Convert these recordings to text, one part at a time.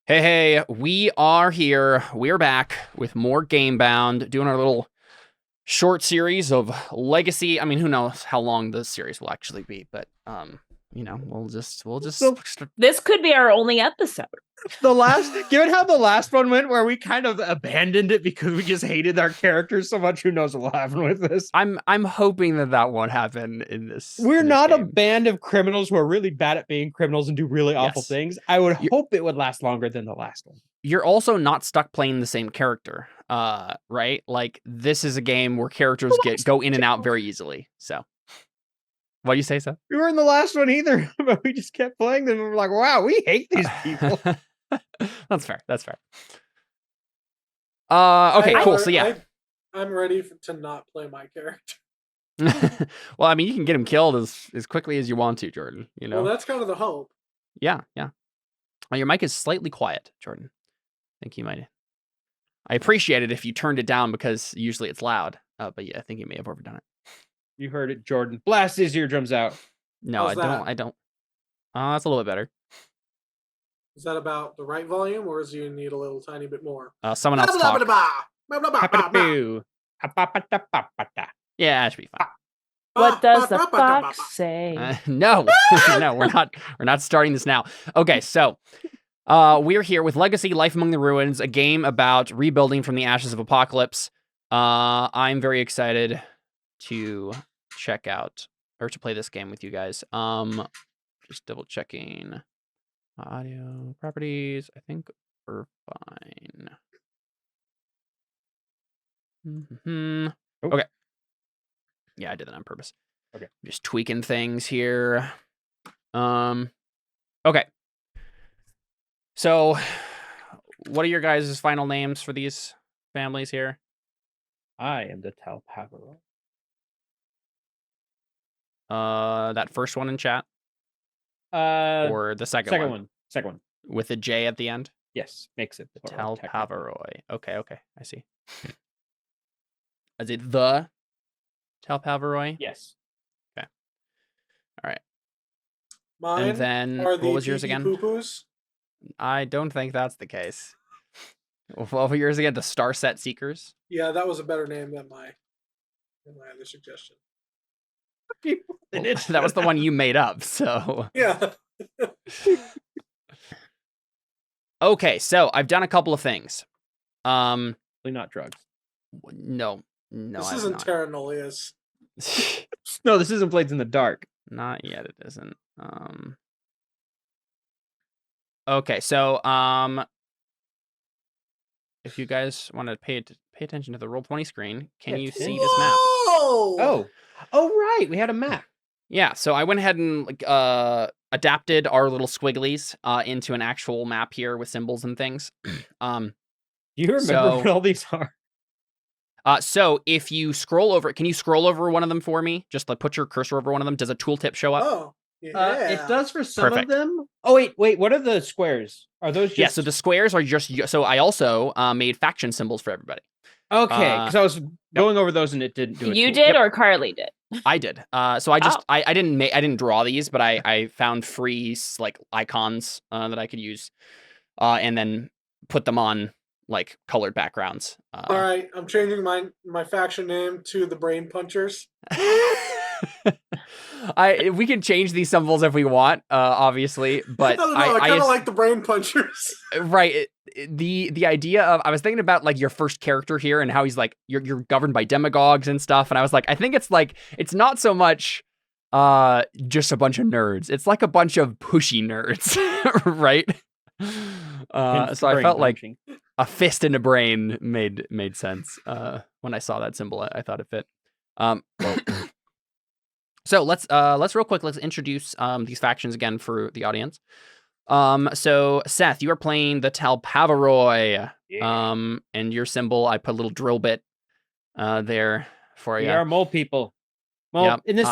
Hey, we are here. We're back with more Gamebound, doing our little short series of Legacy. I mean, who knows how long the series will actually be, but we'll just This could be our only episode. Given how the last one went, where we kind of abandoned it because we just hated our characters so much, who knows what will happen with this? I'm hoping that won't happen in this. We're in this not game. a band of criminals who are really bad at being criminals and do really awful things. I would hope it would last longer than the last one. You're also not stuck playing the same character, right? Like, this is a game where characters go in and out very easily. So, what do you say, Seth? We weren't in the last one either, but we just kept playing them. And we're like, wow, we hate these people. That's fair. Okay, cool. So yeah, I'm ready to not play my character. Well, I mean, you can get him killed as quickly as you want to, Jordan. You know. Well, that's kind of the hope. Yeah. Your mic is slightly quiet, Jordan. I think you might. I appreciate it if you turned it down because usually it's loud. But yeah, I think you may have overdone it. You heard it, Jordan. Blast his eardrums out. No, How's I don't. That's a little bit better. Is that about the right volume, or do you need a little tiny bit more? Someone else talk. Yeah, that should be fine. What does the fox say? No, no, we're not starting this now. Okay, so we're here with Legacy: Life Among the Ruins, a game about rebuilding from the ashes of Apocalypse. I'm very excited to check out or to play this game with you guys. Just double checking audio properties. I think we're fine. Okay. Yeah, I did that on purpose. Okay. Just tweaking things here. Okay. So, what are your guys' final names for these families here? I am the Talpaviroj. That first one in chat? Or the second one? Second one. With a J at the end? Yes, makes it. The Talpaviroj. Okay, I see. Is it the Talpaviroj? Yes. Okay. All right. Mine and then, are what the was yours again? Poo-poos. I don't think that's the case. What were yours again? The Starset Seekers? Yeah, that was a better name than my other suggestion. Well, that was the one you made up, so... Yeah. Okay, so I've done a couple of things. Not drugs. No, this I isn't not. Terra Nullius. No, this isn't Blades in the Dark. Not yet, it isn't. Okay, so if you guys want to pay attention to the Roll20 screen, can you see this map? Oh, right, we had a map. Yeah, so I went ahead and adapted our little squigglies into an actual map here with symbols and things. Do you remember what all these are? So if you scroll over, can you scroll over one of them for me? Just like put your cursor over one of them. Does a tooltip show up? Oh, yeah. It does for some Perfect. of them. Oh, wait, what are the squares? Are those just... Yeah, so the squares are just, so I also made faction symbols for everybody. Okay, because I was going over those and it didn't do it. You did or Carly did? I did. So I just, I didn't draw these, but I found free like icons that I could use and then put them on like colored backgrounds. All right, I'm changing my faction name to the Brain Punchers. We can change these symbols if we want, obviously, but I don't know. I kind of like the Brain Punchers. Right. The idea of, I was thinking about like your first character here and how he's like you're governed by demagogues and stuff, and I was like, I think it's like it's not so much just a bunch of nerds. It's like a bunch of pushy nerds, right? So I felt like a fist in a brain made sense when I saw that symbol. I thought it fit. So let's real quick, let's introduce these factions again for the audience. So Seth, you are playing the Talpaviroj. And your symbol, I put a little drill bit there for you. We are mole people. Well, Yep. in the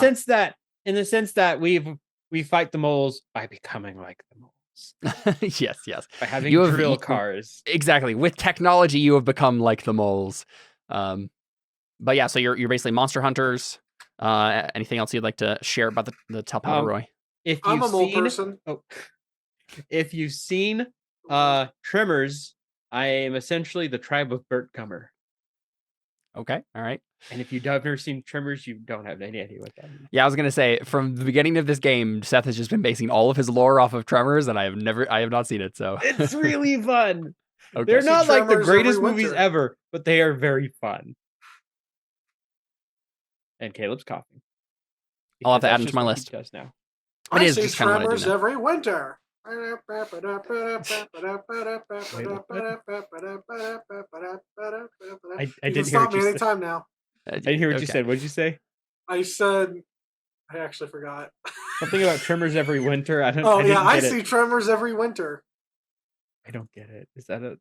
sense that we fight the moles by becoming like the moles. yes. By having drill cars. Exactly. With technology, you have become like the moles. But yeah, so you're basically monster hunters. Anything else you'd like to share about the Talpaviroj? I'm a mole person. If you've seen Tremors. I am essentially the tribe of Burt Gummer. Okay, all right. And if you have never seen Tremors, you don't have any idea what that means. Yeah, I was gonna say from the beginning of this game, Seth has just been basing all of his lore off of Tremors, and I have not seen it. So It's really fun. Okay. They're not like the Tremors greatest every movies winter. ever, but they are very fun. And Caleb's coughing. I'll have to Because add that's him to just my what he list. does now. It I is see just kinda what I do Tremors now. every winter. I You didn't can hear stop what me you said. anytime now. I didn't hear what you Okay. said. What did you say? I said, I actually forgot. Something about Tremors every winter. I Oh didn't yeah, I get see it. Tremors every winter. I don't get it. Is that a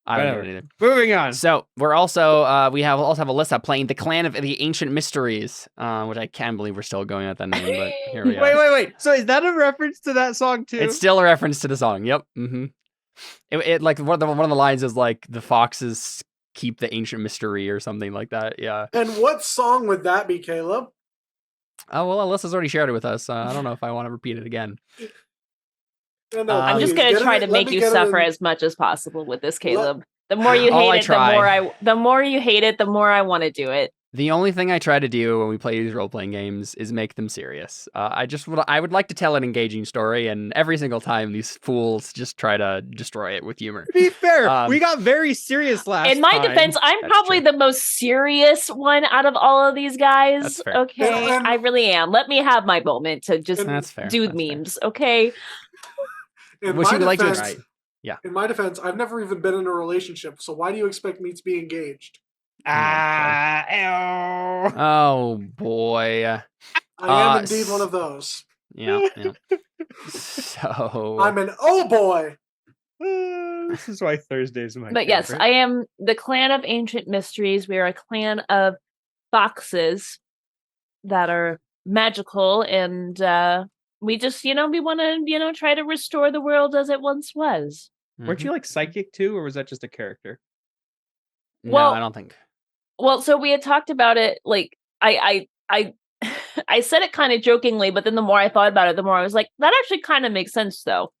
I don't whatever. get it either. Moving on. So we're also we also have Alyssa playing the Clan of the Ancient Mysteries, which I can't believe we're still going with that name, but here we are. Wait. So is that a reference to that song too? It's still a reference to the song. Yep. Mm-hmm. It like one of the lines is like the foxes keep the ancient mystery or something like that. Yeah. And what song would that be, Caleb? Oh well, Alyssa's already shared it with us. I don't know if I want to repeat it again. No, I'm just please, gonna get try it- to let make me you get it suffer in- as much as possible with this, Caleb. The more you All I hate it, try. the more you hate it, the more I want to do it. The only thing I try to do when we play these role-playing games is make them serious. I would like to tell an engaging story, and every single time these fools just try to destroy it with humor. To be fair, Um, we got very serious last In my time. defense, I'm That's probably true. the most serious one out of all of these guys. That's fair. Okay, And- I really am. Let me have my moment to just That's fair. do That's fair. memes. Okay. In Which my you would like to defense, Right. Yeah. In my defense, I've never even been in a relationship, so why do you expect me to be engaged? Oh boy. I am s- indeed one of those. Yeah. So I'm an oh boy. This is why Thursdays are my But yes, favorite. I am the Clan of Ancient Mysteries. We are a clan of foxes that are magical, and we just, we want to, try to restore the world as it once was. Weren't you like psychic too, or was that just a character? No, Well- I don't think. Well, so we had talked about it, like, I I said it kind of jokingly, but then the more I thought about it, the more I was like, that actually kind of makes sense, though.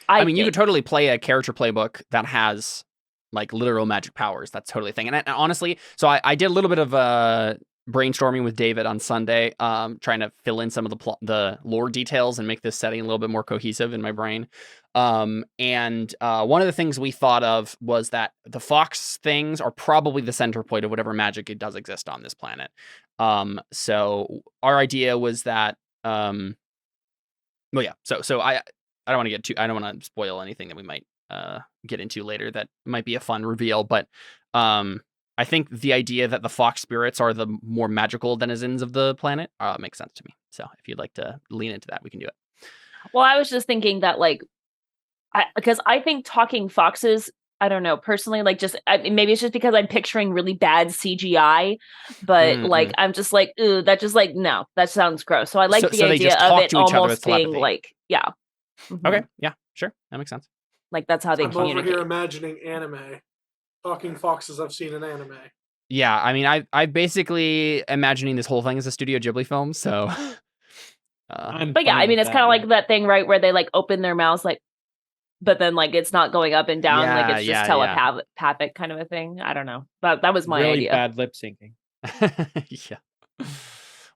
I mean, you could think. totally play a character playbook that has like literal magic powers. That's totally a thing. And honestly, so I did a little bit of brainstorming with David on Sunday, trying to fill in some of the lore details and make this setting a little bit more cohesive in my brain. And one of the things we thought of was that the fox things are probably the center point of whatever magic it does exist on this planet. So our idea was that, well, yeah. So I don't want to get I don't want to spoil anything that we might get into later that might be a fun reveal, but I think the idea that the fox spirits are the more magical denizens of the planet makes sense to me. So if you'd like to lean into that, we can do it. Well, I was just thinking that, like, because I think talking foxes, I don't know, personally, like, just maybe it's just because I'm picturing really bad CGI, but like, I'm just like, ooh, that just like, no, that sounds gross. So I like the so they idea just of talk it to each other with almost being telepathy. like, yeah. Mhm. Okay, yeah, sure, that makes sense. Like, that's how they I'm over communicate. here imagining anime. Talking foxes I've seen in anime. Yeah, I mean, I basically imagining this whole thing as a Studio Ghibli film, so. But yeah, I mean, it's kind of like that thing, right, where they like open their mouths, like, but then like it's not going up and down, like it's just telepathic kind of a thing. I don't know, but that was my really idea. bad lip syncing. Yeah.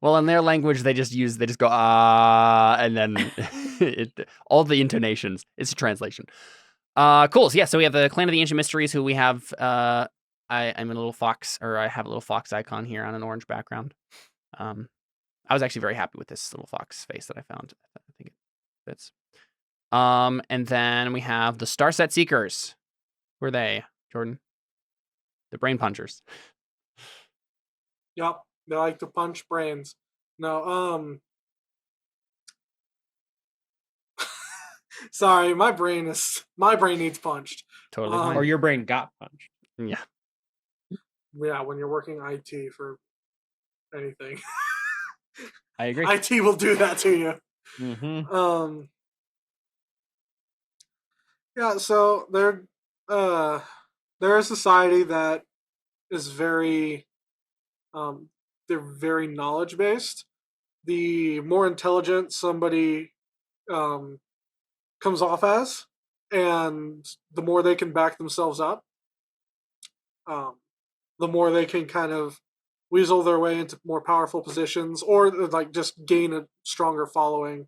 Well, in their language, they just go and then all the intonations. It's a translation. Cool. So yeah, so we have the Clan of the Ancient Mysteries, who we have. I'm a little fox, or I have a little fox icon here on an orange background. I was actually very happy with this little fox face that I found. I think it fits. And then we have the Starset Seekers. Who are they, Jordan? The brain punchers. Yep, they like to punch brains. No, sorry, my brain needs punched. Totally fine. Or your brain got punched. Yeah. Yeah, when you're working IT for anything, I agree. IT will do that to you. Mm-hmm. Yeah, so they're a society that is very they're very knowledge based. The more intelligent somebody comes off as, and the more they can back themselves up, the more they can kind of weasel their way into more powerful positions, or like just gain a stronger following.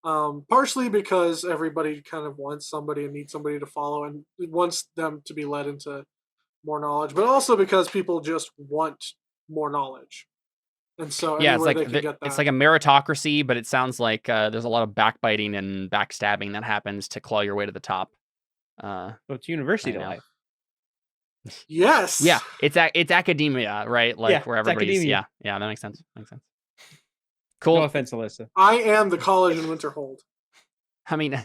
Partially because everybody kind of wants somebody and needs somebody to follow and wants them to be led into more knowledge, but also because people just want more knowledge. And so Yeah, it's anywhere like they can get that. it's like a meritocracy, but it sounds like there's a lot of backbiting and backstabbing that happens to claw your way to the top. So it's university I know. life. Yes. Yeah, it's academia, right? Like Yeah, where it's everybody's academia. yeah, that makes sense. Cool. No offense, Alyssa. I am the college in Winterhold. I mean,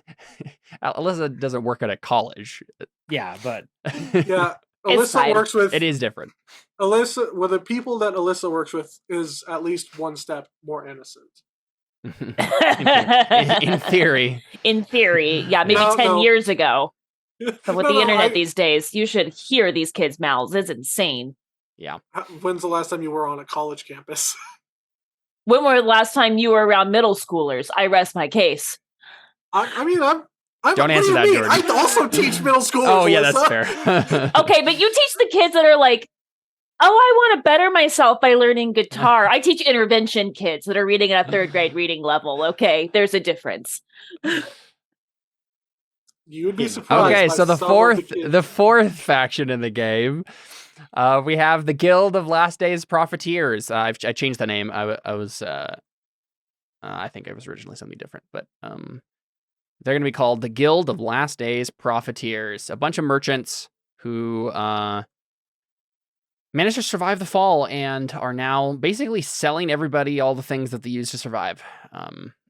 Alyssa doesn't work at a college. Yeah, but Yeah. It's Alyssa fine. works with It is different. Alyssa. Well, the people that Alyssa works with is at least one step more innocent. in theory. In theory, yeah, maybe No, 10 no. years ago. But with No, the internet I- these days, you should hear these kids' mouths. It's insane. When's the last time you were on a college campus? When was the last time you were around middle schoolers? I rest my case. I mean, I'm Don't what answer do that, you mean? Jordan. I also teach middle school. Oh yeah, that's fair. Okay, but you teach the kids that are like, oh, I want to better myself by learning guitar. I teach intervention kids that are reading at a third grade reading level. Okay, there's a difference. You would be surprised. Okay, by so the some of fourth kids. the fourth faction in the game, we have the Guild of Last Days Profiteers. I changed the name. I think it was originally something different, but they're going to be called the Guild of Last Days Profiteers. A bunch of merchants who managed to survive the fall and are now basically selling everybody all the things that they use to survive.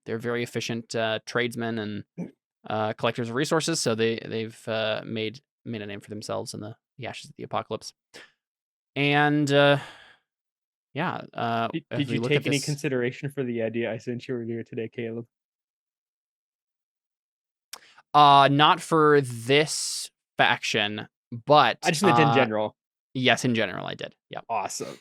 They're very efficient tradesmen and collectors of resources, so they've made a name for themselves in the ashes of the apocalypse. And yeah, did you take any consideration for the idea I sent you earlier today, Caleb? Not for this faction, but I just meant in general. Yes, in general, I did. Yep. Awesome.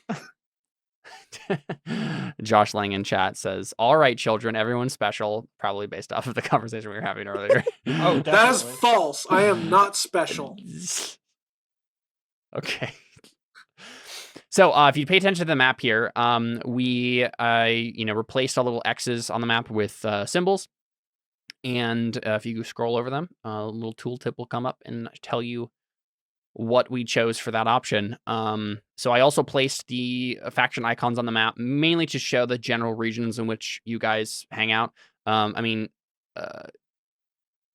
Josh Lang in chat says, "All right, children, everyone's special." Probably based off of the conversation we were having earlier. Oh, That is definitely. false. I am not special. Okay. So if you pay attention to the map here, we replaced all the little X's on the map with symbols. And if you scroll over them, a little tooltip will come up and tell you what we chose for that option. So I also placed the faction icons on the map, mainly to show the general regions in which you guys hang out.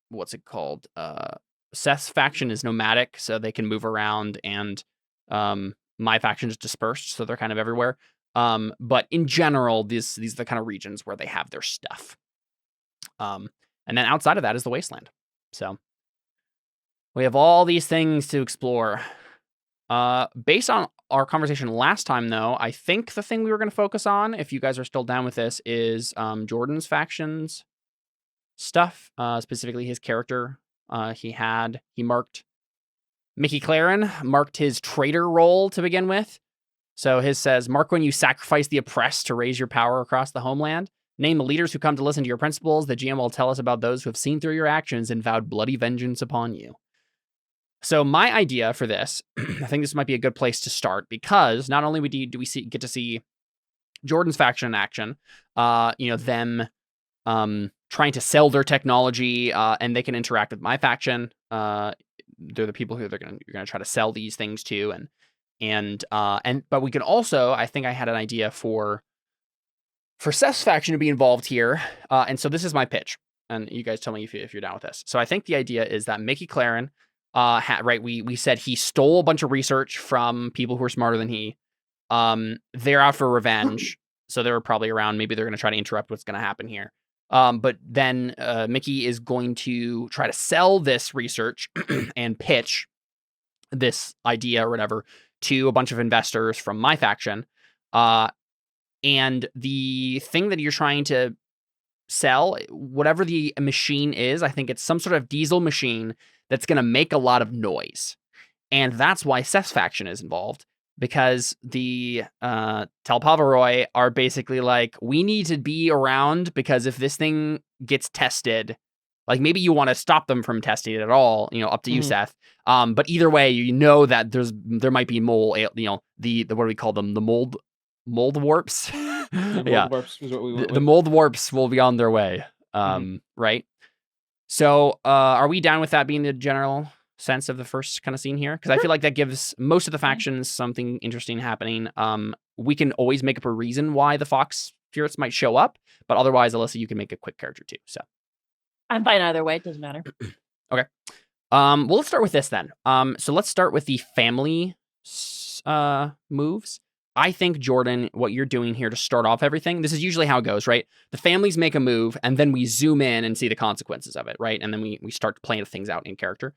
What's it called? Seth's faction is nomadic, so they can move around, and my faction is dispersed, so they're kind of everywhere. But in general, these are the kind of regions where they have their stuff. And then outside of that is the wasteland. So we have all these things to explore. Based on our conversation last time, though, I think the thing we were going to focus on, if you guys are still down with this, is Jordan's faction's stuff, specifically his character. He marked Mickey Claren, marked his traitor role to begin with. So his says, mark when you sacrifice the oppressed to raise your power across the homeland. Name the leaders who come to listen to your principles. The GM will tell us about those who have seen through your actions and vowed bloody vengeance upon you. So my idea for this, I think this might be a good place to start, because not only do we get to see Jordan's faction in action, them trying to sell their technology, and they can interact with my faction. They're the people who you're gonna try to sell these things to, but we can also, I think I had an idea for Seth's faction to be involved here, and so this is my pitch, and you guys tell me if you're down with this. So I think the idea is that Mickey Claren, we said he stole a bunch of research from people who are smarter than he. They're out for revenge, so they're probably around. Maybe they're going to try to interrupt what's going to happen here. But then Mickey is going to try to sell this research and pitch this idea or whatever to a bunch of investors from my faction. And the thing that you're trying to sell, whatever the machine is, I think it's some sort of diesel machine that's going to make a lot of noise. And that's why Seth's faction is involved, because the Talpaviroj are basically like, we need to be around, because if this thing gets tested, Like maybe you want to stop them from testing it at all, up to you, Mhm. Seth. But either way, that there might be the what do we call them? The Mouldwarps. The Yeah. Mouldwarps is what we The, went the with. Mouldwarps will be on their way. Right. So, are we down with that being the general sense of the first kind of scene here? Because I feel like that gives most of the factions something interesting happening. We can always make up a reason why the Fox spirits might show up, but otherwise, Alyssa, you can make a quick character too. So I'm fine either way. It doesn't matter. well, let's start with this then. So let's start with the family moves. I think, Jordan, what you're doing here to start off everything, this is usually how it goes, right? The families make a move, and then we zoom in and see the consequences of it, right? And then we start playing things out in character.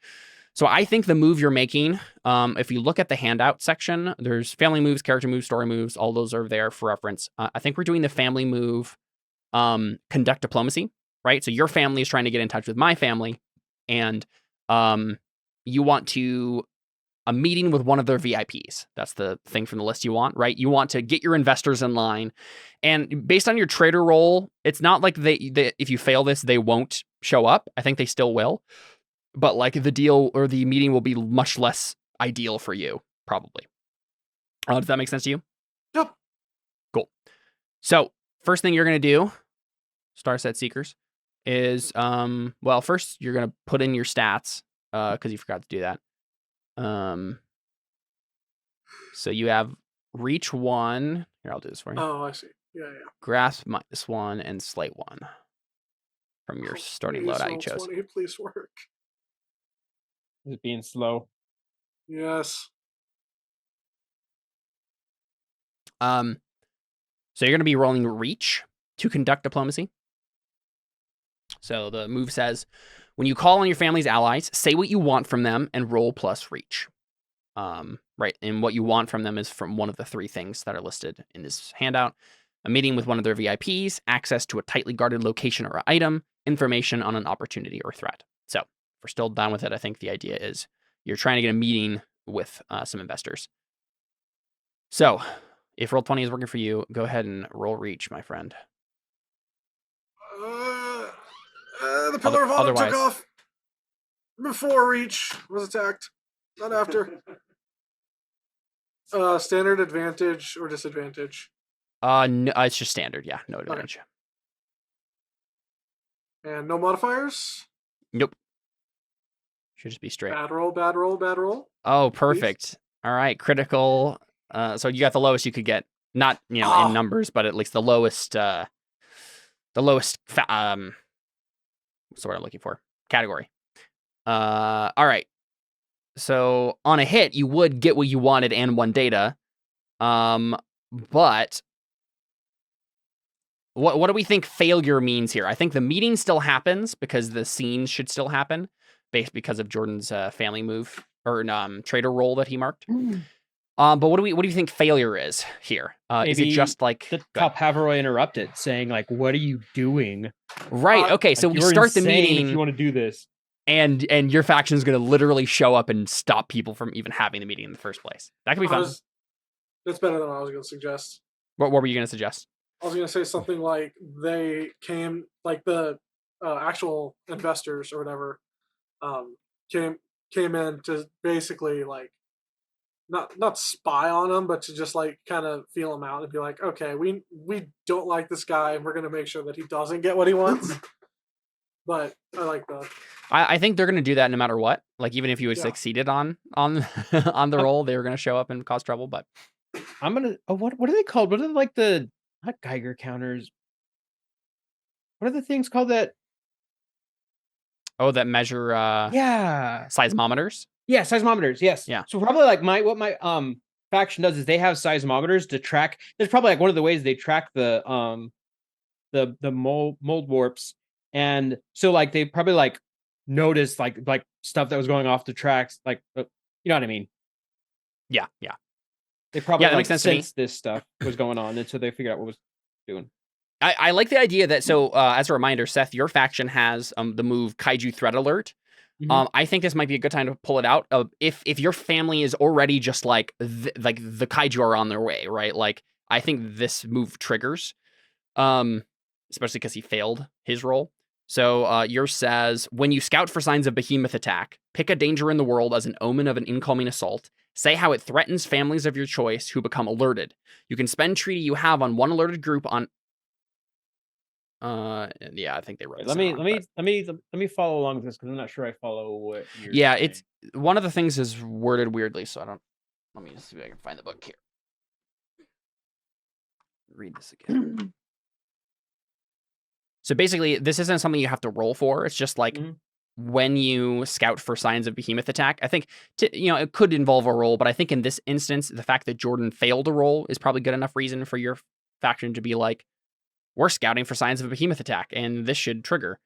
So I think the move you're making, if you look at the handout section, there's family moves, character moves, story moves. All those are there for reference. I think we're doing the family move, conduct diplomacy, right? So your family is trying to get in touch with my family, and you want to a meeting with one of their VIPs. That's the thing from the list you want, right? You want to get your investors in line. And based on your trader role, it's not like they if you fail this, they won't show up. I think they still will. But like the deal or the meeting will be much less ideal for you, probably. Does that make sense to you? Yep. Cool. So first thing you're going to do, Starset Seekers, is, first you're going to put in your stats because you forgot to do that. So you have reach 1. Here, I'll do this for you. Oh, I see. Yeah. Grasp -1 and slate 1 from your starting Please, loadout you roll chose. 20, please work. Is it being slow? Yes. So you're going to be rolling reach to conduct diplomacy. So the move says, when you call on your family's allies, say what you want from them and roll plus reach. Right. And what you want from them is from one of the 3 things that are listed in this handout. A meeting with one of their VIPs, access to a tightly guarded location or item, information on an opportunity or threat. So if we're still down with it, I think the idea is you're trying to get a meeting with some investors. So if roll 20 is working for you, go ahead and roll reach, my friend. The pillar of honor Otherwise. took off before reach was attacked, not after. Standard advantage or disadvantage? No, it's just standard. Yeah, no advantage. And no modifiers? Nope. Should just be straight. Bad roll, bad roll, bad roll. Oh, perfect. All right, critical. So you got the lowest you could get, not in numbers, but at least the lowest. What's the word I'm looking for? Category. All right. So on a hit, you would get what you wanted and 1 data. But what do we think failure means here? I think the meeting still happens because the scene should still happen, based because of Jordan's family move or trader role that he marked. But what do you think failure is here? Is it just like the Talpaviroj interrupted, saying like, "What are you doing?" Right. Okay. So we start the meeting. If you want to do this, and your faction is going to literally show up and stop people from even having the meeting in the first place. That could be fun. That's better than what I was going to suggest. What were you going to suggest? I was going to say something like they came, like the actual investors or whatever, came in to basically like not spy on him, but to just like kind of feel him out and be like, okay, we don't like this guy, and we're going to make sure that he doesn't get what he wants. But I like that. I think they're going to do that no matter what. Like even if you succeeded on the roll, they were going to show up and cause trouble. But I'm gonna. Oh, what are they called? What are like the not Geiger counters? What are the things called that? Oh, that measure. Seismometers. Yeah, seismometers. Yes. Yeah. So probably like what my faction does is they have seismometers to track. There's probably like one of the ways they track the Mouldwarps, and so like they probably like noticed like stuff that was going off the tracks, like you know what I mean? Yeah. They probably that makes sense to me. This stuff was going on, and so they figured out what was doing. I like the idea that, so as a reminder, Seth, your faction has the move Kaiju Threat Alert. Mhm. I think this might be a good time to pull it out. If your family is already just like the Kaiju are on their way, right? Like I think this move triggers, especially because he failed his role. So yours says, when you scout for signs of behemoth attack, pick a danger in the world as an omen of an incoming assault. Say how it threatens families of your choice who become alerted. You can spend treaty you have on one alerted group on. Yeah, I think they wrote. Let me follow along with this because I'm not sure I follow what you're Yeah, saying. it's one of the things is worded weirdly, so I don't. Let me see if I can find the book here. Read this again. So basically, this isn't something you have to roll for. It's just like when you scout for signs of behemoth attack. I think it could involve a roll, but I think in this instance, the fact that Jordan failed a roll is probably good enough reason for your faction to be like, we're scouting for signs of a behemoth attack, and this should trigger.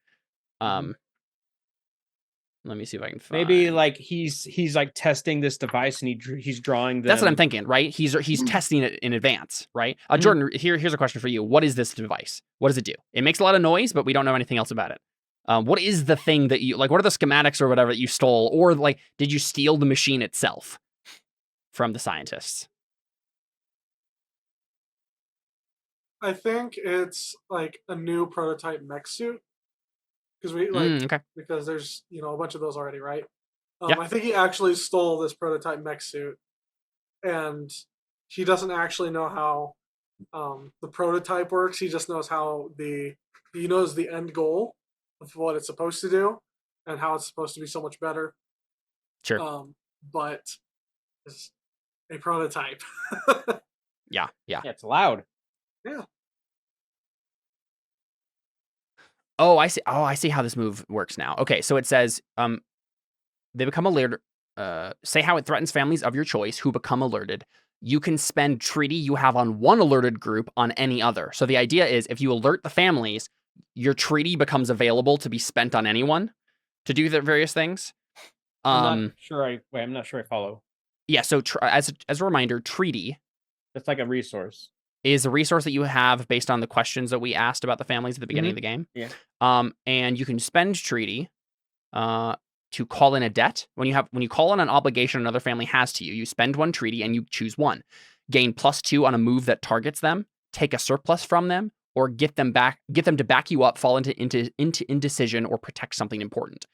Let me see if I can find. Maybe like he's like testing this device and he's drawing them. That's what I'm thinking, right? He's testing it in advance, right? Jordan, here's a question for you. What is this device? What does it do? It makes a lot of noise, but we don't know anything else about it. What is the thing that you like? What are the schematics or whatever that you stole, or like did you steal the machine itself from the scientists? I think it's like a new prototype mech suit. Because we like because there's a bunch of those already, right? I think he actually stole this prototype mech suit, and he doesn't actually know how the prototype works. He just knows how he knows the end goal of what it's supposed to do and how it's supposed to be so much better. Sure. But it's a prototype. Yeah, it's loud. Yeah. Oh, I see. Oh, I see how this move works now. Okay, so it says, they become alerted. Say how it threatens families of your choice who become alerted. You can spend treaty you have on one alerted group on any other. So the idea is, if you alert the families, your treaty becomes available to be spent on anyone to do the various things. I'm not sure I follow. Yeah. So as a reminder, treaty. It's like a resource. Is a resource that you have based on the questions that we asked about the families at the beginning of the game. Yeah. And you can spend treaty to call in a debt. When you call in an obligation another family has to you, you spend one treaty and you choose one. Gain +2 on a move that targets them, take a surplus from them, or get them to back you up, fall into indecision, or protect something important.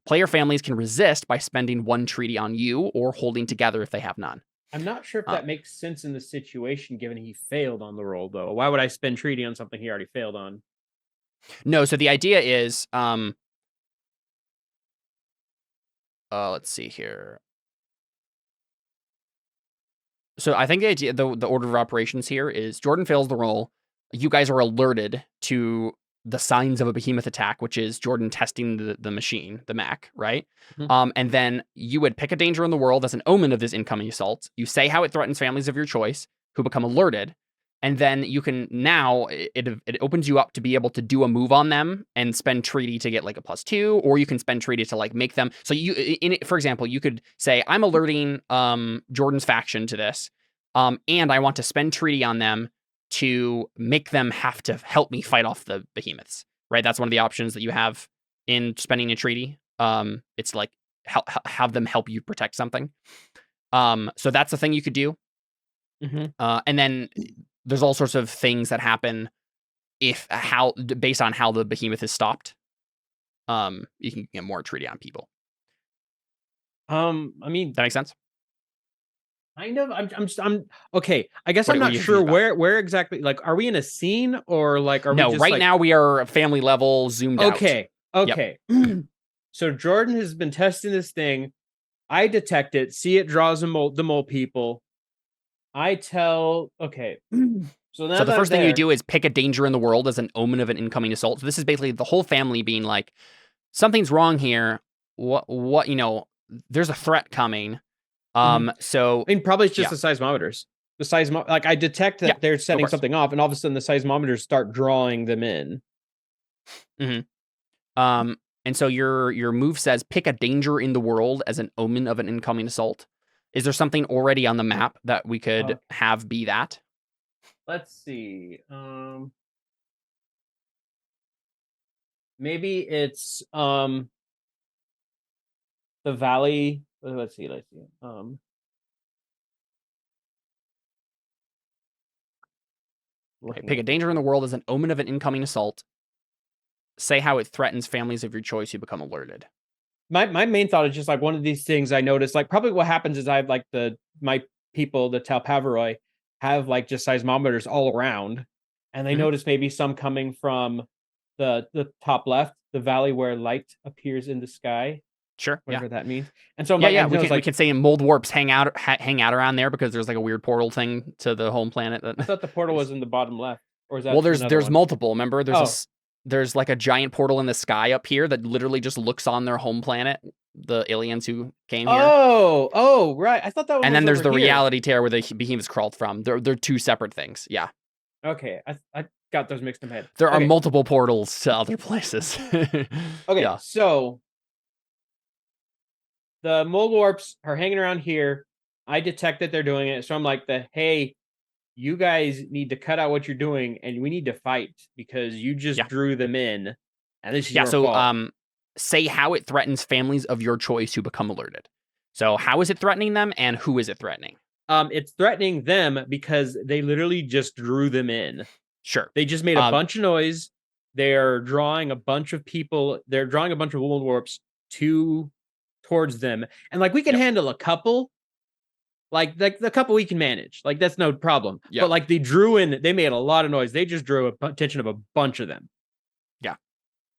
Player families can resist by spending one treaty on you or holding together if they have none. I'm not sure if that makes sense in the situation, given he failed on the roll, though. Why would I spend treaty on something he already failed on? No, so the idea is, let's see here. So I think the idea, the order of operations here is Jordan fails the roll. You guys are alerted to the signs of a behemoth attack, which is Jordan testing the machine, the mech, right? And then you would pick a danger in the world as an omen of this incoming assault. You say how it threatens families of your choice who become alerted. And then you can now, it opens you up to be able to do a move on them and spend treaty to get like a +2, or you can spend treaty to like make them. So for example, you could say, I'm alerting Jordan's faction to this, and I want to spend treaty on them to make them have to help me fight off the behemoths, right? That's one of the options that you have in spending a treaty. It's like have them help you protect something. So that's the thing you could do. And then there's all sorts of things that happen based on how the behemoth is stopped. You can get more treaty on people. I mean, that makes sense. Kind of. I'm okay. I guess I'm not sure where exactly. Like, are we in a scene or like? No, we just, right now we are family level zoomed out. Okay. Yep. So Jordan has been testing this thing. I detect it. See, it draws the mole people. I tell. Okay. So the first thing you do is pick a danger in the world as an omen of an incoming assault. So this is basically the whole family being like, something's wrong here. What there's a threat coming. So I mean, probably it's just the seismometers. Like I detect that they're setting something off, and all of a sudden the seismometers start drawing them in. And so your move says pick a danger in the world as an omen of an incoming assault. Is there something already on the map that we could have be that? Let's see. Maybe it's the valley. Let's see. Pick a danger in the world as an omen of an incoming assault. say how it threatens families of your choice who become alerted. My main thought is just like one of these things I noticed. Like probably what happens is I have like my people, the Talpaviroj, have like just seismometers all around, and they notice maybe some coming from the top left, the valley where light appears in the sky. Sure. Whatever that means. And so I'm we can say Mouldwarps hang out around there because there's like a weird portal thing to the home planet. I thought the portal was in the bottom left, or is that? Well, there's multiple. Remember, there's like a giant portal in the sky up here that literally just looks on their home planet, the aliens who came here. Oh, right. I thought that was. And then there's the here. reality tear where the behemoths crawled from. They're two separate things. Yeah. Okay, I got those mixed in my head. There are multiple portals to other places. Okay, so the Mouldwarps are hanging around here. I detect that they're doing it, so I'm like, hey, you guys need to cut out what you're doing, and we need to fight because you just drew them in, and this is your fault. Say how it threatens families of your choice who become alerted. So how is it threatening them, and who is it threatening? It's threatening them because they literally just drew them in. Sure. They just made a bunch of noise. They're drawing a bunch of people. They're drawing a bunch of Mouldwarps towards them, and like we can handle a couple. Like the couple we can manage. Like that's no problem. Yep. But like they made a lot of noise. They just drew attention of a bunch of them. Yeah.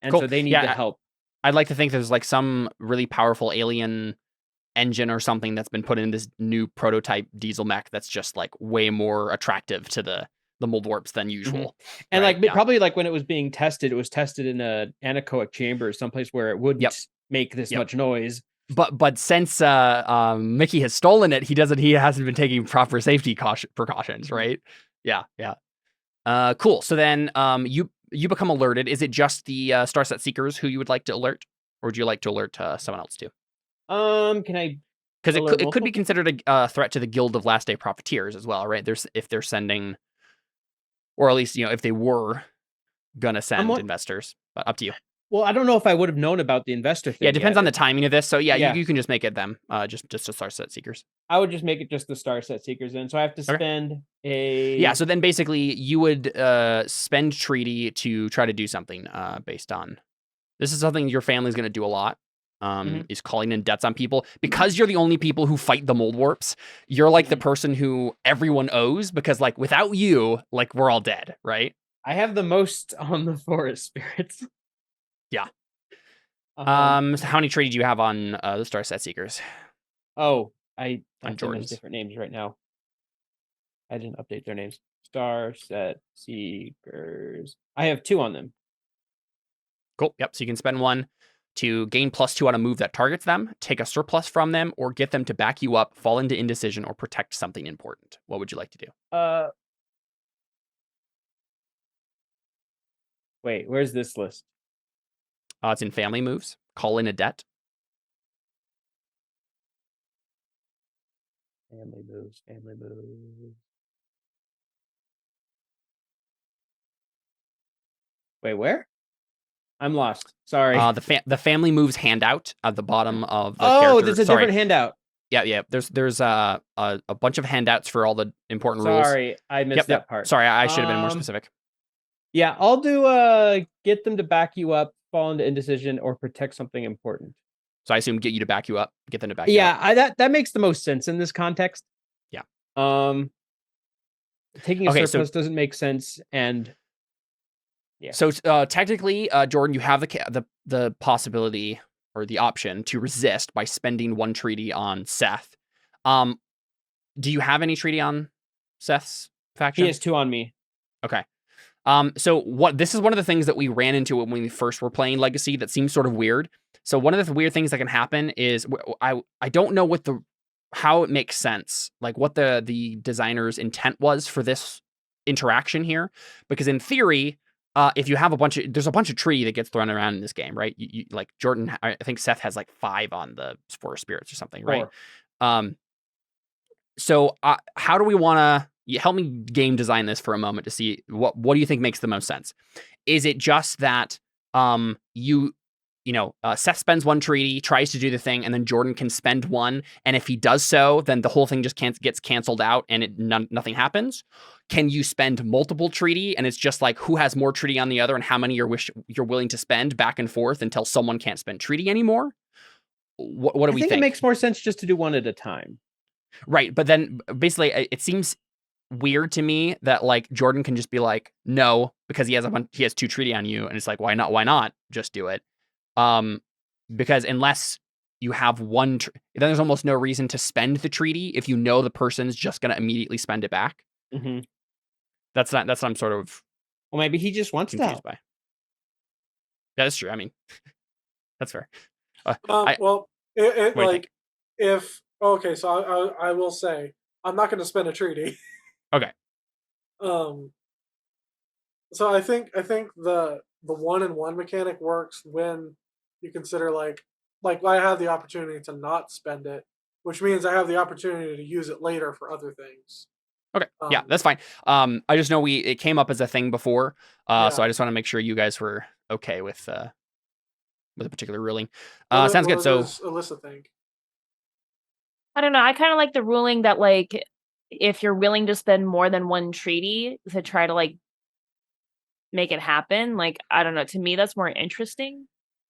And so they need to help. I'd like to think there's like some really powerful alien engine or something that's been put in this new prototype diesel mech that's just like way more attractive to the Mouldwarps than usual. And probably like when it was being tested, it was tested in a anechoic chamber, someplace where it wouldn't make this much noise. But since Mickey has stolen it, he hasn't been taking proper safety precautions, right? Yeah. Cool. So then you become alerted. Is it just the Starset Seekers who you would like to alert, or would you like to alert someone else too? Can I? Because it could be considered a threat to the Guild of Last Day Profiteers as well, right? If they're sending, or at least if they were gonna send investors, but up to you. Well, I don't know if I would have known about the investor thing. Yeah, it depends on the timing of this. So you can just make it them, just the Starset Seekers. I would just make it just the Starset Seekers then. So I have to spend a... Yeah, so then basically you would spend treaty to try to do something based on... This is something your family's going to do a lot, is calling in debts on people. Because you're the only people who fight the Mouldwarps, you're like the person who everyone owes, because like without you, like we're all dead, right? I have the most on the forest spirits. Yeah. So how many treaty do you have on the Starset Seekers? Oh, I on have different names right now. I didn't update their names. Starset Seekers. I have 2 on them. Cool. Yep. So you can spend 1 to gain +2 on a move that targets them, take a surplus from them, or get them to back you up, fall into indecision, or protect something important. What would you like to do? Wait, where's this list? It's in family moves. Call in a debt. Family moves. Wait, where? I'm lost. Sorry. The family moves handout at the bottom of the character. There's a different handout. Yeah. There's a bunch of handouts for all the important rules. Sorry, I missed that part. Sorry, I should have been more specific. Yeah, I'll do get them to back you up, fall into indecision, or protect something important. So I assume get you to back you up, get them to back you up. Yeah, that makes the most sense in this context. Yeah. Taking a surplus doesn't make sense, and yeah. So technically, Jordan, you have the possibility or the option to resist by spending 1 treaty on Seth. Do you have any treaty on Seth's faction? He has 2 on me. Okay. So this is one of the things that we ran into when we first were playing Legacy that seems sort of weird. So one of the weird things that can happen is I don't know how it makes sense, like what the designer's intent was for this interaction here, because in theory, if you have there's a bunch of tree that gets thrown around in this game, right? You like Jordan, I think Seth has like 5 on the Forest Spirits or something, right? 4. So how do we want to... help me game design this for a moment to see what do you think makes the most sense? Is it just that you Seth spends one treaty, tries to do the thing, and then Jordan can spend one. And if he does so, then the whole thing just gets canceled out and nothing happens. Can you spend multiple treaty and it's just like who has more treaty on the other and how many you're willing to spend back and forth until someone can't spend treaty anymore? What do we think? I think it makes more sense just to do one at a time. Right. But then basically it seems weird to me that like Jordan can just be like, no, because he has 2 treaty on you. And it's like, why not just do it? Because unless you have one, then there's almost no reason to spend the treaty if you know the person's just going to immediately spend it back. Mm-hmm. That's what I'm sort of. Well, maybe he just wants confused to by. That's true. I mean, that's fair. So I will say I'm not going to spend a treaty. Okay. So I think the 1-in-1 mechanic works when you consider like I have the opportunity to not spend it, which means I have the opportunity to use it later for other things. Okay. Yeah, that's fine. I just know it came up as a thing before. So I just want to make sure you guys were okay with a particular ruling. Sounds good. So does Alyssa think? I don't know. I kind of like the ruling that like if you're willing to spend more than one treaty to try to like make it happen, like I don't know. To me, that's more interesting.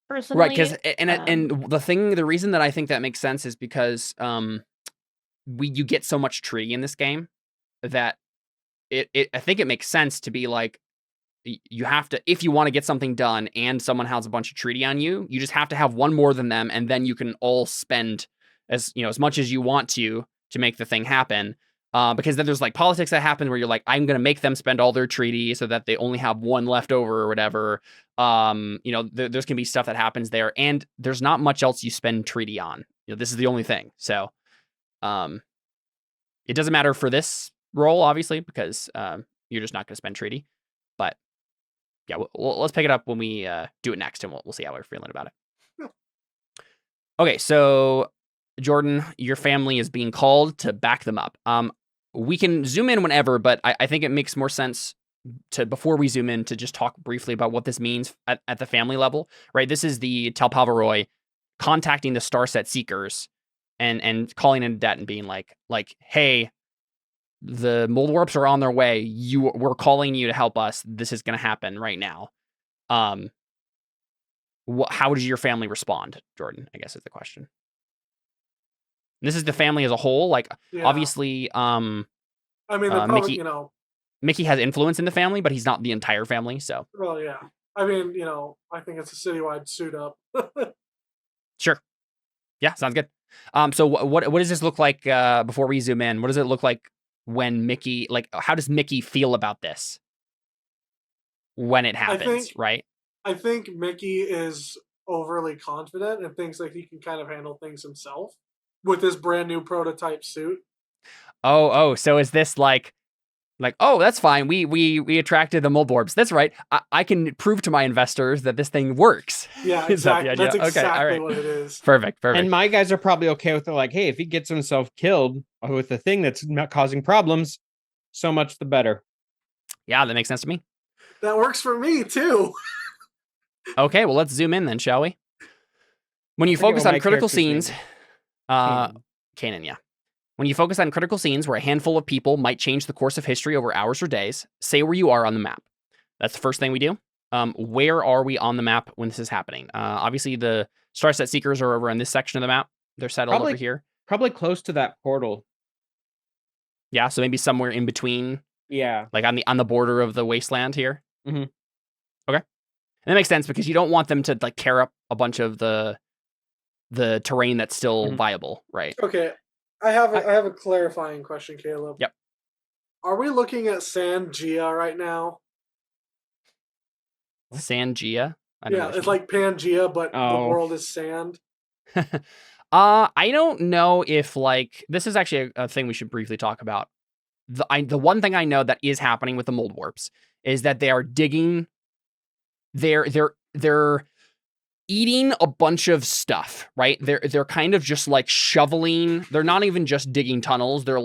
Personally, right? Because and the reason that I think that makes sense is because you get so much treaty in this game that I think it makes sense to be like you have to, if you want to get something done and someone has a bunch of treaty on you, you just have to have one more than them, and then you can all spend as much as you want to make the thing happen. Because then there's like politics that happen where you're like, I'm going to make them spend all their treaty so that they only have one left over or whatever. There's going to be stuff that happens there, and there's not much else you spend treaty on. This is the only thing. So, it doesn't matter for this roll, obviously, because you're just not going to spend treaty. But yeah, let's pick it up when we do it next, and we'll see how we're feeling about it. Yeah. Okay, so Jordan, your family is being called to back them up. We can zoom in whenever, but I think it makes more sense before we zoom in to just talk briefly about what this means at the family level, right? This is the Talpaviroj contacting the Starset Seekers and calling in debt and being like, hey, the Mouldwarps are on their way. We're calling you to help us. This is going to happen right now. How did your family respond, Jordan? I guess is the question. This is the family as a whole. Like, obviously, I mean, Mickey, Mickey has influence in the family, but he's not the entire family. So, well, yeah. I mean, I think it's a citywide suit up. Sure. Yeah, sounds good. So what does this look like before we zoom in? What does it look like when Mickey, how does Mickey feel about this when it happens, right? I think Mickey is overly confident and thinks like he can kind of handle things himself with this brand new prototype suit. Oh, so is this like, oh, that's fine. We attracted the Mouldwarps. That's right. I can prove to my investors that this thing works. Yeah, exactly. That's exactly what it is. Perfect. And my guys are probably okay with it. Like, hey, if he gets himself killed with the thing that's not causing problems, so much the better. Yeah, that makes sense to me. That works for me too. Okay, well, let's zoom in then, shall we? When you focus on critical scenes, Kanan, yeah. When you focus on critical scenes where a handful of people might change the course of history over hours or days, say where you are on the map. That's the first thing we do. Where are we on the map when this is happening? Obviously, the Starset Seekers are over in this section of the map. They're settled over here. Probably close to that portal. Yeah, so maybe somewhere in between. Yeah. Like on the border of the wasteland here. Mm-hmm. Okay. And that makes sense because you don't want them to tear up a bunch of the terrain that's still viable, right? Okay. I have a clarifying question, Caleb. Yep. Are we looking at Sangia right now? Sangia? Yeah, it's like Pangea, but the world is sand. I don't know if this is actually a thing we should briefly talk about. The one thing I know that is happening with the Mouldwarps is that they are digging. They're eating a bunch of stuff, right? They're kind of just shoveling. They're not even just digging tunnels. They're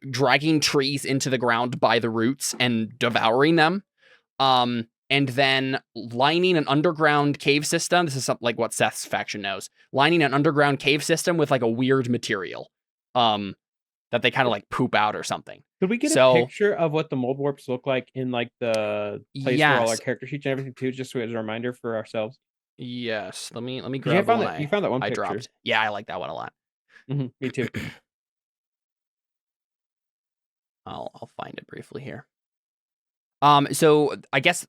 dragging trees into the ground by the roots and devouring them. and then lining an underground cave system. This is something like what Seth's faction knows. Lining an underground cave system with like a weird material that they kind of like poop out or something. Could we get a picture of what the Mouldwarps look like in like the place where all our character sheets and everything too, just so as a reminder for ourselves? Yes. Let me grab one. You found that one I picture. dropped. Yeah, I like that one a lot. Me too. I'll find it briefly here. So I guess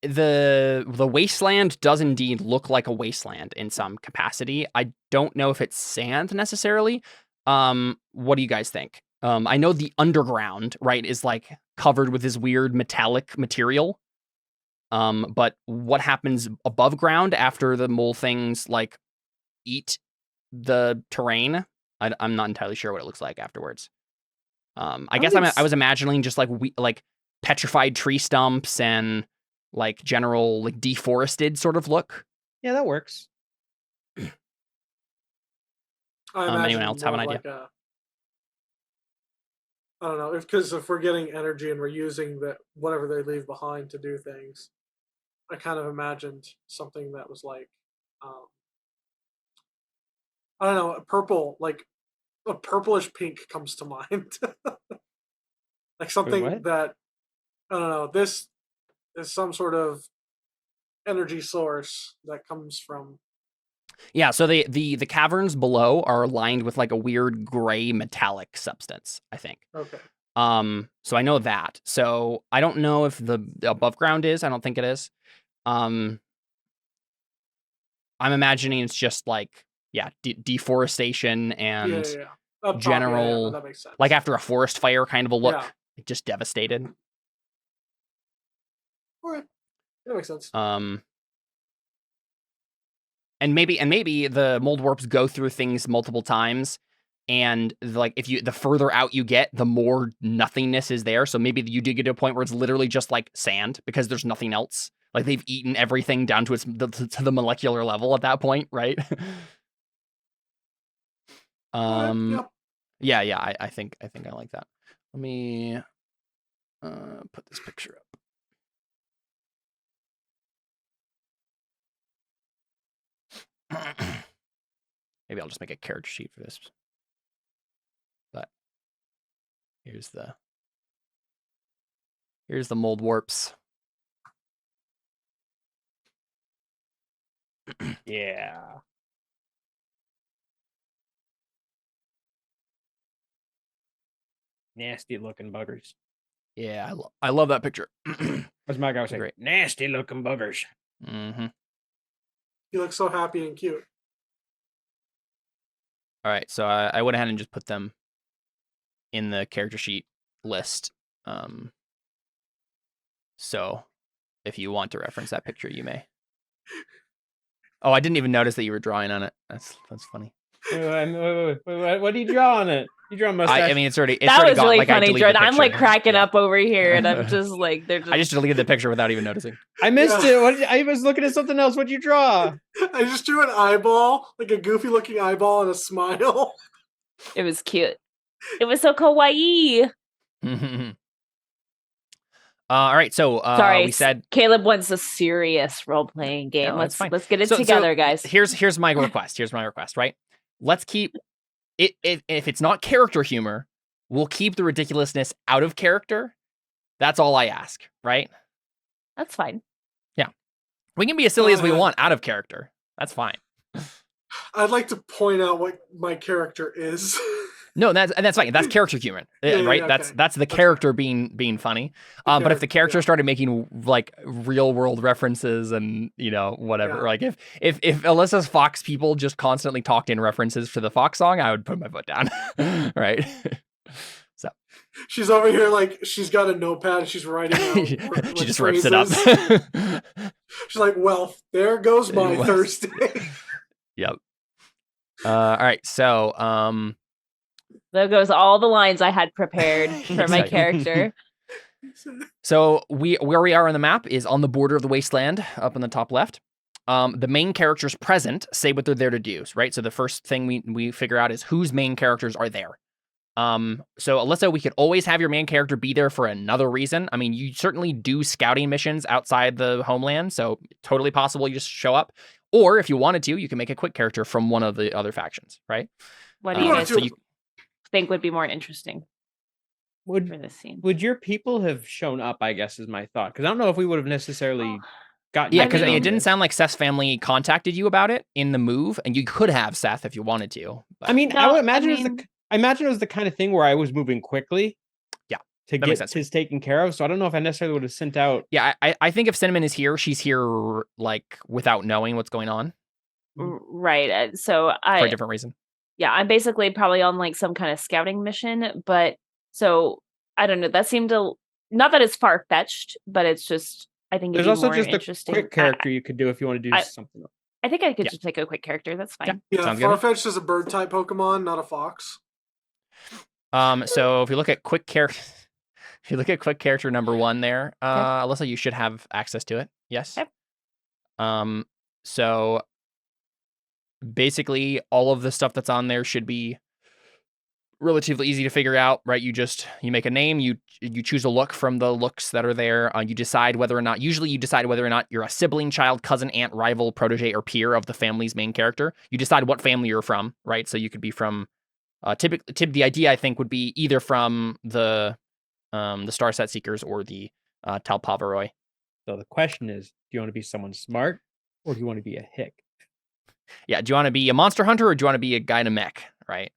the wasteland does indeed look like a wasteland in some capacity. I don't know if it's sand necessarily. What do you guys think? I know the underground, right, is like covered with this weird metallic material. But what happens above ground after the mole things like eat the terrain? I'm not entirely sure what it looks like afterwards. I guess I was imagining just like petrified tree stumps and like general like deforested sort of look. Yeah, that works. Anyone else have an idea? I don't know, because if we're getting energy and we're using whatever they leave behind to do things, I kind of imagined something that was like, I don't know, a purplish pink comes to mind. Like something that, I don't know, this is some sort of energy source that comes from. Yeah, so the caverns below are lined with like a weird gray metallic substance, I think. Okay. So I know that. So I don't know if the above ground is. I don't think it is. I'm imagining it's just like, deforestation and general, that makes sense. like after a forest fire kind of a look, just devastated. All right, that makes sense. And maybe the Mouldwarps go through things multiple times, and like the further out you get, the more nothingness is there. So maybe you do get to a point where it's literally just like sand because there's nothing else. Like they've eaten everything down to to the molecular level at that point, right? I think I like that. Let me put this picture up. Maybe I'll just make a character sheet for this. But here's the Mouldwarps. Yeah. Nasty looking buggers. Yeah, I love that picture. As my guy would say, great. Nasty looking buggers. Mm-hmm. You look so happy and cute. All right, so I went ahead and just put them in the character sheet list. So if you want to reference that picture, you may. Oh, I didn't even notice that you were drawing on it. That's funny. Wait, what do you draw on it? You draw a mustache. I mean, it's already that was gone. really like, funny, Jordan. I'm like cracking up over here, and I'm just like, they're just. I just deleted the picture without even noticing. I missed it. I was looking at something else. What'd you draw? I just drew an eyeball, like a goofy-looking eyeball, and a smile. It was cute. It was so kawaii. All right, so sorry, we said Caleb wants a serious role-playing game. No, let's get it together, guys. Here's my request. Here's my request. Right, let's keep it. If it's not character humor, we'll keep the ridiculousness out of character. That's all I ask. Right? That's fine. Yeah, we can be as silly as we want out of character. That's fine. I'd like to point out what my character is. No, that's fine. That's character humor, right? Okay. That's the character being funny. But if the character started making like real world references and whatever, like if Alyssa's Fox people just constantly talked in references to the Fox song, I would put my foot down, right? So she's over here like she's got a notepad and she's writing out she just rips it up. She's like, well, there goes my Thursday. Yep. All right, so there goes all the lines I had prepared for my character. So where we are on the map is on the border of the wasteland, up in the top left. The main characters present say what they're there to do, right? So the first thing we figure out is whose main characters are there. So Alyssa, we could always have your main character be there for another reason. I mean, you certainly do scouting missions outside the homeland, so totally possible you just show up. Or if you wanted to, you can make a quick character from one of the other factions, right? What do you guys So you, think would be more interesting for this scene? Would your people have shown up, I guess, is my thought. Because I don't know if we would have necessarily gotten... Yeah, because it didn't sound like Seth's family contacted you about it in the move, and you could have, Seth, if you wanted to. But... I mean, I would imagine I imagine it was the kind of thing where I was moving quickly. Yeah, to get his taken care of. So I don't know if I necessarily would have sent out. Yeah, I think if Cinnamon is here, she's here like without knowing what's going on. Right. So for a different reason. Yeah, I'm basically probably on like some kind of scouting mission, but so I don't know. That seemed to not that it's far fetched, but it's just I think there's also just a quick character you could do if you want to do something. I think I could just take a quick character. That's fine. Yeah, Farfetch'd is a bird type Pokemon, not a fox. So if you look at quick character number 1 there, Alyssa, you should have access to it. Yes. Okay. So basically all of the stuff that's on there should be relatively easy to figure out, right? You make a name, you choose a look from the looks that are there. You decide whether or not you're a sibling, child, cousin, aunt, rival, protege, or peer of the family's main character. You decide what family you're from, right? So you could be from the idea I think would be either from the Starset Seekers or the Talpaviroj. So the question is, do you want to be someone smart or do you want to be a hick? Yeah, do you want to be a monster hunter or do you want to be a guy in a mech, right?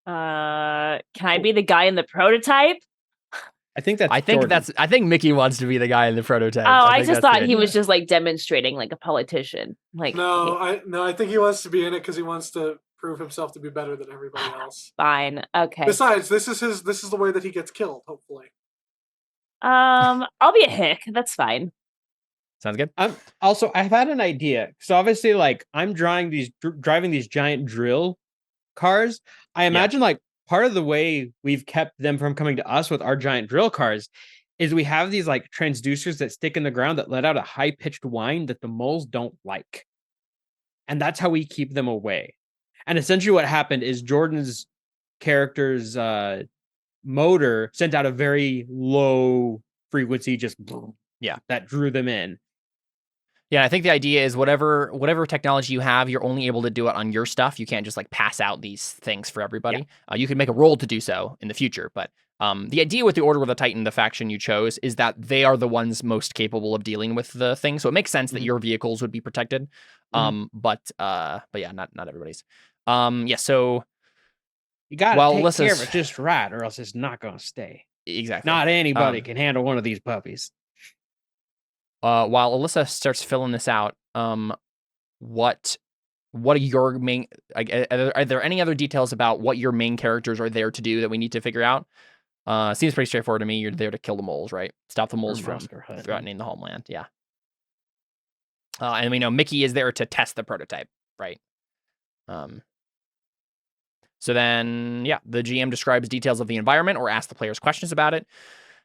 Can I be the guy in the prototype? I think Mickey wants to be the guy in the prototype. Oh, I just thought he was just like demonstrating like a politician. Like I think he wants to be in it because he wants to prove himself to be better than everybody else. Fine. Okay. Besides, this is the way that he gets killed, hopefully. I'll be a hick. That's fine. Sounds good. I've had an idea. So obviously, like I'm driving these giant drill cars. I imagine like part of the way we've kept them from coming to us with our giant drill cars is we have these like transducers that stick in the ground that let out a high-pitched whine that the moles don't like. And that's how we keep them away. And essentially what happened is Jordan's character's motor sent out a very low frequency, just that drew them in. Yeah, I think the idea is whatever technology you have, you're only able to do it on your stuff. You can't just like pass out these things for everybody. Yeah. You can make a roll to do so in the future, but the idea with the Order of the Titan, the faction you chose, is that they are the ones most capable of dealing with the thing. So it makes sense that your vehicles would be protected. But yeah, not everybody's. So you gotta take care of it just right, or else it's not gonna stay. Exactly. Not anybody can handle one of these puppies. While Alyssa starts filling this out, what are your main? Are there any other details about what your main characters are there to do that we need to figure out? Seems pretty straightforward to me. You're there to kill the moles, right? Stop the moles from threatening the homeland. Yeah. And we know Mickey is there to test the prototype, right? So then, the GM describes details of the environment or asks the players questions about it.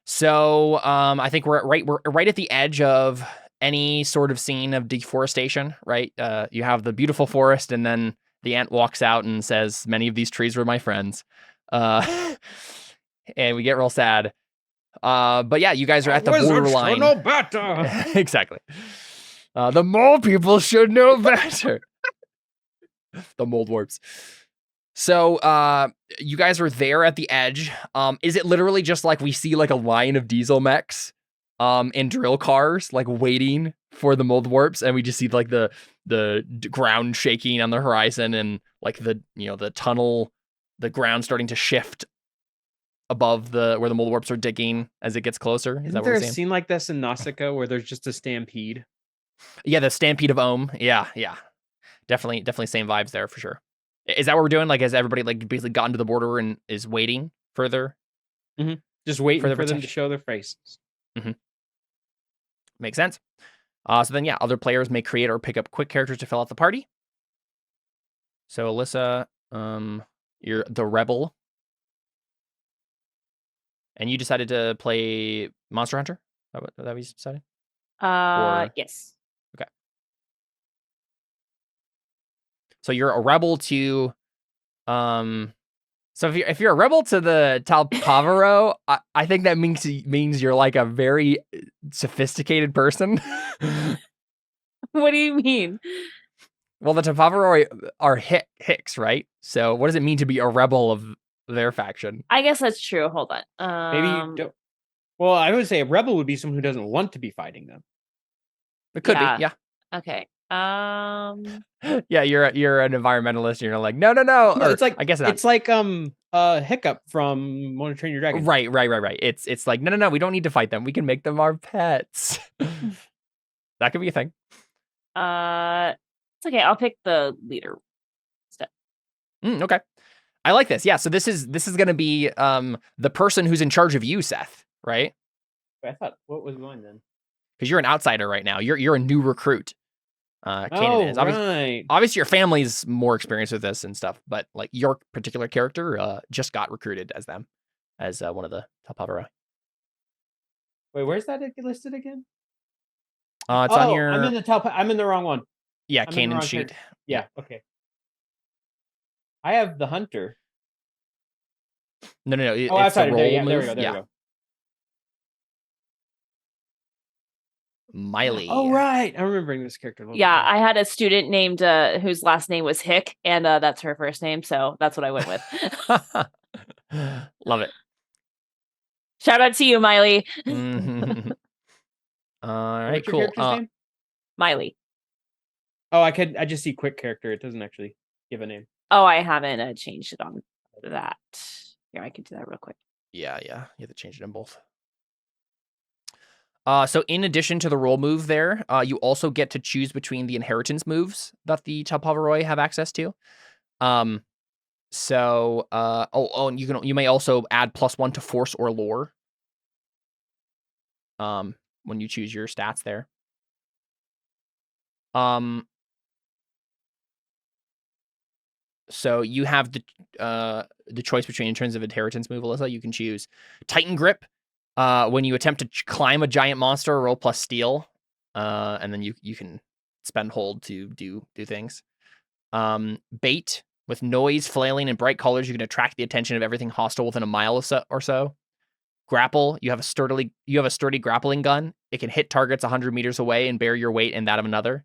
So I think we're right at the edge of any sort of scene of deforestation, right? You have the beautiful forest, and then the ant walks out and says, "Many of these trees were my friends," and we get real sad. But yeah, you guys are at the borderline. Know better. Exactly. The mole people should know better. The Mouldwarps. So, you guys are there at the edge. Is it literally just like we see like a line of diesel mechs, in drill cars, like waiting for the Mouldwarps, and we just see like the ground shaking on the horizon, and like the tunnel, the ground starting to shift above where the Mouldwarps are digging as it gets closer? Is that what we're seeing? Is there a scene like this in Nausicaa where there's just a stampede? Yeah, the stampede of Ohm. Yeah. Definitely same vibes there for sure. Is that what we're doing? Like, has everybody like basically gotten to the border and is waiting further? Mm-hmm. Just waiting for them to show their faces. Mm-hmm. Makes sense. So then, other players may create or pick up quick characters to fill out the party. So Alyssa, you're the rebel, and you decided to play Monster Hunter. Is that what you decided? Yes. Okay. So you're a rebel to So if you're a rebel to the Talpaviroj, I think that means you're like a very sophisticated person. What do you mean? Well, the Talpaviroj are Hicks, right? So what does it mean to be a rebel of their faction? I guess that's true. Hold on. Maybe you don't. Well, I would say a rebel would be someone who doesn't want to be fighting them. It could be, yeah. Okay. Yeah, you're an environmentalist. And you're like, no. Or, it's like I guess not. It's like Hiccup from Want to Train Your Dragon. Right. It's like no. We don't need to fight them. We can make them our pets. That could be a thing. It's okay. I'll pick the leader step. Okay. I like this. Yeah. So this is going to be the person who's in charge of you, Seth. Right? I thought, what was mine then? Because you're an outsider right now. You're a new recruit. Kanan is. Obviously, your family's more experienced with this and stuff, but like your particular character just got recruited as them, as one of the Talpaviroj. Wait, where's that listed again? It's on your. I'm in the wrong one. Yeah, Kanan's sheet. Yeah. Okay. I have the hunter. No. It's outside. the roll Yeah, move. there we go. There we go. Miley. Oh, right. I'm remembering this character. Yeah, I had a student named whose last name was Hick, and that's her first name, so that's what I went with. Love it. Shout out to you, Miley. All right, What's your cool. character's name? Miley. Oh, I just see quick character. It doesn't actually give a name. Oh, I haven't changed it on that. Here, I can do that real quick. Yeah. You have to change it in both. So in addition to the roll move there, you also get to choose between the inheritance moves that the Talpaviroj have access to. And you may also add +1 to force or lore. When you choose your stats there. So you have the choice between, in terms of inheritance move, Alyssa, you can choose Titan Grip. When you attempt to climb a giant monster, roll plus steel, and then you can spend hold to do things. Bait, with noise, flailing, and bright colors, you can attract the attention of everything hostile within a mile or so. Grapple, you have a sturdy grappling gun. It can hit targets 100 meters away and bear your weight and that of another.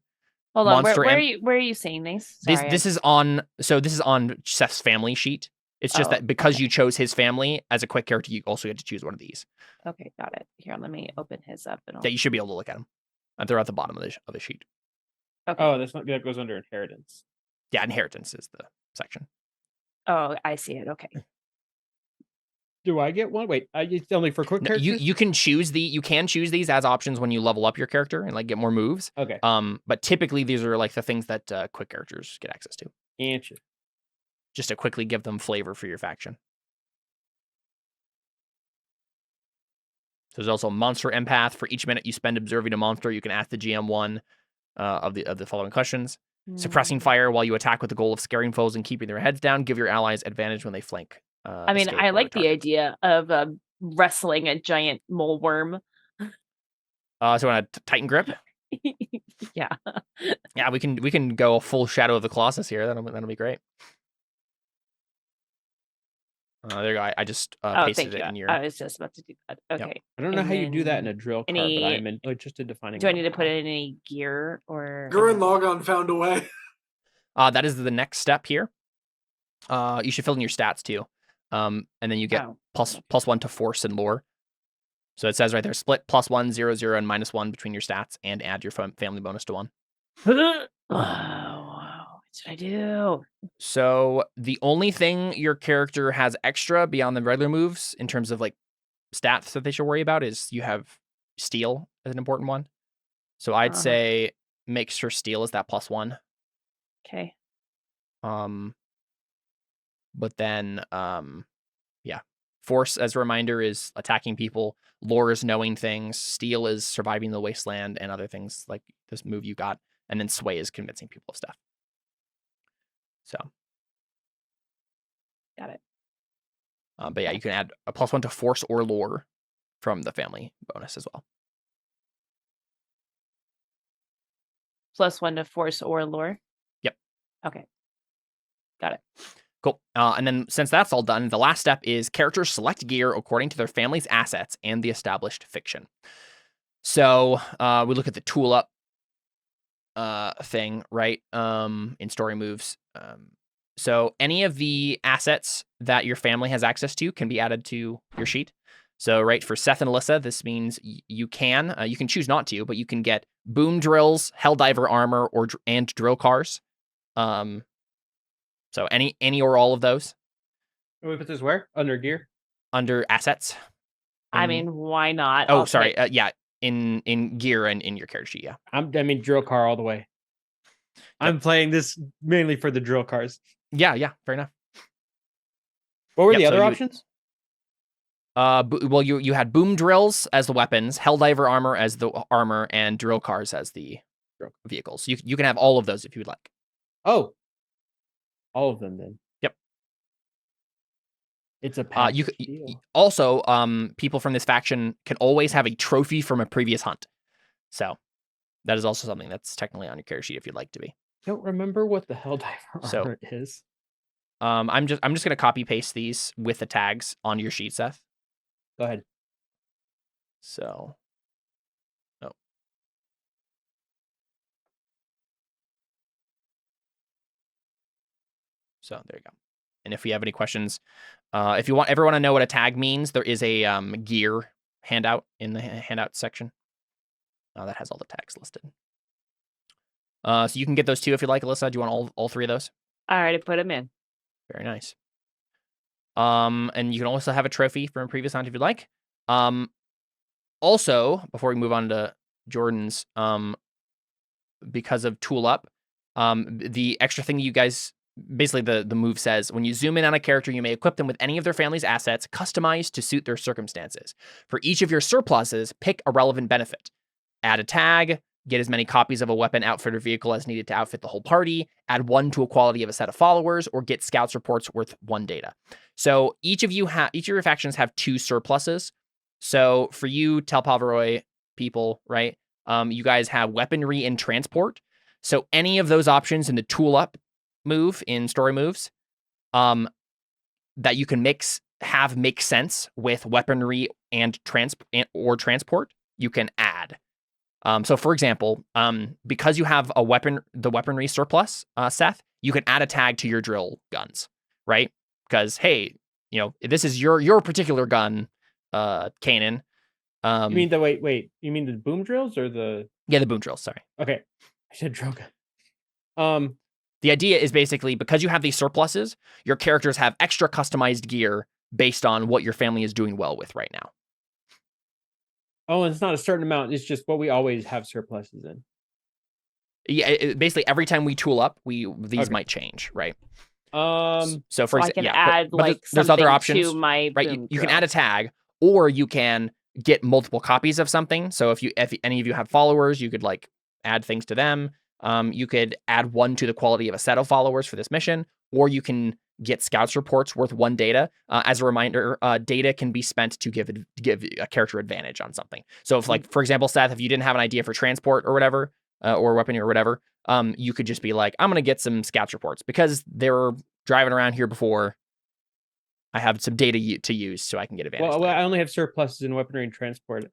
Hold on, where are you seeing these? Sorry, this is on Seth's family sheet. It's just that because you chose his family as a quick character, you also get to choose one of these. Okay, got it. Here, let me open his up. Yeah, you should be able to look at them. They're at the bottom of the sheet. Okay. Oh, that goes under inheritance. Yeah, inheritance is the section. Oh, I see it. Okay. Do I get one? Wait, it's only for quick characters? You can choose these as options when you level up your character and like get more moves. Okay. But typically these are like the things that quick characters get access to. Answer. Just to quickly give them flavor for your faction. So there's also Monster Empath. For each minute you spend observing a monster, you can ask the GM one of the following questions. Suppressing fire while you attack with the goal of scaring foes and keeping their heads down. Give your allies advantage when they flank. I mean, I like the idea of wrestling a giant mole worm. So on a Titan Grip? Yeah. Yeah, we can go a full Shadow of the Colossus here. That'll be great. There you go. I just pasted it in your. I was just about to do that. Okay. Yep. I don't know how you do that in a drill card, but I'm interested in defining. Do I need to put in any gear or? Gurren Logon found a way. That is the next step here. You should fill in your stats too. And then you get +1 to force and lore. So it says right there, split +1, 0, 0, and -1 between your stats, and add your family bonus to 1. What should I do? So the only thing your character has extra beyond the regular moves in terms of like stats that they should worry about is you have steel as an important one. So I'd say make sure steel is that +1. Okay. But then, yeah. Force, as a reminder, is attacking people. Lore is knowing things. Steel is surviving the wasteland and other things like this move you got. And then sway is convincing people of stuff. So. Got it. But yeah, you can add a +1 to force or lore from the family bonus as well. +1 to force or lore? Yep. Okay. Got it. Cool. And then since that's all done, the last step is characters select gear according to their family's assets and the established fiction. So we look at the tool up thing, right? In story moves. So any of the assets that your family has access to can be added to your sheet. So right, for Seth and Alyssa, this means you can choose not to, but you can get boom drills, Helldiver armor, and drill cars. So any or all of those. We put this where? Under gear? Under assets. I mean, why not? Oh, sorry. Yeah, in gear and in your character sheet, yeah. I mean, drill car all the way. Yep. I'm playing this mainly for the drill cars. Yeah, fair enough. What were the other options? Well, you had boom drills as the weapons, Helldiver armor as the armor, and drill cars as the vehicles. You can have all of those if you would like. Oh. All of them then. Yep. It's a package deal. Also, people from this faction can always have a trophy from a previous hunt. So that is also something that's technically on your character sheet if you'd like to be. I don't remember what the Helldiver armor is. I'm just gonna copy paste these with the tags onto your sheet, Seth. Go ahead. So So there you go. And if we have any questions, if you want everyone to know what a tag means, there is a gear handout in the handout section. That has all the tags listed. So you can get those too if you like, Alyssa. Do you want all three of those? I already put them in. Very nice. And you can also have a trophy from a previous hunt if you'd like. Also, before we move on to Jordan's, because of Tool Up, the extra thing you guys, basically the move says, when you zoom in on a character, you may equip them with any of their family's assets customized to suit their circumstances. For each of your surpluses, pick a relevant benefit. Add a tag, get as many copies of a weapon, outfit, or vehicle as needed to outfit the whole party, add 1 to a quality of a set of followers, or get scouts reports worth 1 data. So each of your factions have 2 surpluses. So for you, Talpaviroj people, right? You guys have weaponry and transport. So any of those options in the Tool Up move in story moves, that you can make sense with weaponry and transport, you can add. So for example, because you have the weaponry surplus, Seth, you can add a tag to your drill guns, right? Because hey, this is your particular gun, Kanan. You mean wait? You mean the boom drills or the? Yeah, the boom drills. Sorry. Okay, I said drill gun. The idea is basically because you have these surpluses, your characters have extra customized gear based on what your family is doing well with right now. Oh, and it's not a certain amount. It's just what we always have surpluses in. Yeah, basically every time we tool up, these might change, right? So for example, I can add but there's other options to my right. You can add a tag, or you can get multiple copies of something. So if any of you have followers, you could like add things to them. You could add 1 to the quality of a set of followers for this mission, or you can get scouts reports worth 1 data. As a reminder, data can be spent to give a character advantage on something. So if like, for example, Seth, if you didn't have an idea for transport or whatever, or weaponry or whatever, you could just be like, I'm going to get some scouts reports because they were driving around here before. I have some data to use so I can get advantage. Well, I only have surpluses in weaponry and transport.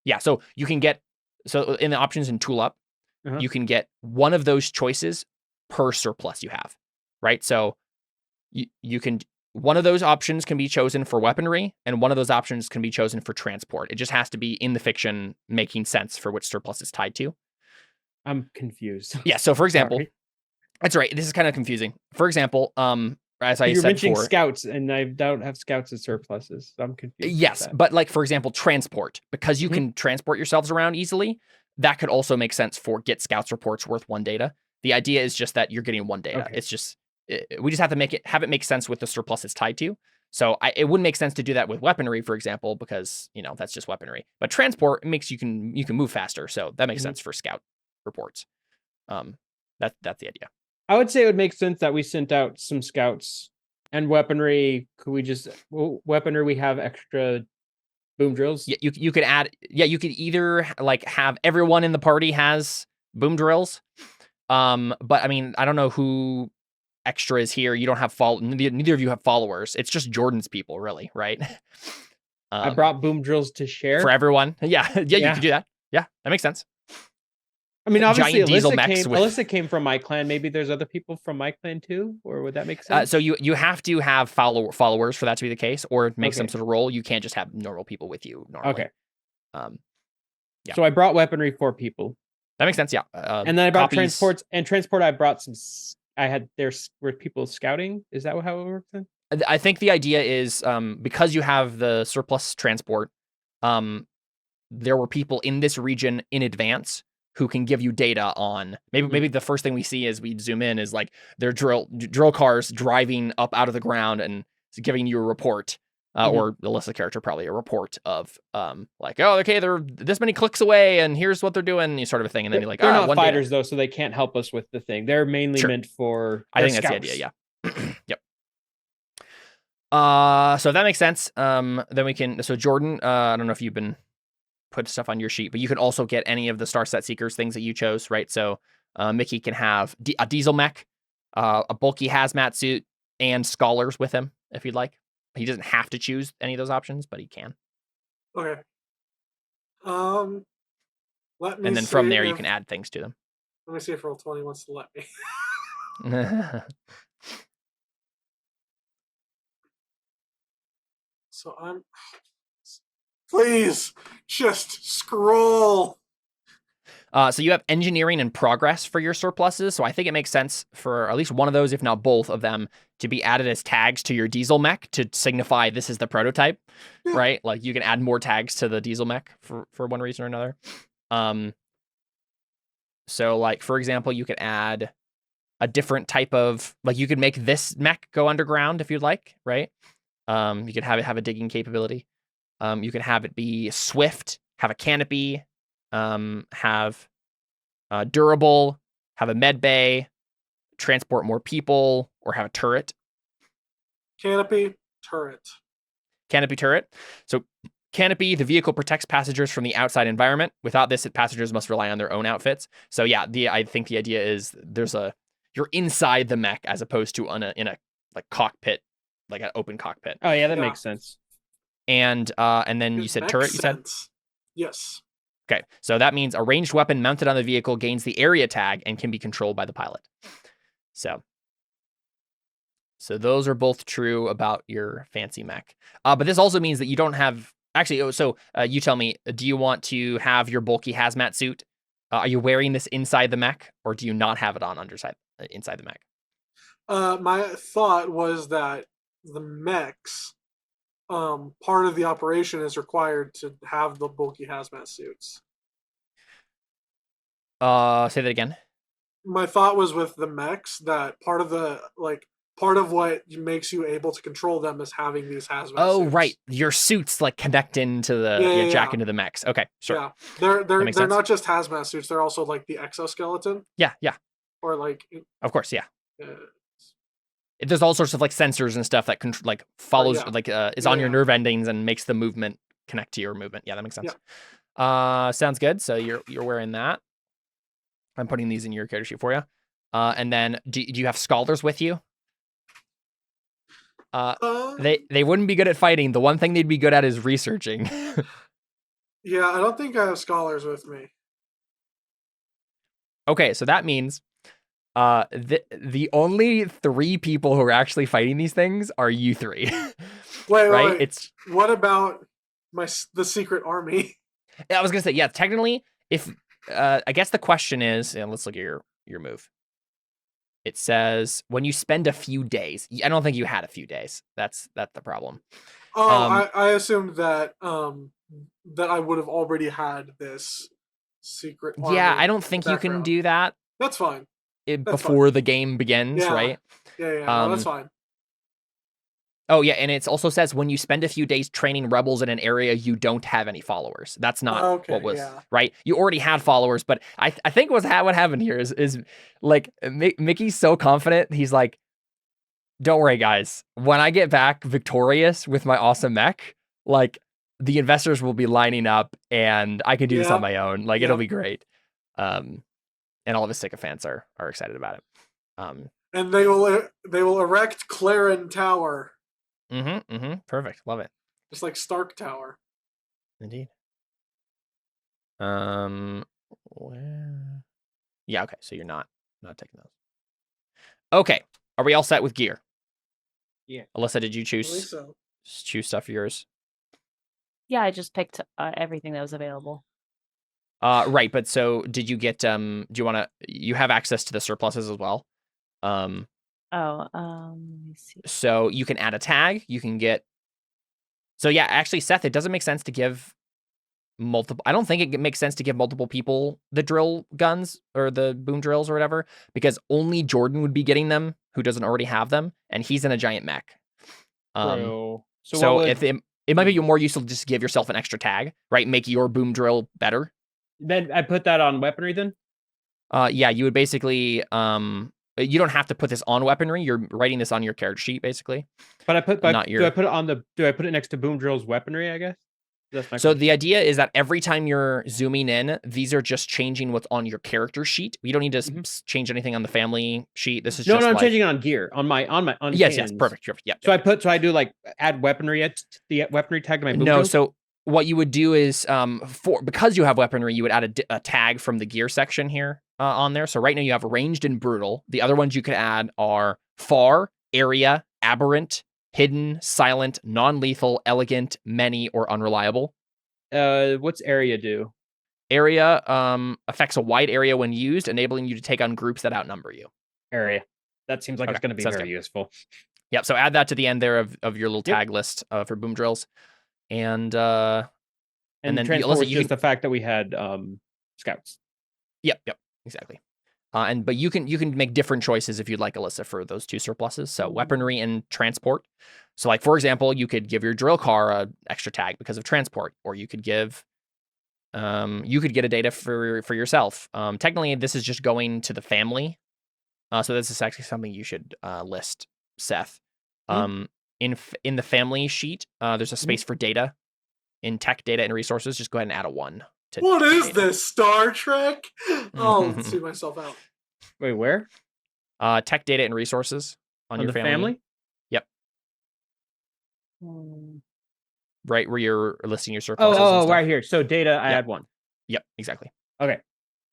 Yeah, so you can get, in the options in Tool Up, you can get 1 of those choices per surplus you have, right? So you can, 1 of those options can be chosen for weaponry, and 1 of those options can be chosen for transport. It just has to be in the fiction making sense for which surplus it's tied to. I'm confused. Yeah, so for example, that's right. This is kind of confusing. For example, as I said mentioning before, scouts, and I don't have scouts as surpluses. So I'm confused. Yes, but like for example, transport, because you can transport yourselves around easily, that could also make sense for get scouts reports worth 1 data. The idea is just that you're getting 1 data. Okay. It's just we just have to have it make sense with the surplus it's tied to. So it wouldn't make sense to do that with weaponry, for example, because that's just weaponry. But transport makes you can move faster, so that makes sense for scout reports. That's the idea. I would say it would make sense that we sent out some scouts and weaponry. Could we just weaponry? We have extra boom drills. Yeah, you could add. Yeah, you could either like have everyone in the party has boom drills. But I mean, I don't know who extras here. You don't have neither of you have followers. It's just Jordan's people, really, right? I brought boom drills to share for everyone. Yeah, you can do that. Yeah, that makes sense. I mean, obviously, Giant Alyssa came from my clan. Maybe there's other people from my clan too, or would that make sense? So you have to have followers for that to be the case, or make some sort of role. You can't just have normal people with you normally. Okay. Yeah. So I brought weaponry for people. That makes sense. Yeah. And then I brought transports. And transport, I brought some. There were people scouting. Is that how it works then? I think the idea is because you have the surplus transport, there were people in this region in advance who can give you data on maybe the first thing we see as we zoom in is like their drill cars driving up out of the ground and giving you a report, or Alyssa's character probably a report of like, oh, okay, they're this many clicks away and here's what they're doing, sort of a thing. And then you're like, they're not fighters though, so they can't help us with the thing. They're mainly meant for I think scouts. That's the idea. Yeah. Yep. So if that makes sense, then we can. So Jordan, I don't know if you've been put stuff on your sheet, but you can also get any of the Starset Seekers things that you chose, right? So Mickey can have a diesel mech, a bulky hazmat suit, and scholars with him if you'd like. He doesn't have to choose any of those options, but he can. Okay. Let me. And then from there, you can add things to them. Let me see if Roll20 wants to let me. So I'm. Please, just scroll. So you have engineering and progress for your surpluses. So I think it makes sense for at least one of those, if not both of them, to be added as tags to your diesel mech to signify this is the prototype, right? Like you can add more tags to the diesel mech for one reason or another. So like, for example, you could add a different type of, like you could make this mech go underground if you'd like, right? You could have it have a digging capability. You can have it be swift, have a canopy, have durable, have a med bay, transport more people, or have a turret. Canopy, turret. Canopy, turret. So canopy, the vehicle protects passengers from the outside environment. Without this, passengers must rely on their own outfits. So yeah, I think the idea is you're inside the mech as opposed to in a like cockpit, like an open cockpit. Oh yeah, that makes sense. And then you said turret, you said? Yes. Okay, so that means a ranged weapon mounted on the vehicle gains the area tag and can be controlled by the pilot. So those are both true about your fancy mech. But this also means that you don't have... Actually, so you tell me, do you want to have your bulky hazmat suit? Are you wearing this inside the mech, or do you not have it on inside the mech? My thought was that the mechs... part of the operation is required to have the bulky hazmat suits. Say that again. My thought was with the mechs that part of what makes you able to control them is having these hazmat suits. Oh, right. Your suits like connect into the jack into the mechs. Okay, sure. Yeah, they're not just hazmat suits. They're also like the exoskeleton. Yeah. Or like. Of course, yeah. There's all sorts of like sensors and stuff that follows is on your nerve endings and makes the movement connect to your movement. Yeah, that makes sense. Yeah. Sounds good. So you're wearing that. I'm putting these in your character sheet for you. And then do you have scholars with you? They wouldn't be good at fighting. The one thing they'd be good at is researching. Yeah, I don't think I have scholars with me. Okay, so that means the only 3 people who are actually fighting these things are you 3. Wait. It's what about the secret army? I was gonna say, yeah, technically, if I guess the question is, and let's look at your move. It says when you spend a few days. I don't think you had a few days. That's the problem. Oh, I assumed that that I would have already had this secret army. Yeah, I don't think you can do that. That's fine. Before the game begins, right? Yeah, no, that's fine. Oh, yeah, and it also says when you spend a few days training rebels in an area, you don't have any followers. That's not what was, right? You already had followers, but I think what happened here is like, Mickey's so confident, he's like, don't worry, guys. When I get back victorious with my awesome mech, like, the investors will be lining up, and I can do this on my own. Like, it'll be great. And all of his sycophants are excited about it. And they will erect Claren Tower, Perfect. Love it. just like Stark Tower. Indeed. Where? Yeah. Okay. So you're not taking those. Okay. Are we all set with gear? Yeah. Alyssa, did you I believe choose so. stuff for yours? Yeah, I just picked everything that was available. Right. But so did you get? Do you want to? You have access to the surpluses as well. Let me see. So you can add a tag. You can get. So yeah, actually, Seth, it doesn't make sense to give multiple. I don't think it makes sense to give multiple people the drill guns or the boom drills or whatever, because only Jordan would be getting them, who doesn't already have them, and he's in a giant mech. True. So if it might be more useful to just give yourself an extra tag, right? Make your boom drill better. Then I put that on weaponry then? Yeah, you would basically you don't have to put this on weaponry. You're writing this on your character sheet, basically. But Not do I put it next to boom drill's weaponry, I guess? That's my So question. the idea is that every time you're zooming in, these are just changing what's on your character sheet. You don't need to change anything on the family sheet. This is No, just I'm like, changing it on gear. On yes, cannons. perfect. Yeah. So I do like add weaponry at the weaponry tag to my boom No, drills? so what you would do is because you have weaponry, you would add a tag from the gear section here on there. So right now you have ranged and brutal. The other ones you could add are far, area, aberrant, hidden, silent, non-lethal, elegant, many, or unreliable. What's area do? Area affects a wide area when used, enabling you to take on groups that outnumber you. Area. That seems like it's Okay, going to be sounds very good. useful. Yep. So add that to the end there of your little Yep. tag list for boom drills, and And then transport Alyssa, is just the fact that we had scouts. Yep, exactly. But you can make different choices if you'd like, Alyssa, for those two surpluses. So weaponry and transport. So like, for example, you could give your drill car a extra tag because of transport, or you could give you could get a data for yourself. Technically, this is just going to the family. So this is actually something you should list, Seth. In the family sheet, there's a space for data. In tech, data, and resources, just go ahead and add a 1. What is data. this, Star Trek? I'll see myself out. Wait, where? Tech, data, and resources on your the family? Yep. Right where you're listing your Oh, surpluses. and stuff. right here. So data, I Yep. add 1. Yep, exactly. Okay.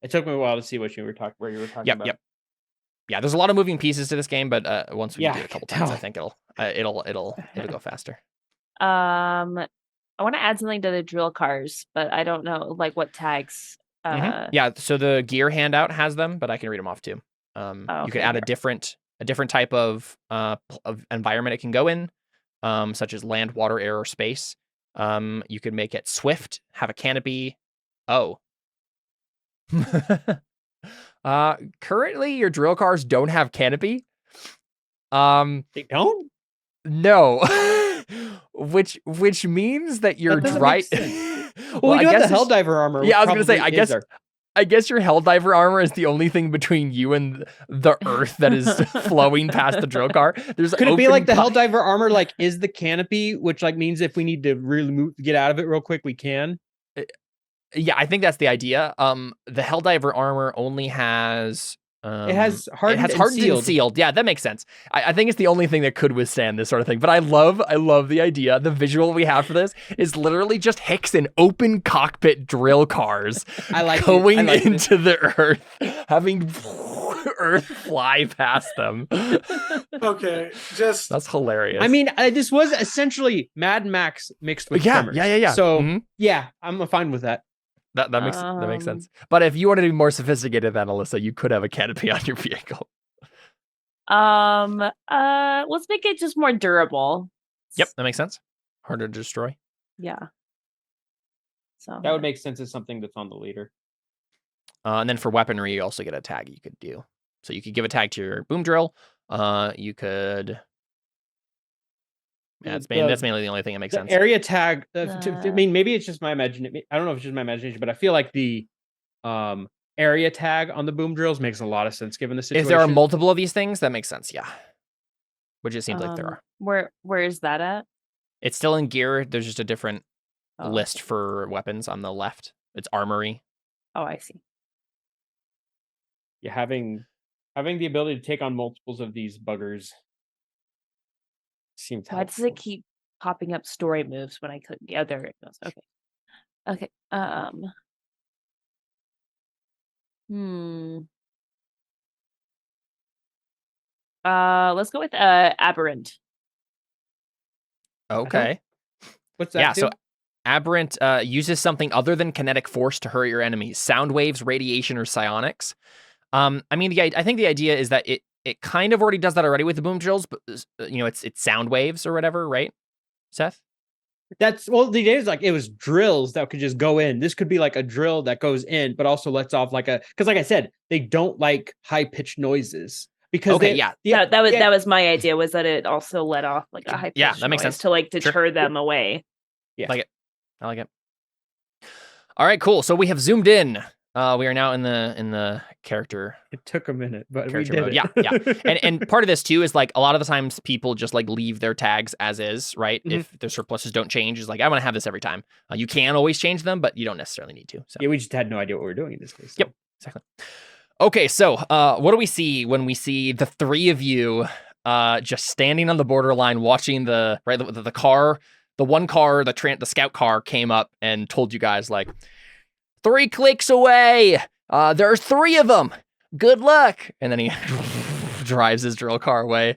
It took me a while to see what you were talking about. Yep. Yeah, there's a lot of moving pieces to this game, but once we do it a couple times, I tell. think it'll go faster. I want to add something to the drill cars, but I don't know like what tags. Yeah, so the gear handout has them, but I can read them off too. You could add a different type of environment it can go in, such as land, water, air, or space. You could make it swift, have a canopy. Oh. Currently your drill cars don't have canopy. They don't? No. which means that you're right. Well, we do have the Helldiver armor. Yeah, I was gonna say, I guess your Helldiver armor is the only thing between you and the earth that is flowing past the drill car. Could it be like the Helldiver armor, like is the canopy, which like means if we need to really get out of it real quick, we can? Yeah, I think that's the idea. The Helldiver armor only has it has hardened, and sealed. Yeah, that makes sense. I think it's the only thing that could withstand this sort of thing. But I love the idea. The visual we have for this is literally just Hicks in open cockpit drill cars going into the earth, having earth fly past them. Okay, that's hilarious. I mean, this was essentially Mad Max mixed with Tremors. Yeah. So yeah, I'm fine with that. That makes sense. But if you wanted to be more sophisticated than Alyssa, you could have a canopy on your vehicle. Let's make it just more durable. Yep, that makes sense. Harder to destroy. Yeah. So that would make sense as something that's on the leader. And then for weaponry, you also get a tag you could do. So you could give a tag to your boom drill. You could. Yeah, that's mainly the only thing that makes sense. Area tag. I mean, maybe it's just my imagination. I don't know if it's just my imagination, but I feel like the area tag on the boom drills makes a lot of sense given the situation. If there are multiple of these things, that makes sense. Yeah, which it seems like there are. Where is that at? It's still in gear. There's just a different list for weapons on the left. It's armory. Oh, I see. Yeah, having Having the ability to take on multiples of these buggers seems Why helpful. does it keep popping up story moves when I click? Yeah, there it goes. Okay. Okay. Let's go with aberrant. Okay. What's that? Yeah, do? so Aberrant uses something other than kinetic force to hurt your enemies. Sound waves, radiation, or psionics. I mean, I think the idea is that it kind of already does that already with the boom drills, but it's sound waves or whatever, right, Seth? That's well, the idea is like it was drills that could just go in. This could be like a drill that goes in, but also lets off like because like I said, they don't like high pitched noises because that was my idea, was that it also let off like a high pitched that makes sense to like deter them away. Yeah, I like it. All right, cool. So we have zoomed in. We are now in the character. It took a minute, but we character did mode. it. Yeah. And part of this too is like a lot of the times people just like leave their tags as is, right? Mhm. If their surpluses don't change, it's like I want to have this every time. You can always change them, but you don't necessarily need to. So Yeah, we just had no idea what we were doing in this case. So. Yep, exactly. Okay, so what do we see when we see the three of you just standing on the borderline, watching the car, the one car, the scout car came up and told you guys like 3 clicks away. There's 3 of them. Good luck. And then he drives his drill car away.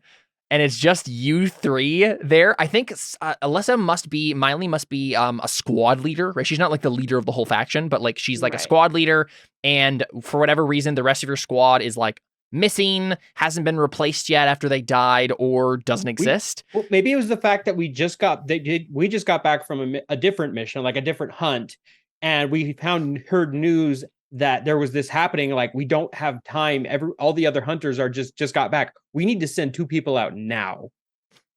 And it's just you 3 there. I think Alyssa Miley must be a squad leader, right? She's not like the leader of the whole faction, but like she's like a squad leader. And for whatever reason, the rest of your squad is like missing, hasn't been replaced yet after they died, or doesn't exist. Well, maybe it was the fact that we just got back from a different mission, like a different hunt. And we heard news that there was this happening. Like, we don't have time. All the other hunters are just got back. We need to send 2 people out now.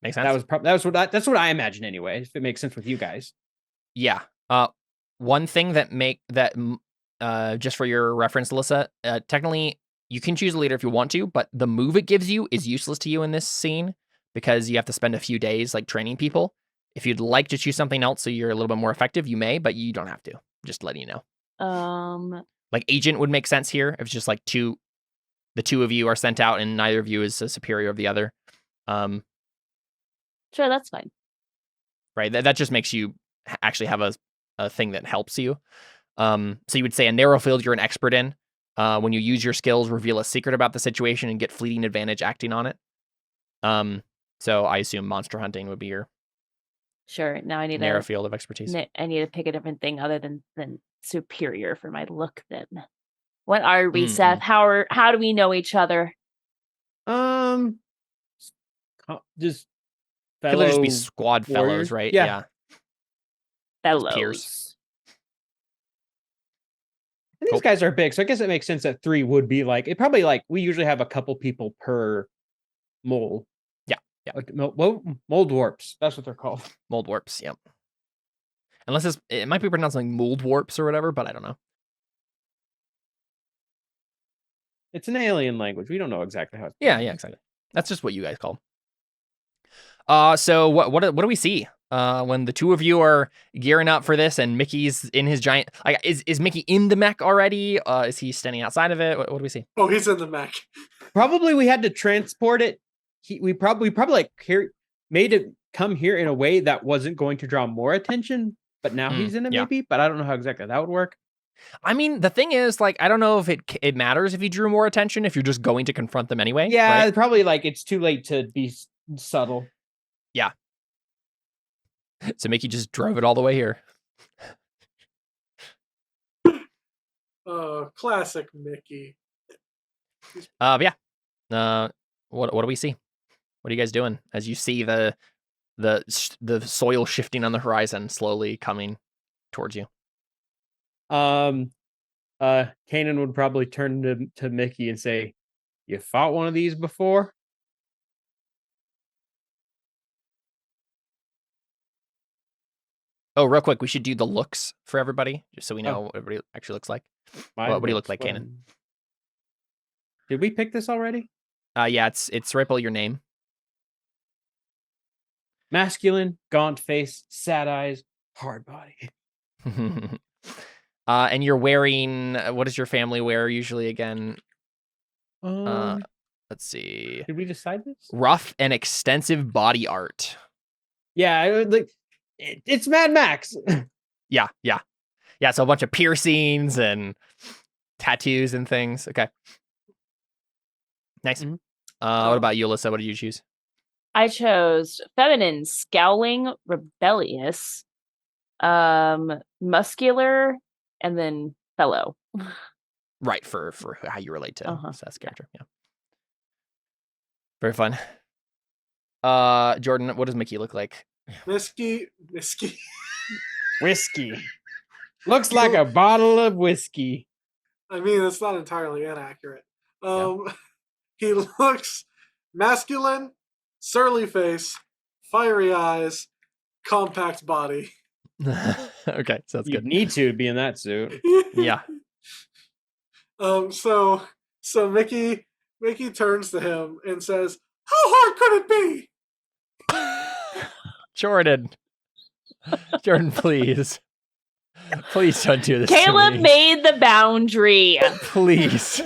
Makes sense. That's what I imagine anyway. If it makes sense with you guys. Yeah. One thing just for your reference, Alyssa, technically you can choose a leader if you want to, but the move it gives you is useless to you in this scene because you have to spend a few days like training people. If you'd like to choose something else so you're a little bit more effective, you may, but you don't have to. Just letting you know. Like agent would make sense here if it's just like the 2 of you are sent out and neither of you is a superior of the other. Sure, that's fine. Right, that just makes you actually have a thing that helps you. So you would say a narrow field you're an expert in. When you use your skills, reveal a secret about the situation and get fleeting advantage acting on it. So I assume monster hunting would be your sure. Now I need narrow field of expertise. I need to pick a different thing other than superior for my look. Then, what are we, Seth? How do we know each other? Just Could just be squad fellows, right? Yeah. Fellows. Peers. And these guys are big, so I guess it makes sense that 3 would be like it. Probably like we usually have a couple people per mole. Yeah. Mouldwarps. That's what they're called. Mouldwarps. Yep. Unless it might be pronounced like Mouldwarps or whatever, but I don't know. It's an alien language. We don't know exactly how it's Yeah, exactly. That's just what you guys call. So what do we see when the 2 of you are gearing up for this and Mickey's in his giant? Like, is Mickey in the mech already? Is he standing outside of it? What do we see? Oh, he's in the mech. Probably we had to transport it. We probably like made it come here in a way that wasn't going to draw more attention. But now he's in it, maybe. But I don't know how exactly that would work. I mean, the thing is, like, I don't know if it matters if you drew more attention if you're just going to confront them anyway. Yeah, right? Probably like it's too late to be subtle. Yeah. So Mickey just drove it all the way here. Classic Mickey. Yeah. What do we see? What are you guys doing as you see the soil shifting on the horizon, slowly coming towards you? Kanan would probably turn to Mickey and say, "You fought one of these before?" Oh, real quick, we should do the looks for everybody, just so we know what everybody actually looks like. What do you look like, Kanan? Did we pick this already? Yeah, it's right below your name. Masculine, gaunt face, sad eyes, hard body. And you're wearing, what does your family wear usually again? Let's see. Did we decide this? Rough and extensive body art. Yeah, it's Mad Max. Yeah. So a bunch of piercings and tattoos and things. Okay. Nice. Mhm. What about you, Alyssa? What did you choose? I chose feminine, scowling, rebellious, muscular, and then fellow. Right, for how you relate to Uh-huh. Seth's character. Yeah. Very fun. Jordan, what does Mickey look like? Whiskey. Whiskey. Looks like a bottle of whiskey. I mean, it's not entirely inaccurate. He looks masculine, surly face, fiery eyes, compact body. Okay, sounds You good. need to be in that suit. Yeah. So Mickey turns to him and says, "How hard could it be?" Jordan, please. Please don't do this. Caleb to me. made the boundary. Please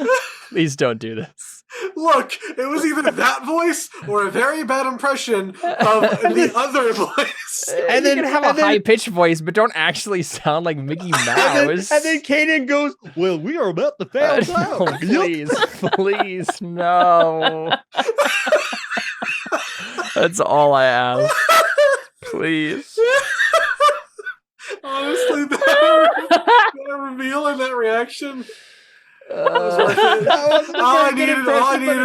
don't do this. Look, it was either that voice or a very bad impression of the other voice. And then you can have a high-pitched voice, but don't actually sound like Mickey Mouse. And then Kanan goes, "Well, we are about to fail No, now." please, no. That's all I ask. Please. Honestly, that reveal and that reaction was worth it. All I needed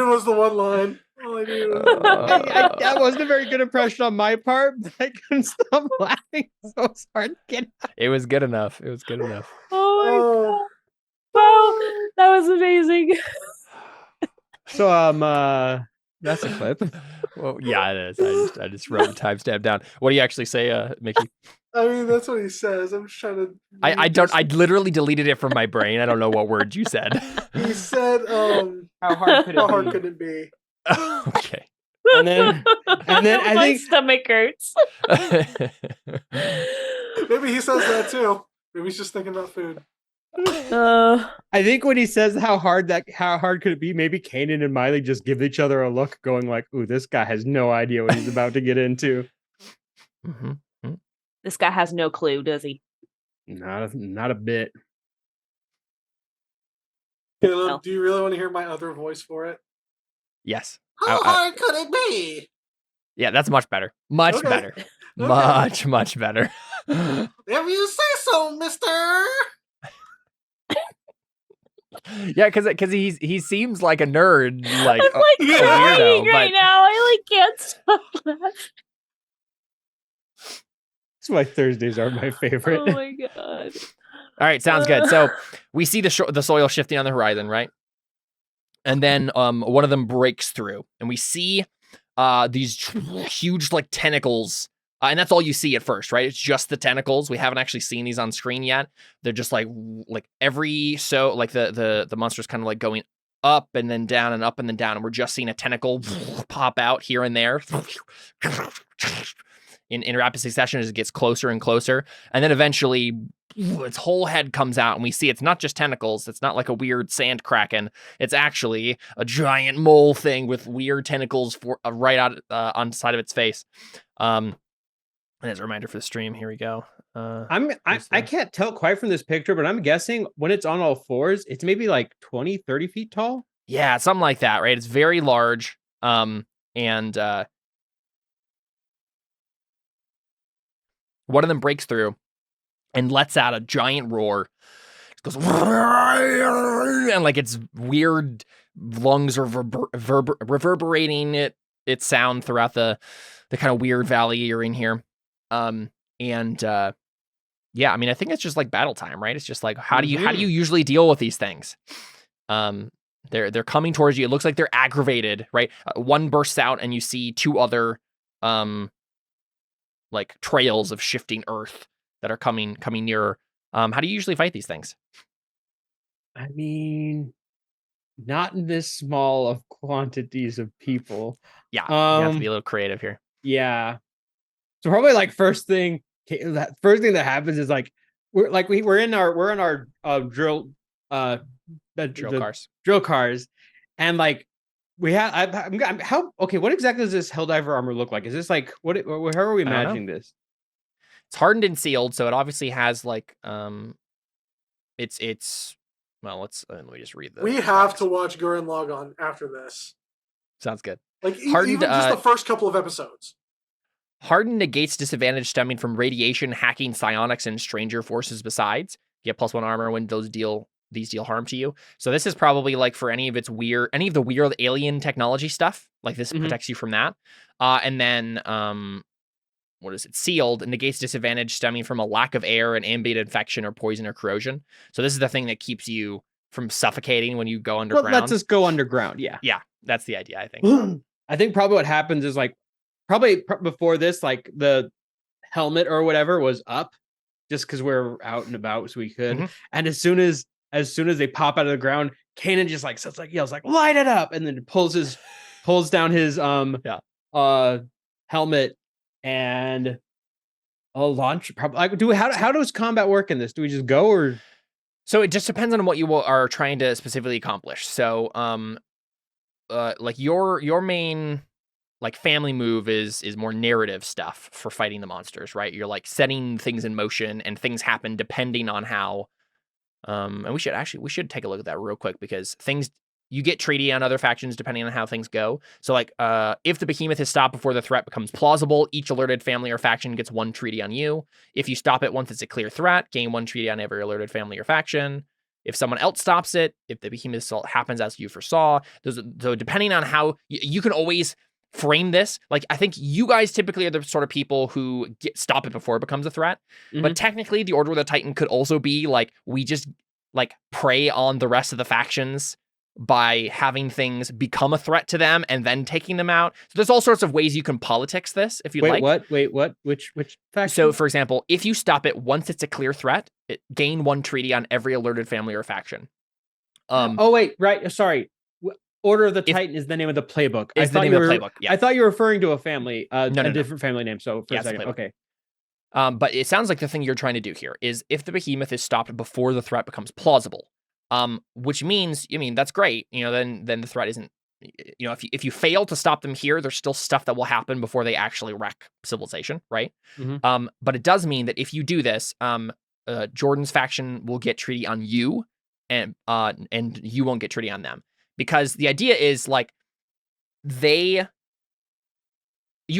was the one line. All I needed was the one line. That wasn't a very good impression on my part, but I couldn't stop laughing so hard. It was good enough. Oh my god. Wow, that was amazing. So that's a clip. Well, yeah, it is. I just wrote the timestamp down. What do you actually say, Mickey? I mean, that's what he says. I'm just trying to. I literally deleted it from my brain. I don't know what word you said. He said, How hard could it "How be? hard could it be?" Okay. And then I my think stomach hurts. Maybe he says that too. Maybe he's just thinking about food. I think when he says how hard could it be, maybe Kanan and Miley just give each other a look, going like, "Ooh, this guy has no idea what he's about to get into." Mm-hmm. This guy has no clue, does he? Not a bit. Caleb, No. do you really want to hear my other voice for it? Yes. How hard could it be? Yeah, that's much better. Much Okay. better. Okay. Much better. If you say so, mister. Yeah, because he seems like a nerd, like I'm like a crying weirdo, right but now. I like can't stop laughing. That's why Thursdays are my favorite. Oh my god. all right, sounds good. So we see the soil shifting on the horizon, right? And then one of them breaks through, and we see these huge like tentacles. And that's all you see at first, right? It's just the tentacles. We haven't actually seen these on screen yet. They're just like the monster's kind of like going up and then down and up and then down. And we're just seeing a tentacle pop out here and there in rapid succession as it gets closer and closer. And then eventually its whole head comes out and we see it's not just tentacles. It's not like a weird sand kraken. It's actually a giant mole thing with weird tentacles right out on the side of its face. And as a reminder for the stream, here we go. I can't tell quite from this picture, but I'm guessing when it's on all fours, it's maybe like 20, 30 feet tall. Yeah, something like that, right? It's very large. And one of them breaks through and lets out a giant roar. It goes and like its weird lungs are reverberating its sound throughout the kind of weird valley you're in here. Yeah, I mean, I think it's just like battle time, right? It's just like how do you usually deal with these things? They're coming towards you. It looks like they're aggravated, right? One bursts out, and you see two other like trails of shifting earth that are coming nearer. How do you usually fight these things? I mean, not in this small of quantities of people. Yeah, you have to be a little creative here. Yeah. So probably like first thing that happens is like we're in our drill Drill cars. drill cars, and like we have. How okay? What exactly does this Helldiver armor look like? Is this like what? How are we imagining this? It's hardened and sealed, so it obviously has like it's well. Let me just read the. We have to watch Gurren Lagann after this. Sounds good. Like Hardened, even just the first couple of episodes. Hardened negates disadvantage stemming from radiation, hacking, psionics, and stranger forces. Besides, get +1 armor when these deal harm to you. So this is probably like for any of the weird alien technology stuff. Like this protects you from that. And then what is it? Sealed, negates disadvantage stemming from a lack of air, an ambient infection, or poison or corrosion. So this is the thing that keeps you from suffocating when you go underground. Well, lets us go underground. Yeah. Yeah, that's the idea, I think. I think probably what happens is like before this, like the helmet or whatever was up just because we're out and about, so we could. And as soon as they pop out of the ground, Kanan just like yells like light it up, and then pulls down his helmet and a launch. Probably how does combat work in this? Do we just go or? So it just depends on what you are trying to specifically accomplish. So like your main like family move is more narrative stuff for fighting the monsters, right? You're like setting things in motion and things happen depending on how and we should take a look at that real quick because you get treaty on other factions depending on how things go. So like if the behemoth is stopped before the threat becomes plausible, each alerted family or faction gets 1 treaty on you. If you stop it once it's a clear threat, gain 1 treaty on every alerted family or faction. If someone else stops it, if the behemoth assault happens as you foresaw, so depending on how you can always frame this, like I think you guys typically are the sort of people who stop it before it becomes a threat. But technically, the Order of the Titan could also be like we just like prey on the rest of the factions by having things become a threat to them and then taking them out. So there's all sorts of ways you can politics this if you like. Wait, what? Which faction? So for example, if you stop it once it's a clear threat, gain 1 treaty on every alerted family or faction. Oh wait, right. Sorry. Order of the Titan is the name of the playbook. Is the name of the playbook. Yeah. I thought you were referring to a family, no. different family name. So for a second, okay. But it sounds like the thing you're trying to do here is if the behemoth is stopped before the threat becomes plausible, which means, that's great. Then the threat isn't, if you fail to stop them here, there's still stuff that will happen before they actually wreck civilization, right? But it does mean that if you do this, Jordan's faction will get treaty on you, and you won't get treaty on them. Because the idea is like you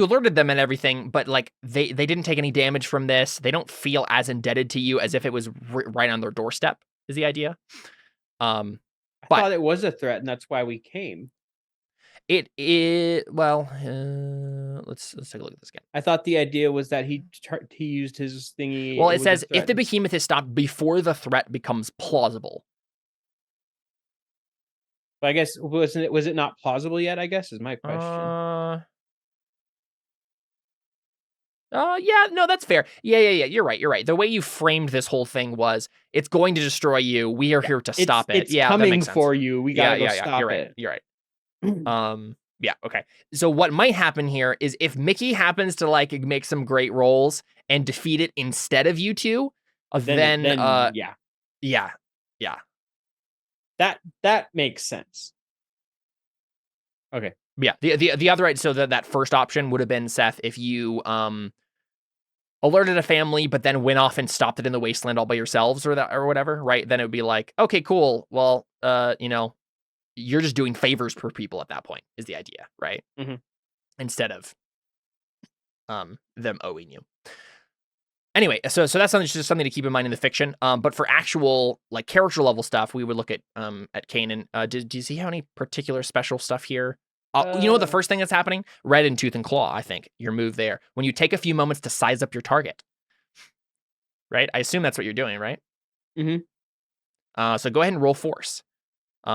alerted them and everything, but like they didn't take any damage from this. They don't feel as indebted to you as if it was right on their doorstep. Is the idea? I thought it was a threat, and that's why we came. Let's take a look at this again. I thought the idea was that he used his thingy. Well, it says if the behemoth is stopped before the threat becomes plausible. But I guess was it not plausible yet? I guess is my question. Yeah, no, that's fair. Yeah. You're right. The way you framed this whole thing was it's going to destroy you. We are here to stop it. It's coming for you. We gotta stop it. You're right. Yeah. Okay. So what might happen here is if Mickey happens to like make some great rolls and defeat it instead of you two, then yeah. That makes sense. Okay. Yeah. The other so that first option would have been, Seth, if you alerted a family but then went off and stopped it in the wasteland all by yourselves or whatever, right? Then it would be like, okay, cool. Well, you're just doing favors per people at that point is the idea, right? Instead of them owing you. Anyway, so that's just something to keep in mind in the fiction. But for actual like character level stuff, we would look at Kanan. Do you see how any particular special stuff here? The first thing that's happening? Red in Tooth and Claw, I think. Your move there. When you take a few moments to size up your target. Right? I assume that's what you're doing, right? So go ahead and roll force.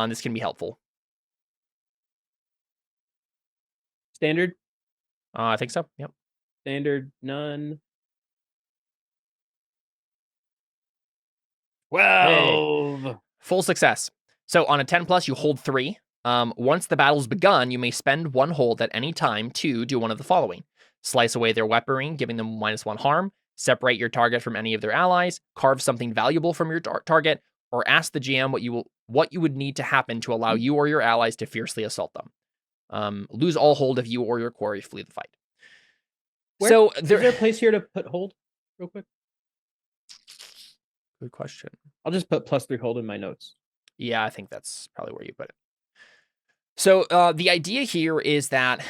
This can be helpful. Standard? I think so. Yep. Standard, none. 12. Hey. Full success. So on a 10+, you hold 3. Once the battle's begun, you may spend 1 hold at any time to do one of the following. Slice away their weaponry, giving them -1 harm. Separate your target from any of their allies. Carve something valuable from your target. Or ask the GM what you would need to happen to allow you or your allies to fiercely assault them. Lose all hold of you or your quarry, flee the fight. So is there a place here to put hold real quick? Good question. I'll just put +3 hold in my notes. Yeah, I think that's probably where you put it. So the idea here is that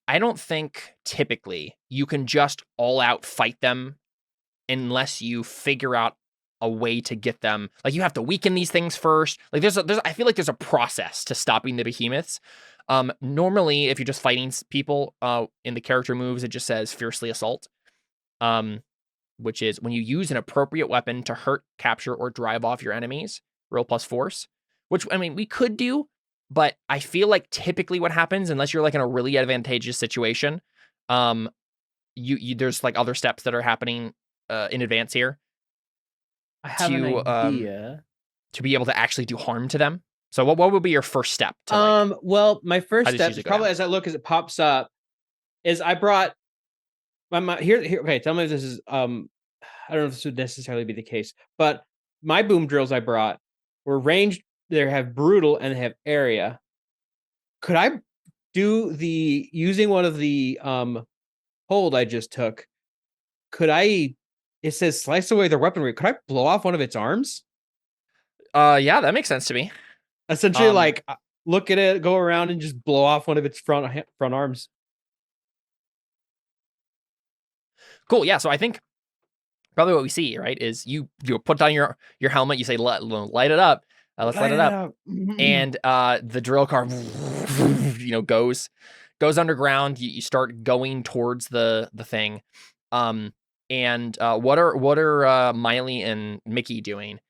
I don't think typically you can just all out fight them unless you figure out a way to get them. Like you have to weaken these things first. Like I feel like there's a process to stopping the behemoths. Normally, if you're just fighting people in the character moves, it just says fiercely assault, which is when you use an appropriate weapon to hurt, capture, or drive off your enemies, roll plus force, which, I mean, we could do, but I feel like typically what happens, unless you're like in a really advantageous situation, there's like other steps that are happening in advance here. I have an idea. To be able to actually do harm to them. So what would be your first step? To well, my first how does step usually is go probably down? as I look as it pops up, is I brought my here. Okay, tell me if this is I don't know if this would necessarily be the case, but my boom drills I brought were ranged. They have brutal and they have area. Could I do using one of the hold I just took? Could I? It says slice away their weaponry. Could I blow off one of its arms? Yeah, that makes sense to me. Essentially, like look at it, go around and just blow off one of its front arms. Cool. Yeah. So I think probably what we see, right, is you put down your helmet, you say light it up, let's light it up, and the drill car, goes underground. You start going towards the thing, and what are Miley and Mickey doing?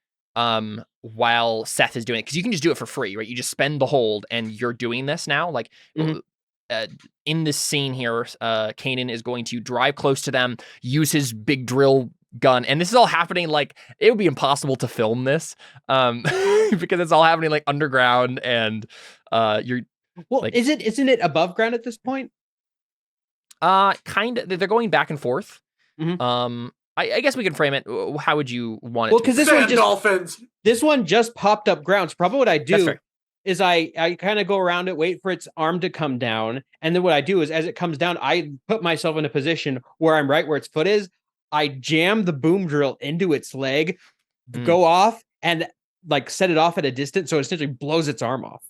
While Seth is doing it, because you can just do it for free, right? You just spend the hold and you're doing this now. Like in this scene here, Kanan is going to drive close to them, use his big drill gun, and this is all happening like it would be impossible to film this, because it's all happening like underground, and you're like, isn't it above ground at this point? Kind of. They're going back and forth. I guess we can frame it. How would you want it? Well, because this one just popped up ground. So probably what I do is I kind of go around it, wait for its arm to come down, and then what I do is as it comes down, I put myself in a position where I'm right where its foot is. I jam the boom drill into its leg, go off, and like set it off at a distance, so it essentially blows its arm off.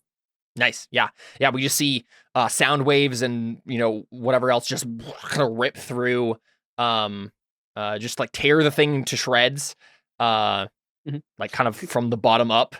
Nice. Yeah. We just see sound waves and whatever else just kind of rip through. Just like tear the thing to shreds, like kind of from the bottom up.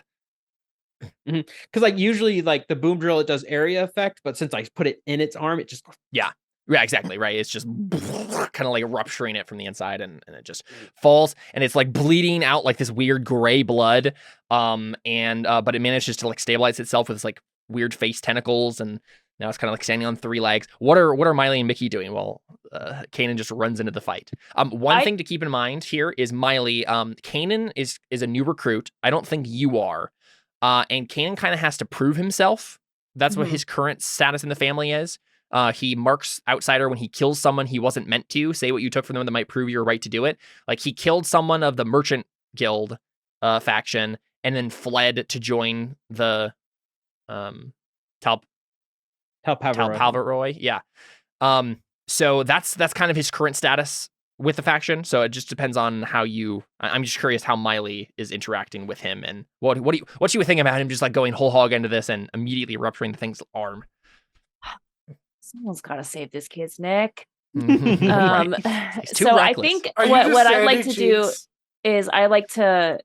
Because like usually like the boom drill, it does area effect, but since I put it in its arm, it just yeah, exactly right. It's just kind of like rupturing it from the inside, and it just falls, and it's like bleeding out like this weird gray blood. But it manages to like stabilize itself with this like weird face tentacles, and now it's kind of like standing on 3 legs. What are Miley and Mickey doing while Kanan just runs into the fight? One thing to keep in mind here is Miley. Kanan is a new recruit. I don't think you are. And Kanan kind of has to prove himself. That's what his current status in the family is. He marks outsider when he kills someone he wasn't meant to. Say what you took from them that might prove your right to do it. Like he killed someone of the Merchant Guild faction and then fled to join the Talpaviroj. Yeah. So that's kind of his current status with the faction. So it just depends on how I'm just curious how Miley is interacting with him, and what you think about him just like going whole hog into this and immediately rupturing the thing's arm. Someone's got to save this kid's neck. Right. So reckless. I think what I like to do is I like to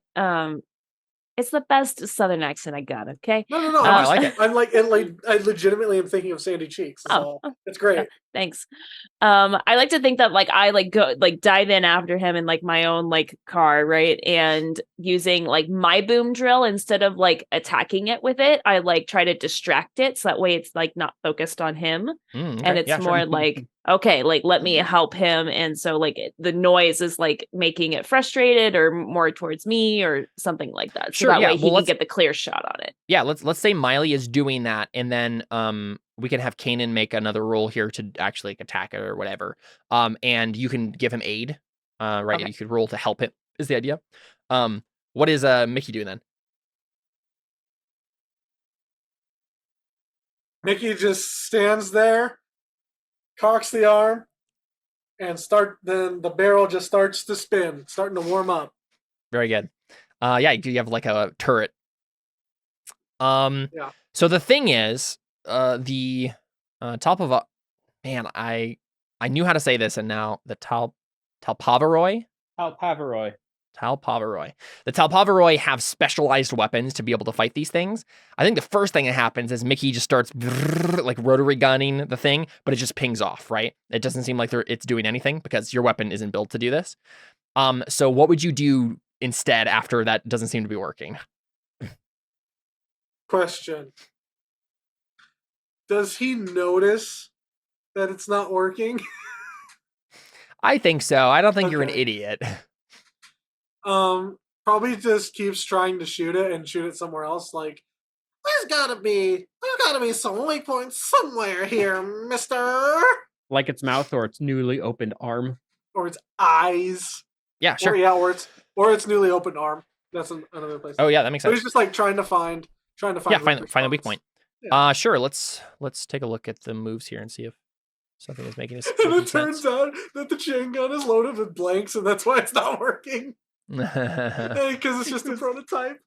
it's the best Southern accent I got. Okay. No. I like it. I legitimately am thinking of Sandy Cheeks. It's great. Thanks. I like to think that like I like go like dive in after him in like my own like car, right? And using like my boom drill instead of like attacking it with it, I like try to distract it so that way it's like not focused on him, and it's more like okay, like let me help him, and so like the noise is like making it frustrated or more towards me or something like that. So that way he can get the clear shot on it. Yeah, let's say Miley is doing that, and then we can have Kanan make another roll here to actually like, attack it or whatever. And you can give him aid. Right, okay. You could roll to help him. Is the idea? What is Mickey doing then? Mickey just stands there, cocks the arm, and then the barrel just starts to spin, starting to warm up. Very good. Yeah, you have like a turret. Yeah. So the thing is, the top of a man, I knew how to say this, and now the Talpaviroj. Talpaviroj. The Talpaviroj have specialized weapons to be able to fight these things. I think the first thing that happens is Mickey just starts like rotary gunning the thing, but it just pings off, right? It doesn't seem like it's doing anything because your weapon isn't built to do this. So what would you do instead after that doesn't seem to be working? Question. Does he notice that it's not working? I think so. I don't think you're an Okay. idiot. Probably just keeps trying to shoot it somewhere else. Like, there's gotta be some weak points somewhere here, mister. Like its mouth or its newly opened arm. Or its eyes. Yeah, sure. Or its newly opened arm. That's another place. Oh yeah, that makes So sense. he's just like trying to find. Yeah, find the weak point. Yeah. Sure. Let's take a look at the moves here and see if something is making And it turns out that the chain gun is loaded with blanks, and that's why it's not working. Because it's just a prototype.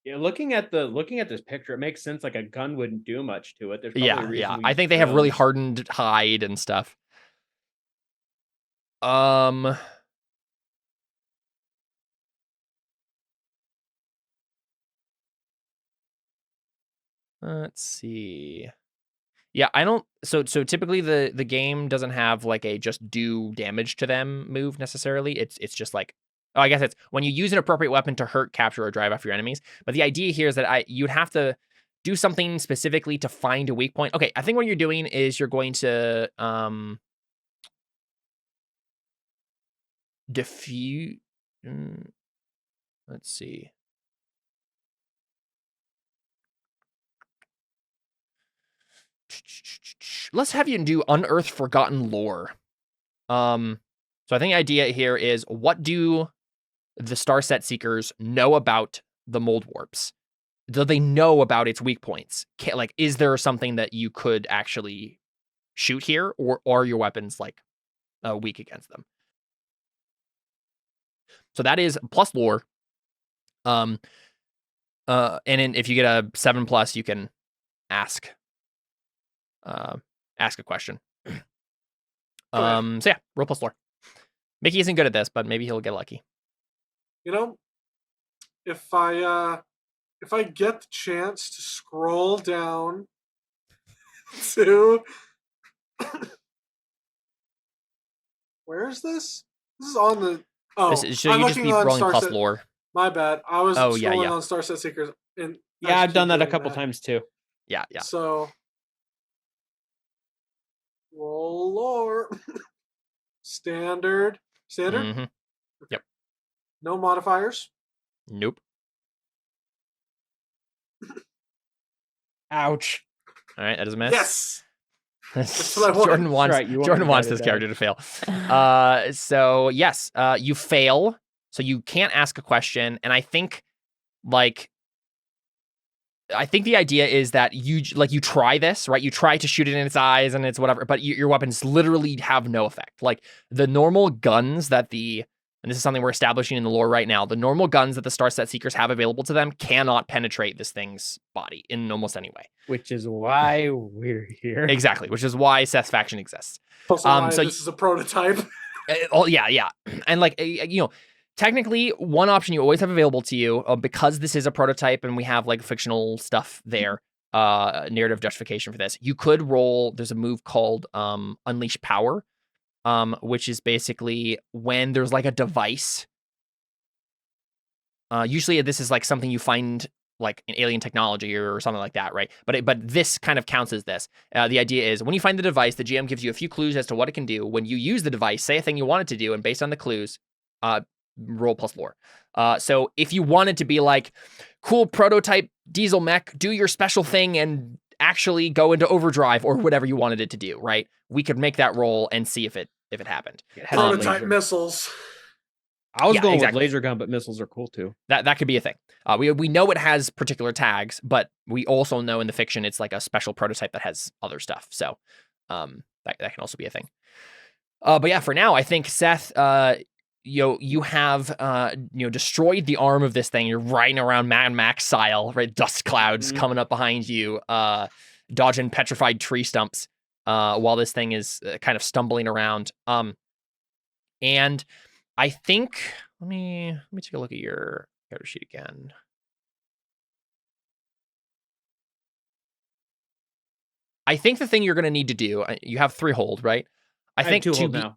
Yeah, looking at this picture, it makes sense. Like a gun wouldn't do much to it. There's probably a reason yeah. we I use think they have really guns. hardened hide and stuff. Let's see. Yeah, I don't. So typically the game doesn't have like a just do damage to them move necessarily. It's just like, oh, I guess it's when you use an appropriate weapon to hurt, capture, or drive off your enemies. But the idea here is that you'd have to do something specifically to find a weak point. Okay, I think what you're doing is you're going to diffuse. Let's see. Let's have you do unearth forgotten lore. So I think the idea here is, what do the Starset Seekers know about the Mouldwarps? Do they know about its weak points? Is there something that you could actually shoot here, or are your weapons like weak against them? So that is plus lore. And then if you get a 7+, you can ask a question. So yeah, roll plus lore. Mickey isn't good at this, but maybe he'll get lucky. You know, if I get the chance to scroll down to where is this? This is on the So you just be rolling plus lore. My bad. I was scrolling on Starset Seekers. And yeah, I've done that a couple times too. Yeah. So roll lore. Standard. Mm-hmm. Yep. No modifiers. Nope. Ouch. All right, that is a miss. Yes. That's what I wanted. Jordan wants this character to fail. So yes, you fail. So you can't ask a question, and I think the idea is that you try this, right? You try to shoot it in its eyes and it's whatever, but your weapons literally have no effect. Like the normal guns that and this is something we're establishing in the lore right now, the normal guns that the Starset Seekers have available to them cannot penetrate this thing's body in almost any way. Which is why we're here. Exactly, which is why Seth's faction exists. Also why this is a prototype. Yeah. And technically, one option you always have available to you, because this is a prototype and we have like fictional stuff there, narrative justification for this, you could roll, there's a move called Unleash Power, which is basically when there's like a device. Usually this is like something you find like in alien technology or something like that, right? But this kind of counts as this. The idea is when you find the device, the GM gives you a few clues as to what it can do. When you use the device, say a thing you want it to do, and based on the clues, roll plus lore. So if you wanted to be like, cool prototype diesel mech, do your special thing and actually go into overdrive or whatever you wanted it to do, right? We could make that roll and see if it happened. Prototype missiles. I was Yeah, going exactly. with laser gun, but missiles are cool too. That could be a thing. We know it has particular tags, but we also know in the fiction it's like a special prototype that has other stuff. So that can also be a thing. But yeah, for now, I think Seth, you have destroyed the arm of this thing. You're riding around Mad Max style, right? Dust clouds coming up behind you, dodging petrified tree stumps, while this thing is kind of stumbling around. And I think let me take a look at your character sheet again. I think the thing you're going to need to do, you have 3 hold, right? I think think 2 hold now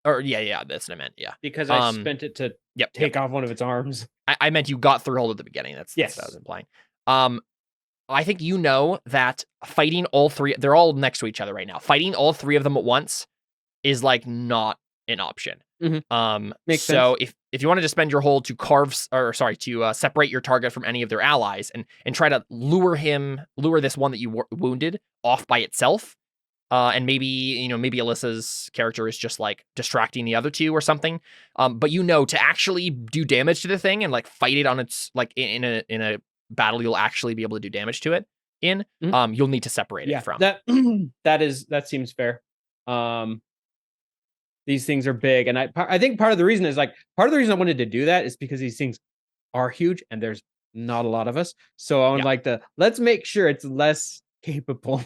or yeah, that's what I meant. Yeah, because I spent it to take off one of its arms. I meant you got 3 hold at the beginning. That's what I was implying. I think you know that fighting all 3, they're all next to each other right now. Fighting all 3 of them at once is like not an option. Makes so sense. if you wanted to spend your hold to separate your target from any of their allies and try to lure this one that you wounded off by itself, and maybe Alyssa's character is just like distracting the other 2 or something. But to actually do damage to the thing and like fight it on its like in a battle, you'll actually be able to do damage to it. You'll need to separate it from that. That seems fair. These things are big, and I think part of the reason I wanted to do that is because these things are huge and there's not a lot of us. So I would like to let's make sure it's less capable.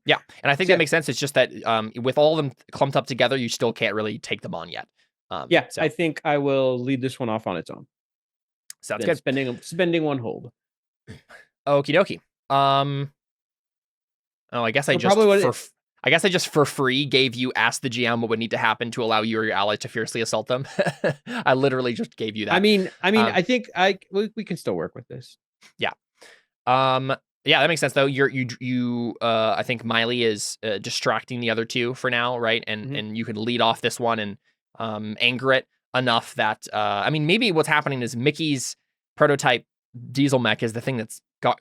Yeah, and I think that makes sense. It's just that with all of them clumped up together, you still can't really take them on yet. I think I will lead this one off on its own. Sounds good. Spending 1 hold. Okie dokie. I guess I just for free gave you ask the GM what would need to happen to allow you or your allies to fiercely assault them. I literally just gave you that. I mean, I think we can still work with this. Yeah. Yeah, that makes sense though. I think Miley is distracting the other 2 for now, right? And you can lead off this one and anger it enough that maybe what's happening is Mickey's prototype diesel mech is the thing that's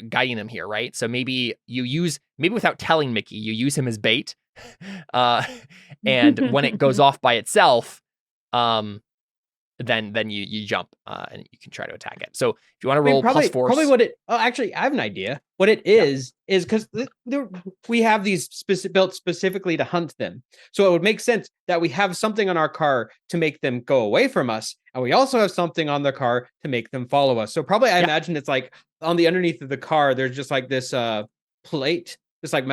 guiding them here, right? So maybe without telling Mickey, you use him as bait, and when it goes off by itself, then you jump and you can try to attack it. So if you want to roll plus force, probably what it. Oh, actually, I have an idea. What it is because we have these built specifically to hunt them. So it would make sense that we have something on our car to make them go away from us, and we also have something on the car to make them follow us. So probably I imagine it's like on the underneath of the car, there's just like this plate. This like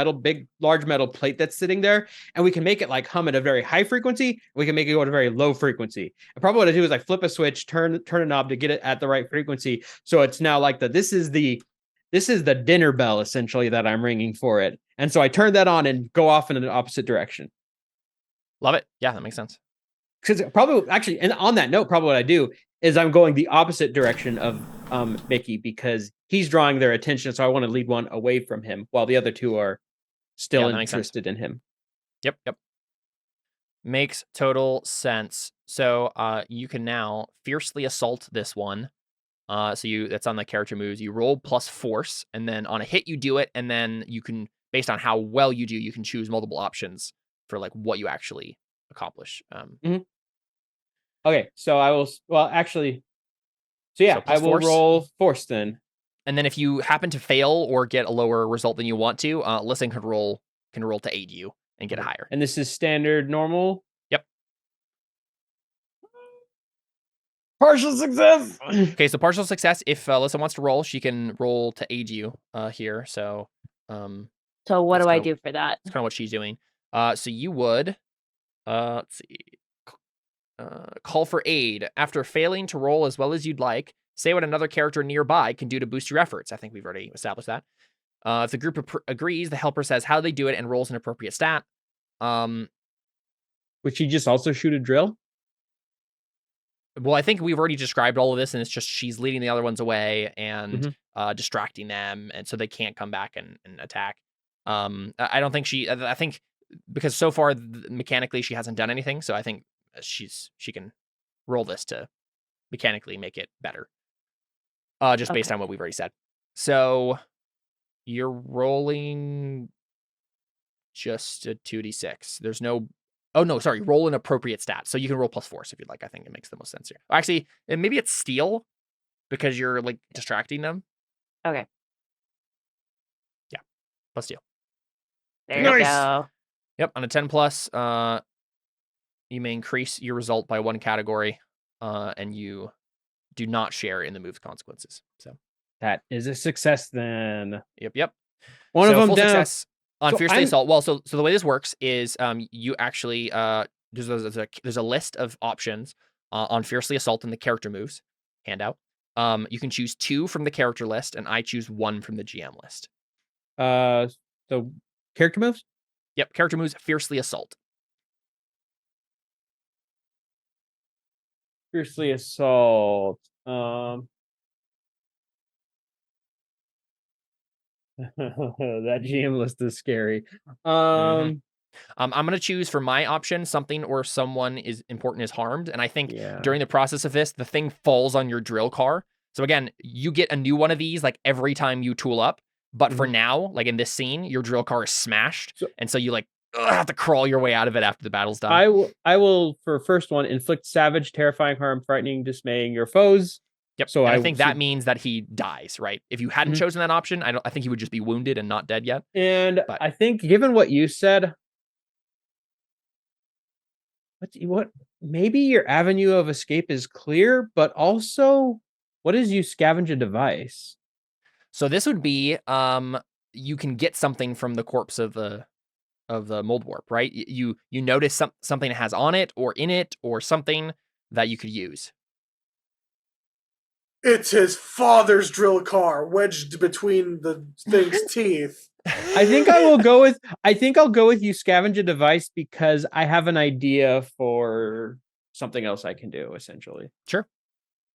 large metal plate that's sitting there, and we can make it like hum at a very high frequency. We can make it go at a very low frequency. And probably what I do is I flip a switch, turn a knob to get it at the right frequency. So it's now like this is the dinner bell essentially that I'm ringing for it. And so I turn that on and go off in an opposite direction. Love it. Yeah, that makes sense. Because probably actually, and on that note, probably what I do is I'm going the opposite direction of Mickey because he's drawing their attention. So I want to lead one away from him while the other 2 are still interested in him. Yep. Makes total sense. So you can now fiercely assault this one. That's on the character moves. You roll plus force, and then on a hit you do it, and then you can, based on how well you do, you can choose multiple options for like what you actually accomplish. Okay, so I will. Well, actually, I will roll force then. And then if you happen to fail or get a lower result than you want to, Listen can roll to aid you and get it higher. And this is standard normal. Yep. Partial success. Okay, so partial success. If Listen wants to roll, she can roll to aid you here. So. So what do I do for that? That's kind of what she's doing. So you would, let's see. Call for aid. After failing to roll as well as you'd like, say what another character nearby can do to boost your efforts. I think we've already established that. If the group agrees, the helper says how they do it and rolls an appropriate stat. Would she just also shoot a drill? Well, I think we've already described all of this, and it's just she's leading the other ones away and distracting them, and so they can't come back and attack. I don't think I think because so far mechanically she hasn't done anything, so I think she can roll this to mechanically make it better. Just based on what we've already said. So you're rolling just a 2d6. There's no Oh no, sorry. Roll an appropriate stat. So you can roll plus force if you'd like. I think it makes the most sense here. Actually, maybe it's steal because you're like distracting them. Okay. Yeah, plus steal. There Nice. you go. Yep, on a 10 plus, you may increase your result by 1 category, and you do not share in the move's consequences. So That is a success then. yep. One So of them full down. success on So fiercely I'm- assault. Well, so the way this works is you actually there's a list of options on fiercely assault in the character moves handout. You can choose 2 from the character list, and I choose 1 from the GM list. So character moves? Yep, character moves fiercely assault. Fiercely assault. That GM list is scary. I'm gonna choose for my option something or someone is important is harmed, and I think Yeah. during the process of this, the thing falls on your drill car. So again, you get a new one of these like every time you tool up. But for now, like in this scene, your drill car is smashed, So- and so you like have to crawl your way out of it after the battle's done. I will for first one inflict savage, terrifying harm, frightening, dismaying your foes. Yep. So And I think that means that he dies, right? If you hadn't Mhm. chosen that option, I think he would just be wounded and not dead yet. And But- I think given what you said, what maybe your avenue of escape is clear, but also what is you scavenge a device? So this would be you can get something from the corpse of the Mouldwarp, right? You notice something it has on it or in it or something that you could use. It's his father's drill car wedged between the thing's teeth. I think I'll go with you scavenge a device because I have an idea for something else I can do essentially. Sure.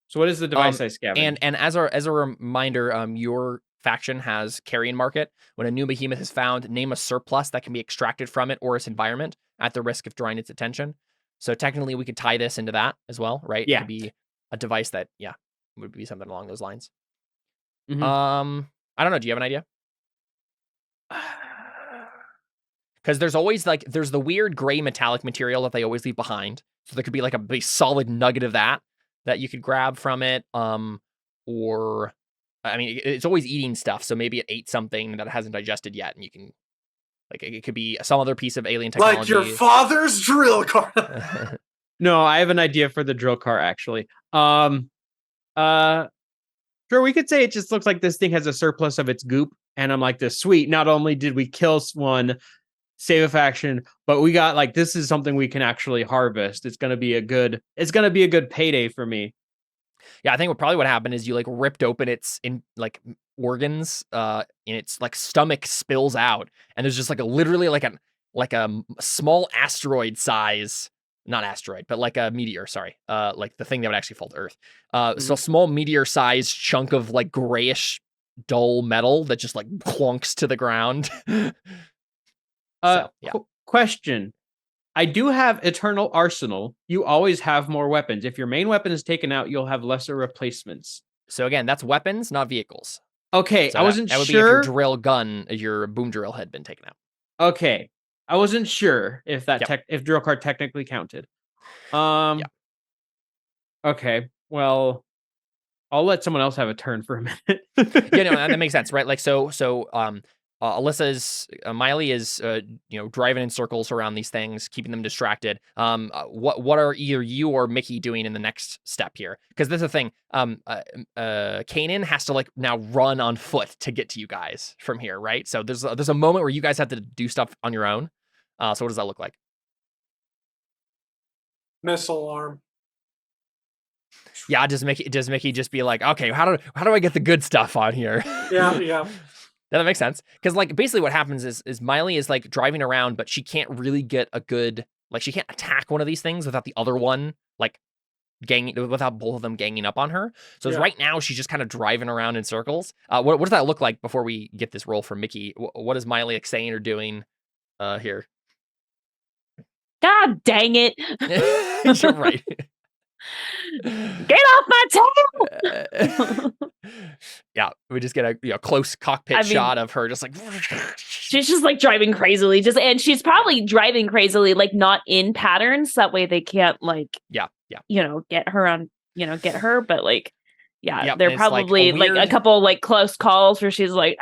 So what is the device I scavenge? And as a reminder, your faction has carrion market. When a new behemoth is found, name a surplus that can be extracted from it or its environment at the risk of drawing its attention. So technically, we could tie this into that as well, right? Yeah. It could be a device that, would be something along those lines. Mhm. I don't know. Do you have an idea? Because there's always there's the weird gray metallic material that they always leave behind. So there could be like a big solid nugget of that you could grab from it. Or I mean, it's always eating stuff. So maybe it ate something that it hasn't digested yet, and you can it could be some other piece of alien technology. Like your father's drill car. No, I have an idea for the drill car actually. Sure, we could say it just looks like this thing has a surplus of its goop, and I'm like, this sweet. Not only did we kill one, save a faction, but we got this is something we can actually harvest. It's gonna be a good payday for me. Yeah, I think what happened is you ripped open its organs, and its stomach spills out, and there's just literally a small asteroid size, not asteroid, but a meteor. Sorry, the thing that would actually fall to Earth. So a small meteor sized chunk of grayish dull metal that just clunks to the ground. Question. I do have Eternal Arsenal. You always have more weapons. If your main weapon is taken out, you'll have lesser replacements. So again, that's weapons, not vehicles. Okay, So I wasn't that would sure. be if your drill gun, your boom drill had been taken out. Okay, I wasn't sure if that Yep. if drill card technically counted. Okay, well, I'll let someone else have a turn for a minute. Yeah, no, that makes sense, right? Alyssa's Miley is driving in circles around these things, keeping them distracted. What are either you or Mickey doing in the next step here? Because this is the thing. Kanan has to now run on foot to get to you guys from here, right? So there's a moment where you guys have to do stuff on your own. So what does that look like? Missile arm. Yeah, does Mickey just be like, okay, how do I get the good stuff on here? Yeah. Yeah, that makes sense. Because basically what happens is Miley is driving around, but she can't really get a good she can't attack one of these things without the other one without both of them ganging up on her. So right now she's just kind of driving around in circles. What does that look like before we get this roll from Mickey? What is Miley saying or doing here? God dang it. You're right. Get off my tail! Yeah, we just get a close cockpit shot of her just like she's just like driving crazily, and she's probably driving crazily, like not in patterns. That way they can't like get her on get her, but like they're probably like a couple like close calls where she's like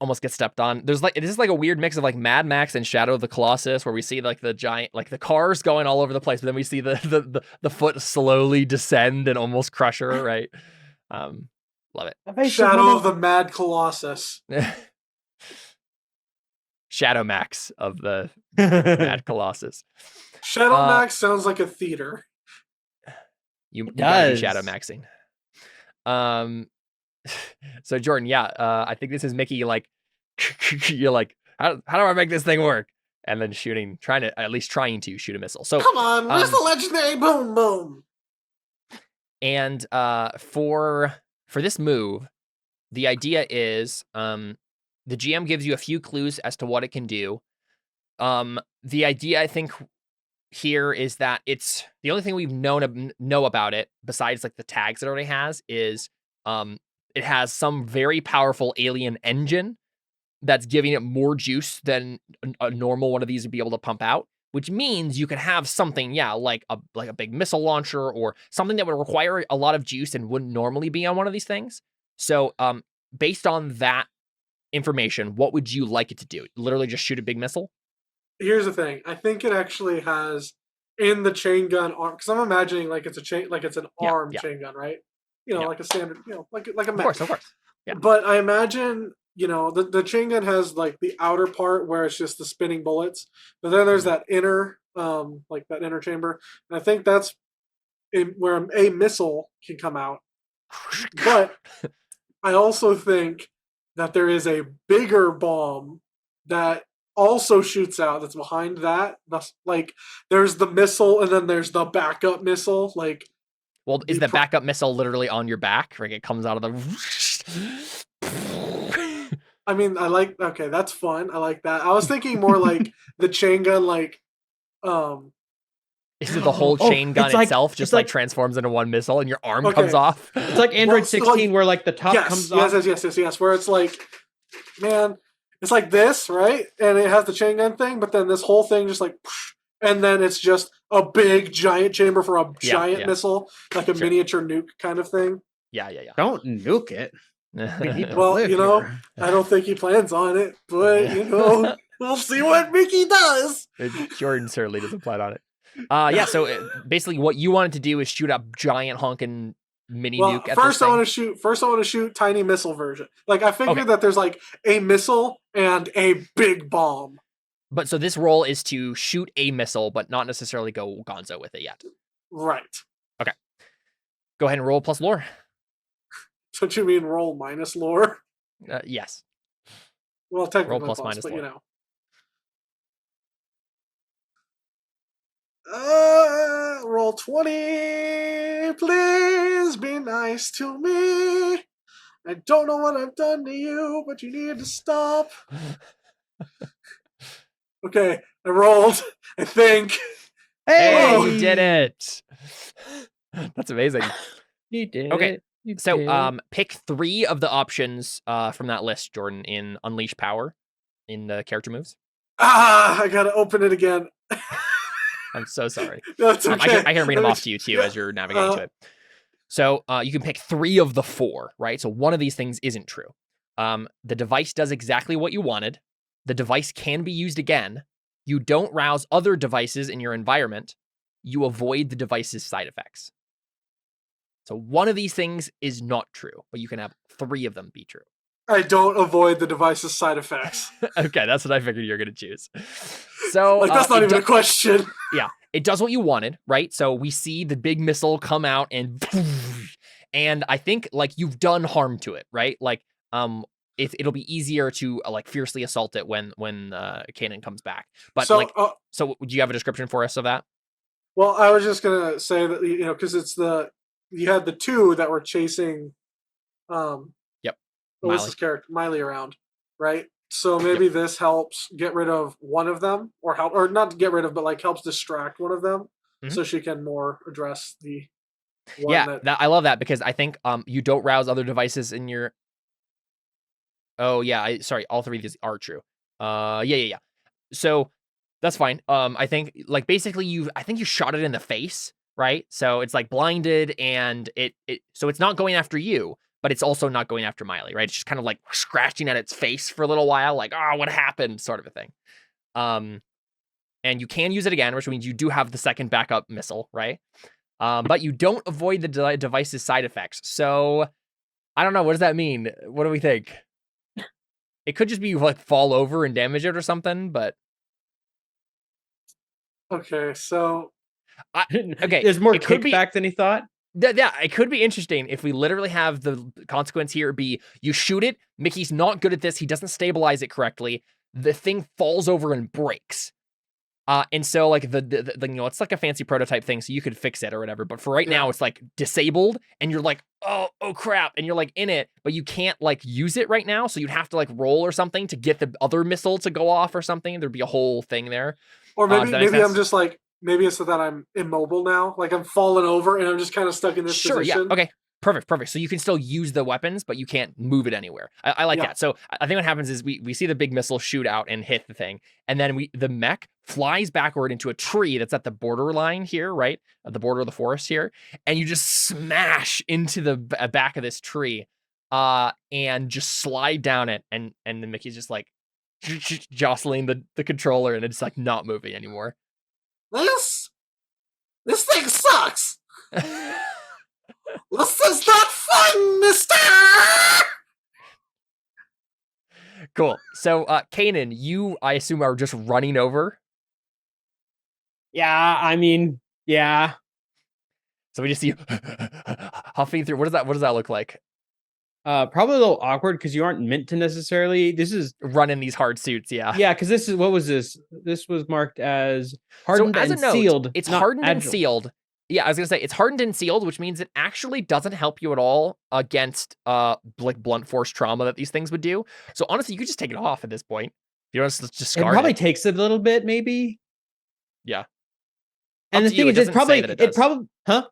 almost gets stepped on. This is like a weird mix of like Mad Max and Shadow of the Colossus, where we see like the giant, like the cars going all over the place, but then we see the foot slowly descend and almost crush her, right? Love it. Shadow of the Mad Colossus. Shadow Max of the Mad Colossus. Shadow Max sounds like a theater. You gotta be Shadow Maxing. So Jordan, I think this is Mickey like you're like, how do I make this thing work? And then trying to shoot a missile. So come on, where's the legendary boom boom? And for this move, the idea is the GM gives you a few clues as to what it can do. The idea I think here is that it's the only thing we've know about it besides like the tags it already has is it has some very powerful alien engine that's giving it more juice than a normal one of these would be able to pump out, which means you could have something, like a big missile launcher or something that would require a lot of juice and wouldn't normally be on one of these things. So based on that information, what would you like it to do? Literally just shoot a big missile? Here's the thing. I think it actually has in the chain gun arm, because I'm imagining like it's a chain, like it's an armed chain gun, right? Like a standard, like a mech. Of course. Yeah. But I imagine, the chain gun has like the outer part where it's just the spinning bullets, but then there's that inner, like that inner chamber, and I think that's where a missile can come out. But I also think that there is a bigger bomb that also shoots out that's behind that. That's like there's the missile and then there's the backup missile. Like, well, is the backup missile literally on your back? Like it comes out of the. I mean, okay, that's fun. I like that. I was thinking more like the chain gun, like, is it the whole chain gun itself just like transforms into one missile and your arm comes off? It's like Android 16 where like the top comes off. Yes. Where it's like, man, it's like this, right? And it has the chain gun thing, but then this whole thing just like, and then it's just a big giant chamber for a giant missile, like a miniature nuke kind of thing. Yeah. Don't nuke it. Well, I don't think he plans on it, but we'll see what Mickey does. Jordan certainly doesn't plan on it. So basically what you wanted to do is shoot a giant honking mini nuke at first I want to shoot tiny missile version. Like I figured that there's like a missile and a big bomb. But so this roll is to shoot a missile, but not necessarily go gonzo with it yet. Right. Okay. Go ahead and roll plus lore. So you mean roll minus lore? Yes. Well, technically roll plus minus lore. Roll 20. Please be nice to me. I don't know what I've done to you, but you need to stop. Okay, I rolled, I think. Hey, you did it. That's amazing. You did. Okay. So pick 3 of the options from that list, Jordan, in Unleash Power in the character moves. I gotta open it again. I'm so sorry. That's okay. I can read them off to you too as you're navigating to it. So you can pick 3 of the 4, right? So one of these things isn't true. The device does exactly what you wanted. The device can be used again. You don't rouse other devices in your environment. You avoid the device's side effects. So one of these things is not true, but you can have 3 of them be true. I don't avoid the device's side effects. Okay, that's what I figured you're going to choose. So that's not even a question. Yeah, it does what you wanted, right? So we see the big missile come out and I think like you've done harm to it, right? Like if it'll be easier to like fiercely assault it when Kanan comes back. But so do you have a description for us of that? Well, I was just gonna say that because it's you had the 2 that were chasing Alyssa's character Miley around, right? So maybe this helps get rid of one of them, or not get rid of, but like helps distract one of them, so she can more address the one Yeah, that I love that because I think you don't rouse other devices in your. Oh yeah, sorry, all three of these are true. Yeah. So that's fine. I think like basically I think you shot it in the face, right? So it's like blinded and so it's not going after you, but it's also not going after Miley, right? It's just kind of like scratching at its face for a little while, like, oh, what happened, sort of a thing. And you can use it again, which means you do have the second backup missile, right? But you don't avoid the device's side effects. So I don't know. What does that mean? What do we think? It could just be like fall over and damage it or something, but okay, so okay. There's more it could be- kickback than he thought. Yeah, it could be interesting if we literally have the consequence here be you shoot it, Mickey's not good at this, he doesn't stabilize it correctly, the thing falls over and breaks. And so like the you know, it's like a fancy prototype thing, so you could fix it or whatever. But for right now, it's like disabled, and you're like, oh crap, and you're like in it, but you can't like use it right now, so you'd have to like roll or something to get the other missile to go off or something. There'd be a whole thing there. or maybe does that make I'm sense? just like maybe it's so that I'm immobile now, like I'm falling over and I'm just kind of stuck in this Sure, position. yeah, okay. Perfect. So you can still use the weapons, but you can't move it anywhere. I like that. So I think what happens is we see the big missile shoot out and hit the thing, and then the mech flies backward into a tree that's at the borderline here, right? At the border of the forest here, and you just smash into the back of this tree, and just slide down it, and the Mickey's just like jostling the controller, and it's like not moving anymore. This thing sucks. This is not fun, mister! Cool. So, Kanan, you, I assume, are just running over. Yeah, I mean, yeah. So we just see you huffing through. What does that look like? Probably a little awkward because you aren't meant to necessarily. This is Running these hard suits, yeah. yeah, because this is what was this? This was marked as hardened so as and a note, sealed. It's not hardened and agile. sealed. Yeah, I was gonna say it's hardened and sealed, which means it actually doesn't help you at all against like blunt force trauma that these things would do. So honestly, you could just take it off at this point. You don't just It discard probably it. takes a little bit, maybe. Yeah. And Up the to you, thing it is, doesn't say that it does. huh?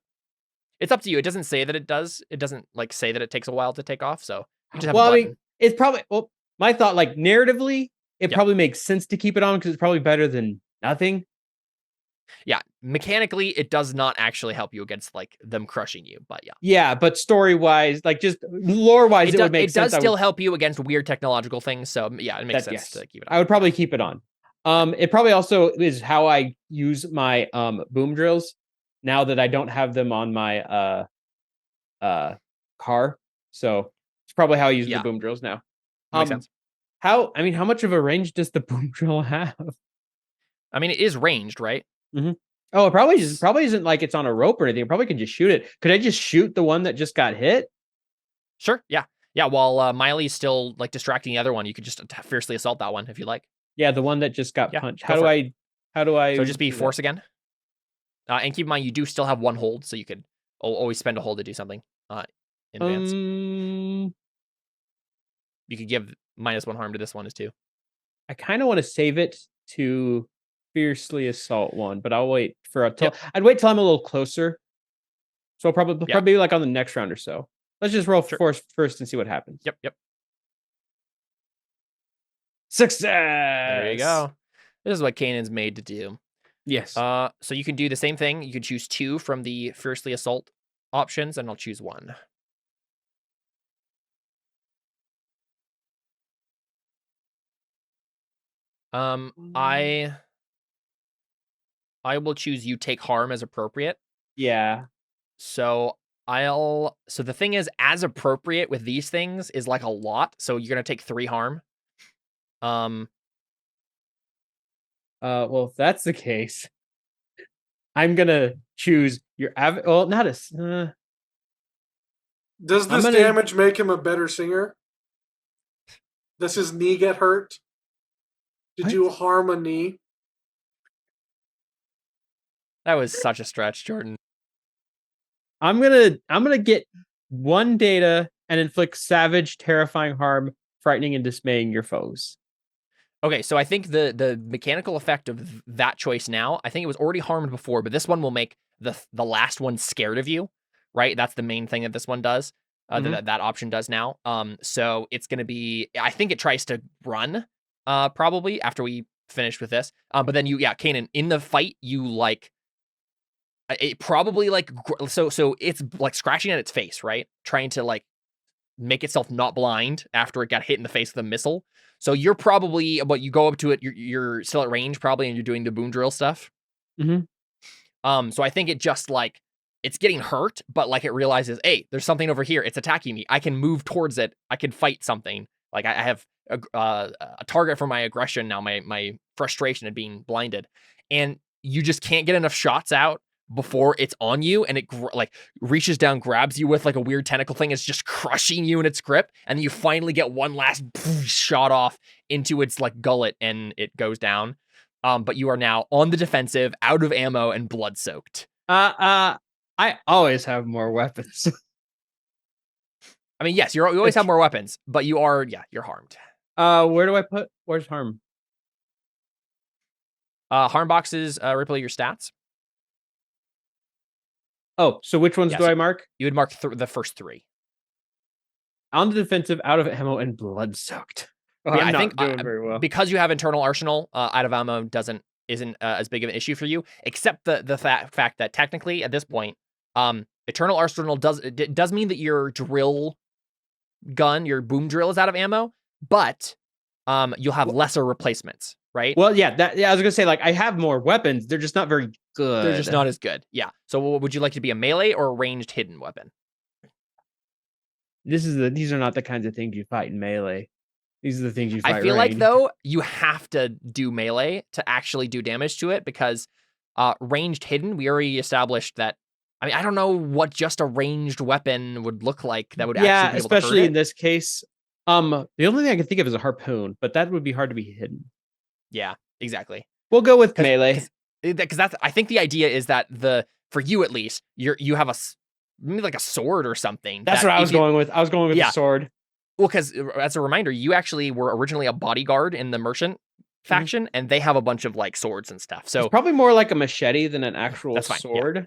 It's up to you. It doesn't say that it does. It doesn't like say that it takes a while to take off. So you just have Well, a I button. mean, it's probably my thought, like narratively, it Yeah. probably makes sense to keep it on because it's probably better than nothing. Yeah, mechanically, it does not actually help you against like them crushing you, but yeah. Yeah, but story wise, like just lore wise, it would make It sense. does still help you against weird technological things, so yeah, it makes sense yes. to keep it on. I would probably keep it on. It probably also is how I use my boom drills now that I don't have them on my car. So it's probably how I use the boom drills now. Makes sense. How much of a range does the boom drill have? I mean, it is ranged, right? Mm-hmm. Oh, it probably isn't like it's on a rope or anything. It probably can just shoot it. Could I just shoot the one that just got hit? Sure, yeah. Yeah, while Miley's still like distracting the other one, you could just fiercely assault that one if you like. Yeah, the one that just got punched. How do I So just be force again. And keep in mind, you do still have one hold, so you could always spend a hold to do something in advance. You could give -1 harm to this one as too. I kind of want to save it to fiercely assault one, but I'll wait for I'd wait till I'm a little closer. So I'll probably like on the next round or so. Let's just roll force first and see what happens. Yep. Success. There you go. This is what Kanan's made to do. Yes. So you can do the same thing. You can choose 2 from the fiercely assault options, and I'll choose 1. I will choose you take harm as appropriate. Yeah. So the thing is, as appropriate with these things is like a lot. So you're gonna take 3 harm. Well, if that's the case, I'm gonna choose your not a. Does this damage make him a better singer? Does his knee get hurt? Did you harm a knee? That was such a stretch, Jordan. I'm gonna get 1 data and inflict savage, terrifying harm, frightening and dismaying your foes. Okay, so I think the mechanical effect of that choice now, I think it was already harmed before, but this one will make the last one scared of you, right? That's the main thing that this one does. That option does now. So it's going to be, I think it tries to run probably after we finish with this. But then Kanan, in the fight, you like, it probably like, so it's like scratching at its face, right? Trying to like make itself not blind after it got hit in the face with a missile. So you're probably, you go up to it, you're still at range probably, and you're doing the boom drill stuff. So I think it just like, it's getting hurt, but like it realizes, hey, there's something over here. It's attacking me. I can move towards it. I can fight something. Like I have a target for my aggression now, my frustration at being blinded. And you just can't get enough shots out before it's on you, and it like reaches down, grabs you with like a weird tentacle thing. It's just crushing you in its grip, and then you finally get one last shot off into its like gullet, and it goes down. But you are now on the defensive, out of ammo, and blood soaked. I always have more weapons. I mean, yes, you always have more weapons, but you're harmed. Where do I put? Where's harm? Harm boxes replay your stats. Oh, so which ones do I mark? You would mark the first 3. On the defensive, out of ammo, and blood soaked. Oh, yeah, I'm I not think doing very well. Because you have internal arsenal, out of ammo isn't as big of an issue for you, except the fact that technically at this point, internal arsenal does mean that your drill gun, your boom drill, is out of ammo, but you'll have lesser replacements, right? Well, I was gonna say, like, I have more weapons. They're just not very good. They're just not as good. Yeah. So would you like to be a melee or a ranged hidden weapon? These are not the kinds of things you fight in melee. These are the things you fight. I feel like though you have to do melee to actually do damage to it, because ranged hidden, we already established that. I mean, I don't know what just a ranged weapon would look like that would actually be able to especially hurt in this case. The only thing I can think of is a harpoon, but that would be hard to be hidden. Yeah, exactly. We'll go with melee. Because that's, I think the idea is that for you at least, you have maybe like a sword or something. That's what I was going with. I was going with the sword. Well, because as a reminder, you actually were originally a bodyguard in the merchant faction, and they have a bunch of like swords and stuff. So it's probably more like a machete than an actual sword. Yeah.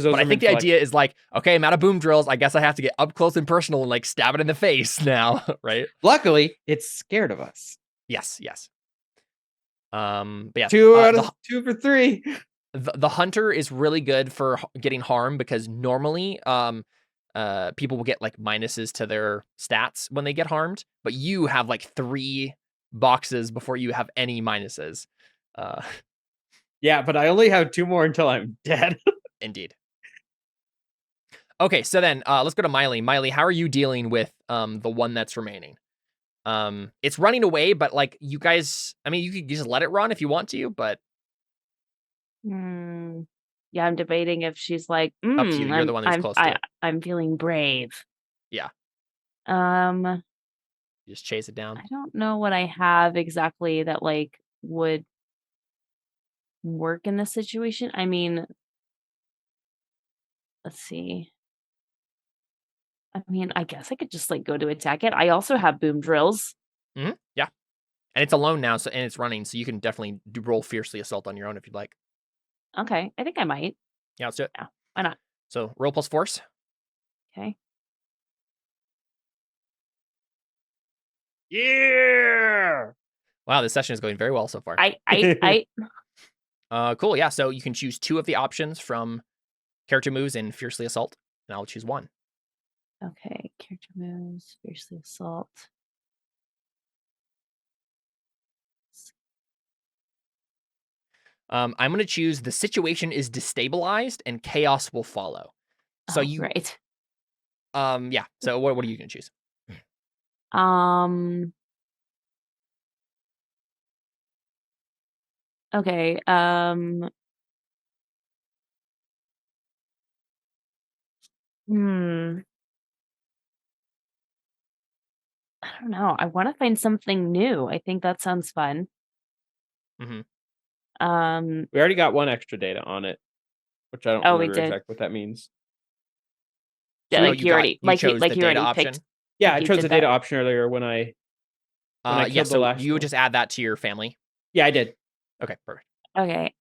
But I think the idea is like, okay, I'm out of boom drills. I guess I have to get up close and personal and like stab it in the face now, right? Luckily, it's scared of us. Yes. But yeah, 2 for 3. The hunter is really good for getting harm, because normally people will get like minuses to their stats when they get harmed, but you have like 3 boxes before you have any minuses. Yeah, but I only have 2 more until I'm dead. Indeed. Okay, so then let's go to Miley. Miley, how are you dealing with the one that's remaining? It's running away, but like you guys, I mean, you could just let it run if you want to, but yeah, I'm debating if she's like, up to you. You're the one that's close to it. I'm feeling brave. Yeah. You just chase it down. I don't know what I have exactly that like would work in this situation. I mean, let's see. I mean, I guess I could just like go to attack it. I also have boom drills. Yeah. And it's alone now, and it's running, so you can definitely roll fiercely assault on your own if you'd like. Okay, I think I might. Yeah, let's do it. Yeah, why not? So roll plus force. Okay. Yeah. Wow, this session is going very well so far. Cool. Yeah, so you can choose 2 of the options from character moves in fiercely assault, and I'll choose 1. Okay, character moves, fiercely assault. I'm going to choose the situation is destabilized and chaos will follow. So right. Yeah. So what are you going to choose? Okay. I don't know. I want to find something new. I think that sounds fun. Mm-hmm. We already got 1 extra data on it, which I don't remember exactly what that means. Yeah, like you already picked. Yeah, I chose the data option earlier when I killed the last. You would just add that to your family. Yeah, I did. Okay, perfect. Okay.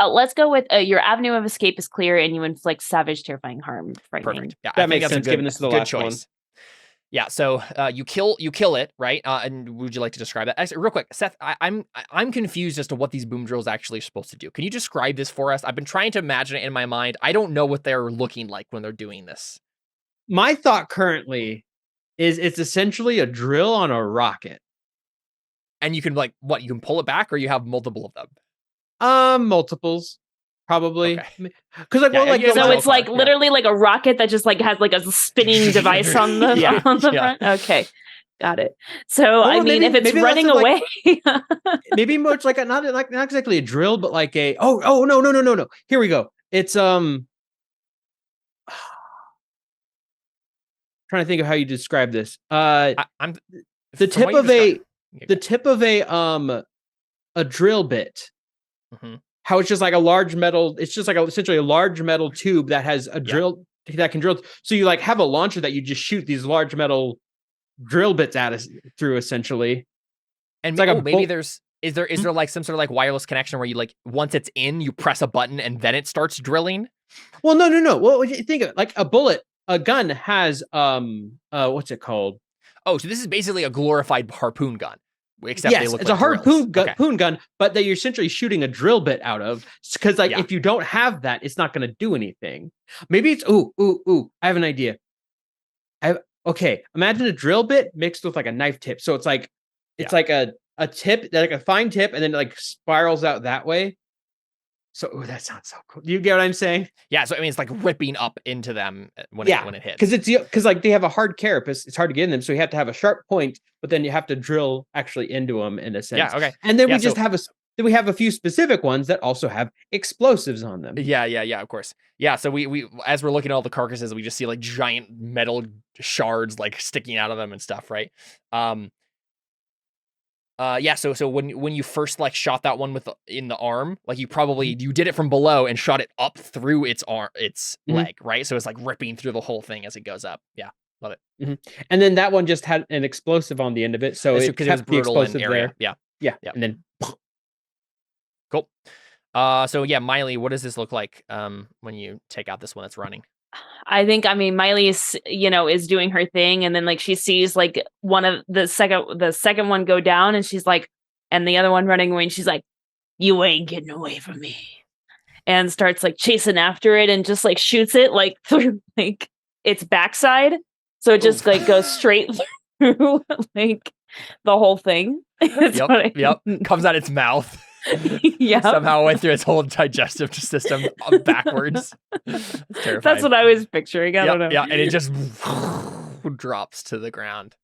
Let's go with your avenue of escape is clear, and you inflict savage, terrifying harm. Frightening. Perfect. Yeah, I That think makes that's a sense, good, given this is the good last one. choice. Yeah, so you kill it, right? And would you like to describe that? Actually, real quick, Seth, I'm confused as to what these boom drills actually are supposed to do. Can you describe this for us? I've been trying to imagine it in my mind. I don't know what they're looking like when they're doing this. My thought currently is it's essentially a drill on a rocket. And you can what? You can pull it back, or you have multiple of them. Multiples. Probably. Okay. Because like, Yeah, well, like yeah, the So Yeah. it's like literally like a rocket that just like has like a spinning device on the Yeah, on the yeah. front. Okay, got it. So I mean, maybe- if it's maybe lots running of, away, maybe much like not exactly a drill, but like a no. Here we go. It's trying to think of how you describe this. I'm The from what tip you of a described- the tip of a drill bit. Mhm. How it's just like a large metal. It's just like essentially a large metal tube that has a drill that can drill. So you like have a launcher that you just shoot these large metal drill bits at us through essentially. And It's like a maybe bolt- is there like some sort of like wireless connection where you like once it's in, you press a button and then it starts drilling? Well, no. Well, you think of it, like a gun has what's it called? Oh, so this is basically a glorified harpoon gun. Except they Yes, look it's like a harpoon drills. Okay. harpoon gun, but that you're essentially shooting a drill bit out of. Because like Yeah. if you don't have that, it's not going to do anything. Maybe it's ooh. I have an idea. Okay. Imagine a drill bit mixed with like a knife tip. So it's like like a tip, like a fine tip, and then it like spirals out that way. So that sounds so cool. Do you get what I'm saying? Yeah, so I mean it's like ripping up into them when it hits. Because like they have a hard carapace, it's hard to get in them, so you have to have a sharp point, but then you have to drill actually into them in a sense. Yeah, okay. And then Yeah, we just have a few specific ones that also have explosives on them. Yeah, of course. Yeah, so we as we're looking at all the carcasses, we just see like giant metal shards like sticking out of them and stuff, right? So when you first like shot that one in the arm, like you did it from below and shot it up through its leg, right? So it's like ripping through the whole thing as it goes up. Yeah, love it. Mm-hmm. And then that one just had an explosive on the end of it, so it was kept the brutal explosive area. there. Yeah. And then Cool. So yeah, Miley, what does this look like when you take out this one that's running? I mean, Miley is doing her thing, and then like she sees like one of the second one go down, and she's like, and the other one running away, and she's like, "You ain't getting away from me," and starts like chasing after it, and just like shoots it like through like its backside, so it just like goes straight through like the whole thing. Yep. Comes out its mouth. Yeah, somehow went through its whole digestive system backwards. That's terrifying. That's what I was picturing. I don't know. Yeah, and it just drops to the ground.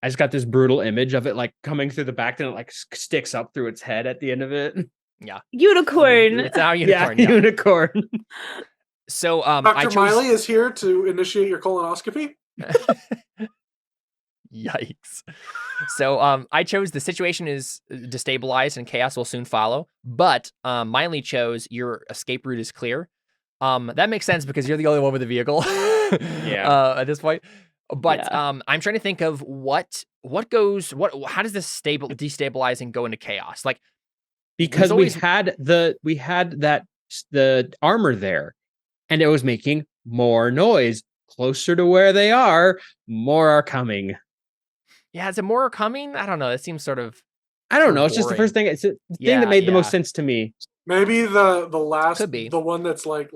I just got this brutal image of it like coming through the back, then it like sticks up through its head at the end of it. Yeah, unicorn. It's our unicorn. Yeah, unicorn. So, Dr. Miley is here to initiate your colonoscopy. Yikes. So I chose the situation is destabilized and chaos will soon follow, but Miley chose your escape route is clear. That makes sense because you're the only one with a vehicle. At this point. But I'm trying to think of how does this destabilize and go into chaos? Like because we had the armor there and it was making more noise. Closer to where they are, more are coming. Yeah, is it more coming? I don't know. It seems sort of. I don't know. It's just the first thing. It's the thing that made the most sense to me. Maybe the last, Could be. the one that's like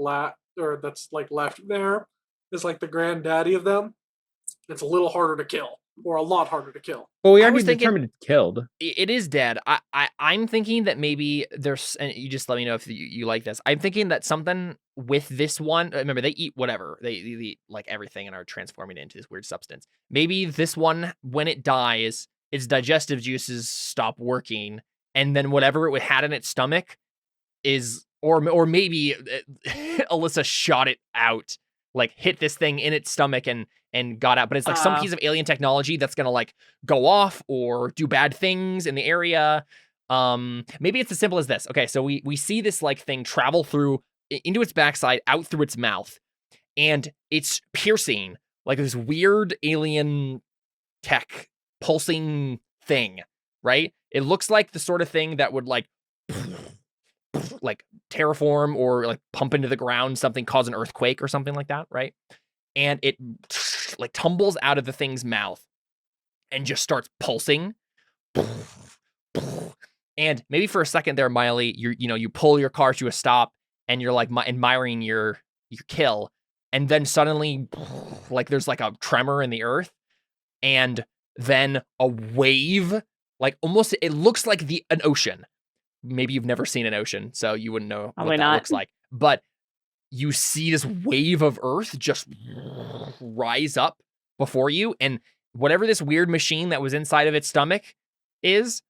that's like left there is like the granddaddy of them. It's a little harder to kill, or a lot harder to kill. Well, we already determined it's killed. It is dead. I'm thinking that maybe there's, and you just let me know if you like this. I'm thinking that something with this one. Remember, they eat whatever. They eat like everything and are transforming it into this weird substance. Maybe this one, when it dies, its digestive juices stop working, and then whatever it had in its stomach is, or maybe Alyssa shot it out, like hit this thing in its stomach and got out. But it's like some piece of alien technology that's gonna like go off or do bad things in the area. Maybe it's as simple as this. Okay, so we see this like thing travel through into its backside, out through its mouth, and it's piercing like this weird alien tech pulsing thing, right? It looks like the sort of thing that would like like terraform or like pump into the ground, something cause an earthquake or something like that, right? And it like tumbles out of the thing's mouth and just starts pulsing. And maybe for a second there, Miley, you pull your car to a stop and you're like admiring your kill. And then suddenly, like there's like a tremor in the earth, and then a wave, like almost, it looks like an ocean. Maybe you've never seen an ocean, so you wouldn't know what that looks like. But you see this wave of earth just rise up before you, and whatever this weird machine that was inside of its stomach is,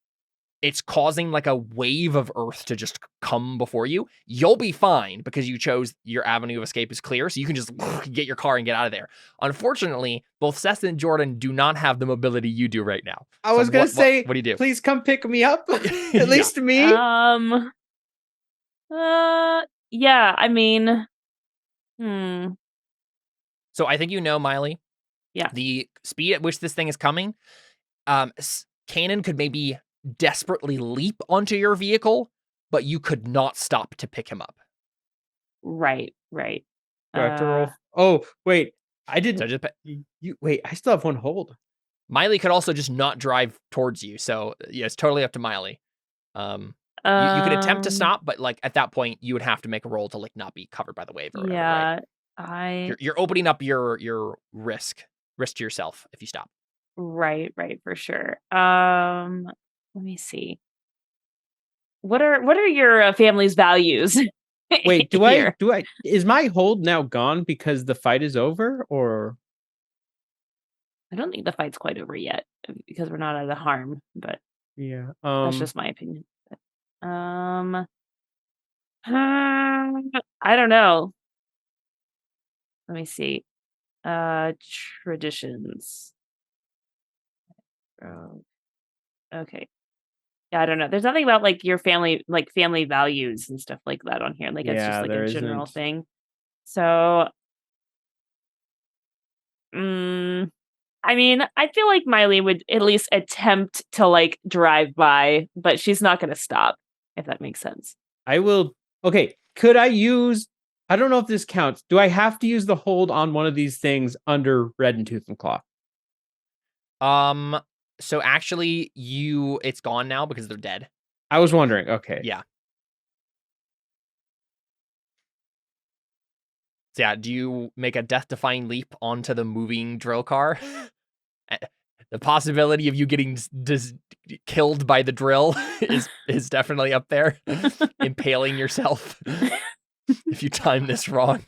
it's causing like a wave of earth to just come before you. You'll be fine because you chose your avenue of escape is clear, so you can just get your car and get out of there. Unfortunately, both Seth and Jordan do not have the mobility you do right now. I was going to say, what do you do? Please come pick me up. At least me. Yeah, I mean, So I think Miley. Yeah. The speed at which this thing is coming, Kanan could maybe desperately leap onto your vehicle, but you could not stop to pick him up. Right. Do I have to roll? Oh, wait. I didn't. So Wait, I still have one hold. Miley could also just not drive towards you. So yeah, it's totally up to Miley. You could attempt to stop, but like at that point, you would have to make a roll to like not be covered by the wave or whatever. Yeah, right? You're opening up your risk to yourself if you stop. Right, for sure. Let me see. What are your family's values? Wait, is my hold now gone because the fight is over, or? I don't think the fight's quite over yet because we're not out of harm, but yeah, that's just my opinion. I don't know. Let me see. Traditions. Okay. Yeah, I don't know. There's nothing about like your family values and stuff like that on here. Like it's just like a general thing. So, I mean, I feel like Miley would at least attempt to like drive by, but she's not going to stop, if that makes sense. I will. Okay. Could I use, I don't know if this counts. Do I have to use the hold on one of these things under Red and Tooth and Claw? So actually it's gone now because they're dead. I was wondering. Okay. Yeah. So yeah, do you make a death-defying leap onto the moving drill car? The possibility of you getting killed by the drill is definitely up there. Impaling yourself if you time this wrong.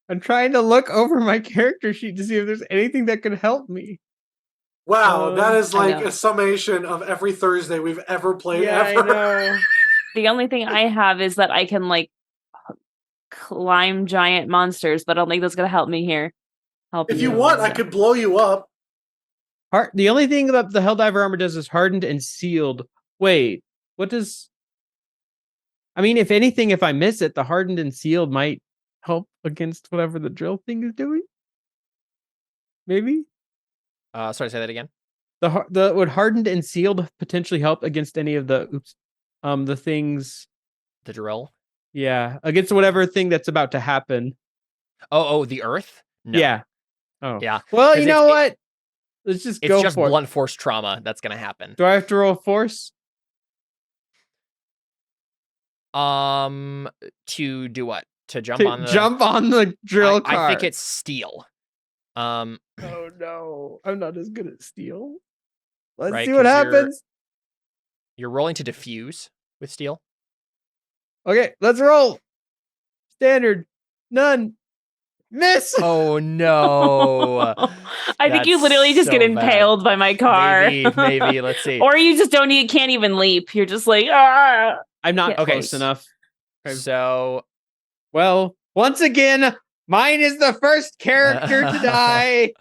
I'm trying to look over my character sheet to see if there's anything that could help me. Wow, that is like a summation of every Thursday we've ever played ever. I know. The only thing I have is that I can like climb giant monsters, but I don't think that's gonna help me here. If you want, I could blow you up. The only thing that the Helldiver armor does is hardened and sealed. Wait, what does? I mean, if anything, if I miss it, the hardened and sealed might help against whatever the drill thing is doing. Maybe. Sorry, say that again. Would hardened and sealed potentially help against any of the the things? The drill. Yeah, against whatever thing that's about to happen. Oh, the earth. No. Yeah. Oh. Yeah. Well, you know what? Let's just go for it. It's just blunt force trauma that's gonna happen. Do I have to roll force? To do what? To jump on the drill car. I think it's steel. Oh no, I'm not as good at steel. Let's right, see what happens. You're rolling to diffuse with steel. Okay, let's roll. Standard. None. Miss. Oh no. I think you literally just get impaled by my car. Maybe. Let's see. Or you just can't even leap. You're just like, ah. I'm not close enough. So, well, once again, mine is the first character to die.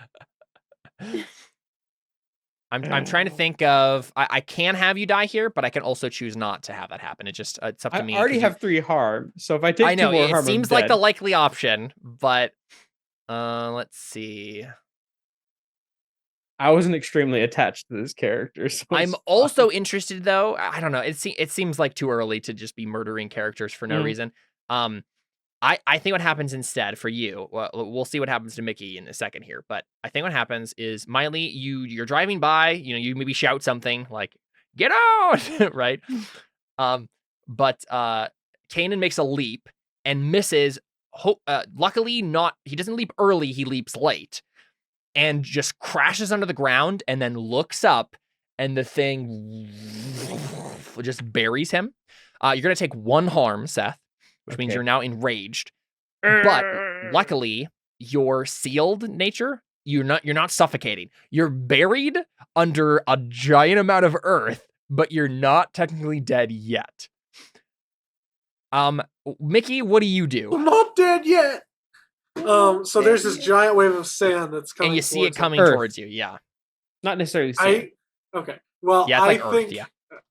I'm trying to think of. I can have you die here, but I can also choose not to have that happen. It's up to me. I already have 3 harm, so if I take I know 2 more harm, it seems like the likely option, but Let's see. I wasn't extremely attached to this character. So I'm also interested, though. I don't know. It seems like too early to just be murdering characters for no reason. I think what happens instead for you, well, we'll see what happens to Mickey in a second here, but I think what happens is, Miley, you're driving by, you maybe shout something like, get out, right? But Kanan makes a leap and misses. Luckily, he doesn't leap early, he leaps late. And just crashes under the ground and then looks up and the thing just buries him. You're going to take 1 harm, Seth, which means you're now enraged. But luckily, your sealed nature, you're not suffocating. You're buried under a giant amount of earth, but you're not technically dead yet. Mickey, what do you do? I'm not dead yet. So there's this giant wave of sand that's coming, and you see it coming Earth. towards you. Yeah, not necessarily. Sand. Okay. Well, yeah, it's like I think. Earth, yeah.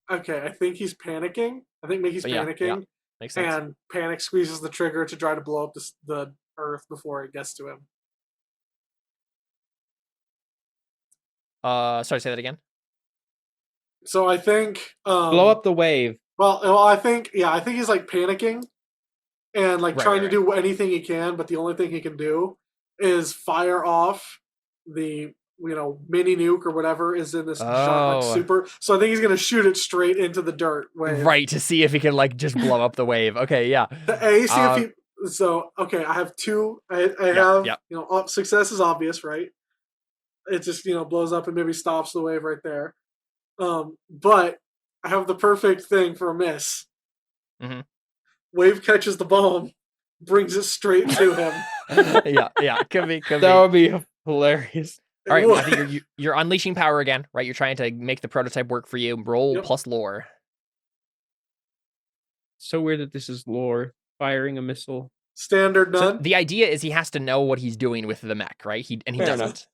Okay, I think he's panicking. I think Mickey's panicking. Yeah. Makes sense. And panic squeezes the trigger to try to blow up the Earth before it gets to him. Sorry, say that again. So I think blow up the wave. Well, I think he's like panicking and like trying to do anything he can, but the only thing he can do is fire off the mini nuke or whatever is in this giant super. So I think he's gonna shoot it straight into the dirt wave. Right, to see if he can like just blow up the wave. Okay, yeah. See if he. So okay, I have 2. I have success is obvious, right? It just blows up and maybe stops the wave right there. But I have the perfect thing for a miss. Mm-hmm. Wave catches the bomb, brings it straight to him. yeah, could be. That would be hilarious. All right, I think you're unleashing power again, right? You're trying to make the prototype work for you. Roll plus lore. So weird that this is lore. Firing a missile. Standard none. So the idea is he has to know what he's doing with the mech, right? He Fair doesn't. Enough.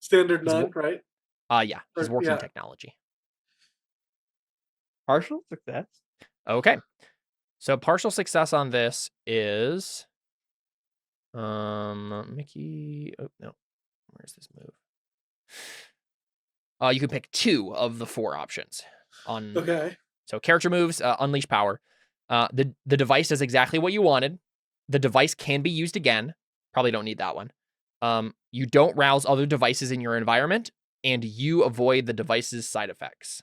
Standard none, right? Yeah, he's working technology. Partial success. Okay. So partial success on this is Mickey. Oh no. Where's this move? You can pick 2 of the 4 options. Okay. So character moves, unleash power. The device does exactly what you wanted. The device can be used again. Probably don't need that one. You don't rouse other devices in your environment, and you avoid the device's side effects.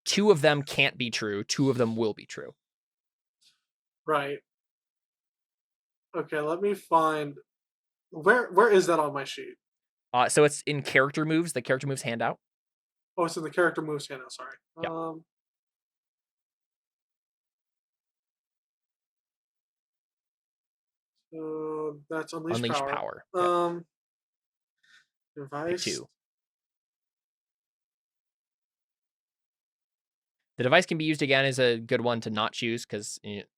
2 of them can't be true. 2 of them will be true. Right. Okay, let me find where is that on my sheet? So it's in character moves, the character moves handout. Oh, it's in the character moves handout, sorry. Yep. So that's unleash power. Device. 2. The device can be used again is a good one to not choose because it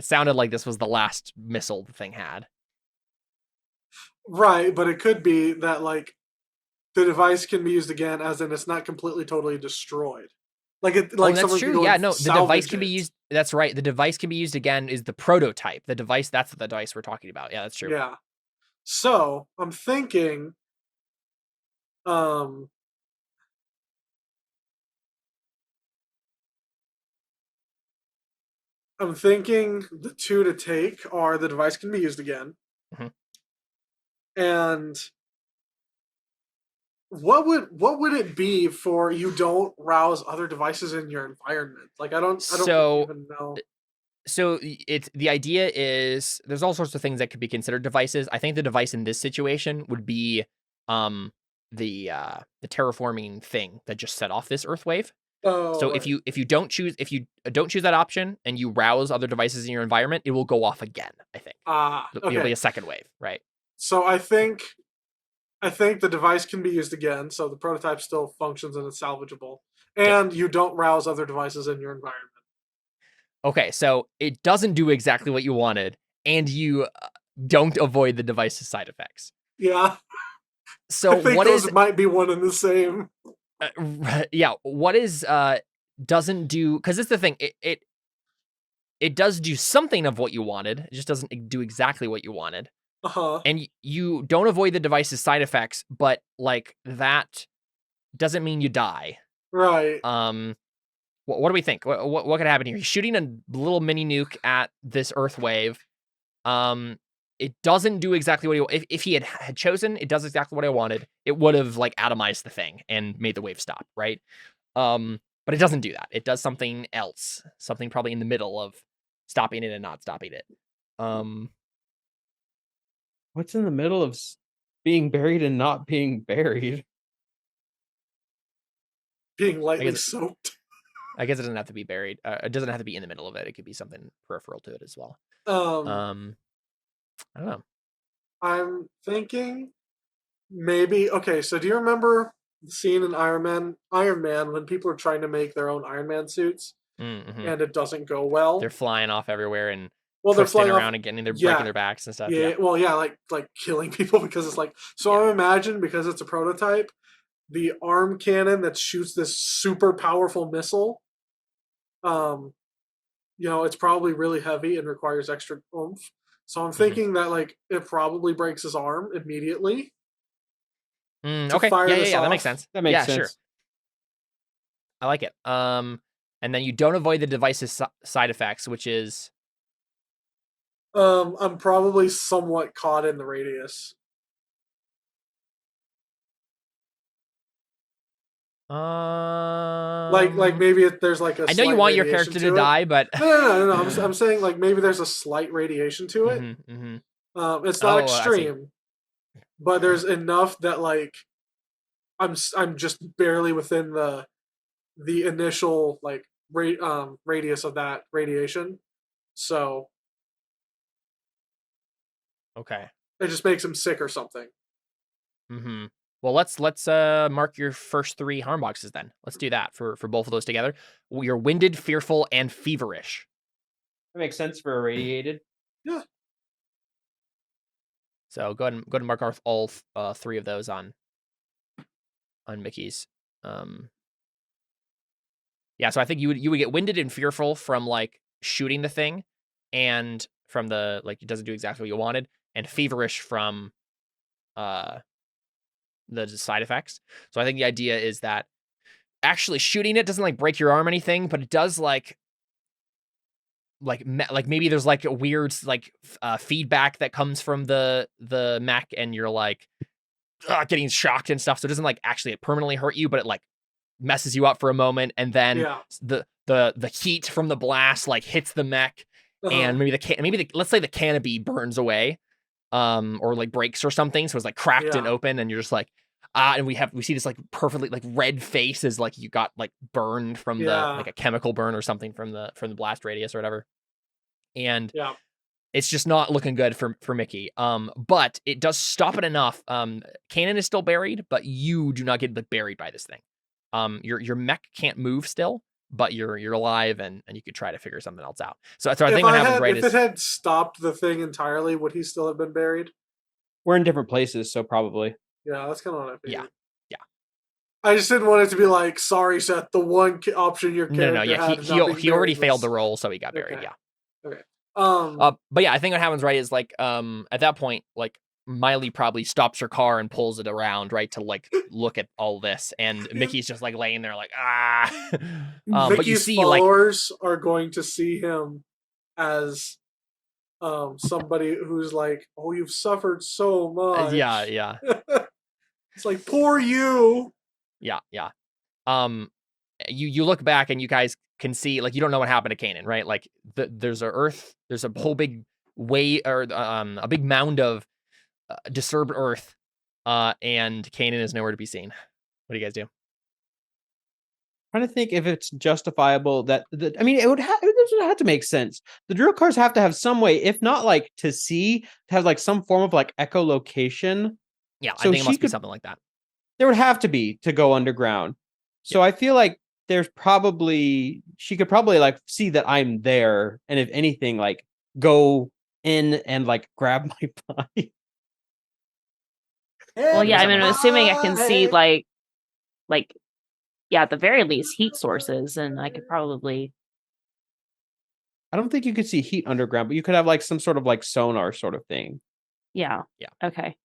sounded like this was the last missile the thing had. Right, but it could be that like the device can be used again, as in it's not completely totally destroyed. Like that's true. Yeah, no, the device can be used. That's right. The device can be used again. Is the prototype the device? That's the device we're talking about. Yeah, that's true. Yeah. So I'm thinking, I'm thinking the 2 to take are the device can be used again. Mm-hmm. And what would it be for you don't rouse other devices in your environment? Like I don't even know. So it's the idea is there's all sorts of things that could be considered devices. I think the device in this situation would be the terraforming thing that just set off this earth wave. Oh, so right. if you don't choose that option and you rouse other devices in your environment, it will go off again. I think. Okay. It'll be a second wave, right? So I think the device can be used again, so the prototype still functions and it's salvageable. And you don't rouse other devices in your environment. Okay, so it doesn't do exactly what you wanted, and you don't avoid the device's side effects. Yeah. So I think what those is might be one and the same. Yeah, what is doesn't do, because it's the thing, it does do something of what you wanted. It just doesn't do exactly what you wanted. and you don't avoid the device's side effects, but like that doesn't mean you die. Right. What do we think? What could happen here? He's shooting a little mini nuke at this Earth wave. It doesn't do exactly what if he had chosen, it does exactly what I wanted. It would have like atomized the thing and made the wave stop, right? But it doesn't do that. It does something else, something probably in the middle of stopping it and not stopping it. What's in the middle of being buried and not being buried? Being lightly soaked. I guess it doesn't have to be buried. It doesn't have to be in the middle of it. It could be something peripheral to it as well. I don't know. I'm thinking maybe. Okay, so do you remember the scene in Iron Man when people are trying to make their own Iron Man suits and it doesn't go well? They're flying off everywhere and they're flying around and getting breaking their backs and stuff. Yeah, well, yeah, like killing people because it's like. So I imagine because it's a prototype, the arm cannon that shoots this super powerful missile. It's probably really heavy and requires extra oomph. So I'm thinking that like it probably breaks his arm immediately. Okay. Yeah. That makes sense. That makes sense. Sure. I like it. And then you don't avoid the device's side effects, which is. I'm probably somewhat caught in the radius. Like maybe there's like a. I know you want your character to die, but no. I'm saying like maybe there's a slight radiation to it. It's not extreme, but there's enough that like I'm just barely within the initial like radius of that radiation, so. Okay. It just makes him sick or something. Well, let's mark your first 3 harm boxes then. Let's do that for both of those together. You're winded, fearful, and feverish. That makes sense for irradiated. Yeah. So go ahead and mark all 3 of those on Mickey's. Yeah, so I think you would get winded and fearful from like shooting the thing, and from the like it doesn't do exactly what you wanted, and feverish from the side effects. So I think the idea is that actually shooting it doesn't like break your arm or anything, but it does like maybe there's like a weird like feedback that comes from the mech, and you're like getting shocked and stuff. So it doesn't like actually permanently hurt you, but it like messes you up for a moment, and then the heat from the blast like hits the mech, and maybe let's say the canopy burns away. Or like breaks or something, so it's like cracked and open, and you're just like, and we see this like perfectly like red face as like you got like burned from the like a chemical burn or something from the blast radius or whatever, and it's just not looking good for Mickey. But it does stop it enough. Kanan is still buried, but you do not get like buried by this thing. Your mech can't move still, but you're alive, and you could try to figure something else out. So I think what happens right is if it had stopped the thing entirely, would he still have been buried? We're in different places, so probably. Yeah, that's kind of what I figured. Yeah. I just didn't want it to be like, sorry, Seth, the one option your character had. He already failed the roll, so he got buried. Okay. Yeah. Okay. But yeah, I think what happens right is like at that point like Miley probably stops her car and pulls it around, right, to like look at all this, and Mickey's just like laying there like Mickey's but you see followers are going to see him as somebody who's like, oh, you've suffered so much. Yeah. It's like, poor you. Yeah. You look back and you guys can see like you don't know what happened to Kanan, right? Like there's a whole big a big mound of disturbed Earth, and Kanan is nowhere to be seen. What do you guys do? Trying to think if it's justifiable that I mean, it would have to make sense. The drill cars have to have some way, if not like to have like some form of like echolocation. Yeah, so I think it must be something like that. There would have to be to go underground. So I feel like she could probably like see that I'm there, and if anything, like go in and like grab my body. Well, yeah, I mean, I'm assuming I can see like, at the very least, heat sources, and I could probably. I don't think you could see heat underground, but you could have like some sort of like sonar sort of thing. Yeah. Yeah. Okay.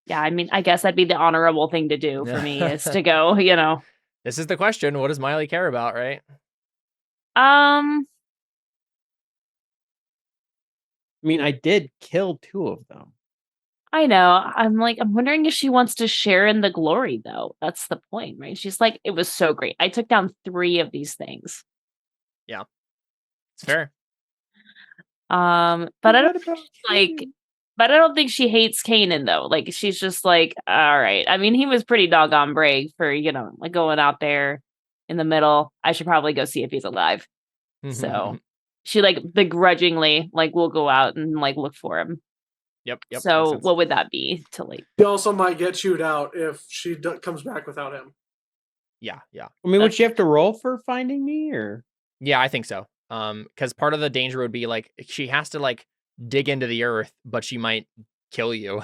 Yeah, I mean, I guess that'd be the honorable thing to do for me is to go, you know. This is the question. What does Miley care about, right? I mean, I did kill 2 of them. I know. I'm wondering if she wants to share in the glory, though. That's the point, right? She's like, it was so great. I took down 3 of these things. Yeah. It's fair. But I don't but I don't think she hates Kanan though. Like she's just like, all right. I mean, he was pretty doggone brave for, you know, like going out there in the middle. I should probably go see if he's alive. So she like begrudgingly like will go out and like look for him. Yep. So what would that be to like? He also might get chewed out if she comes back without him. Yeah. I mean, would she have to roll for finding me, or? Yeah, I think so. Because part of the danger would be like she has to like dig into the earth, but she might kill you.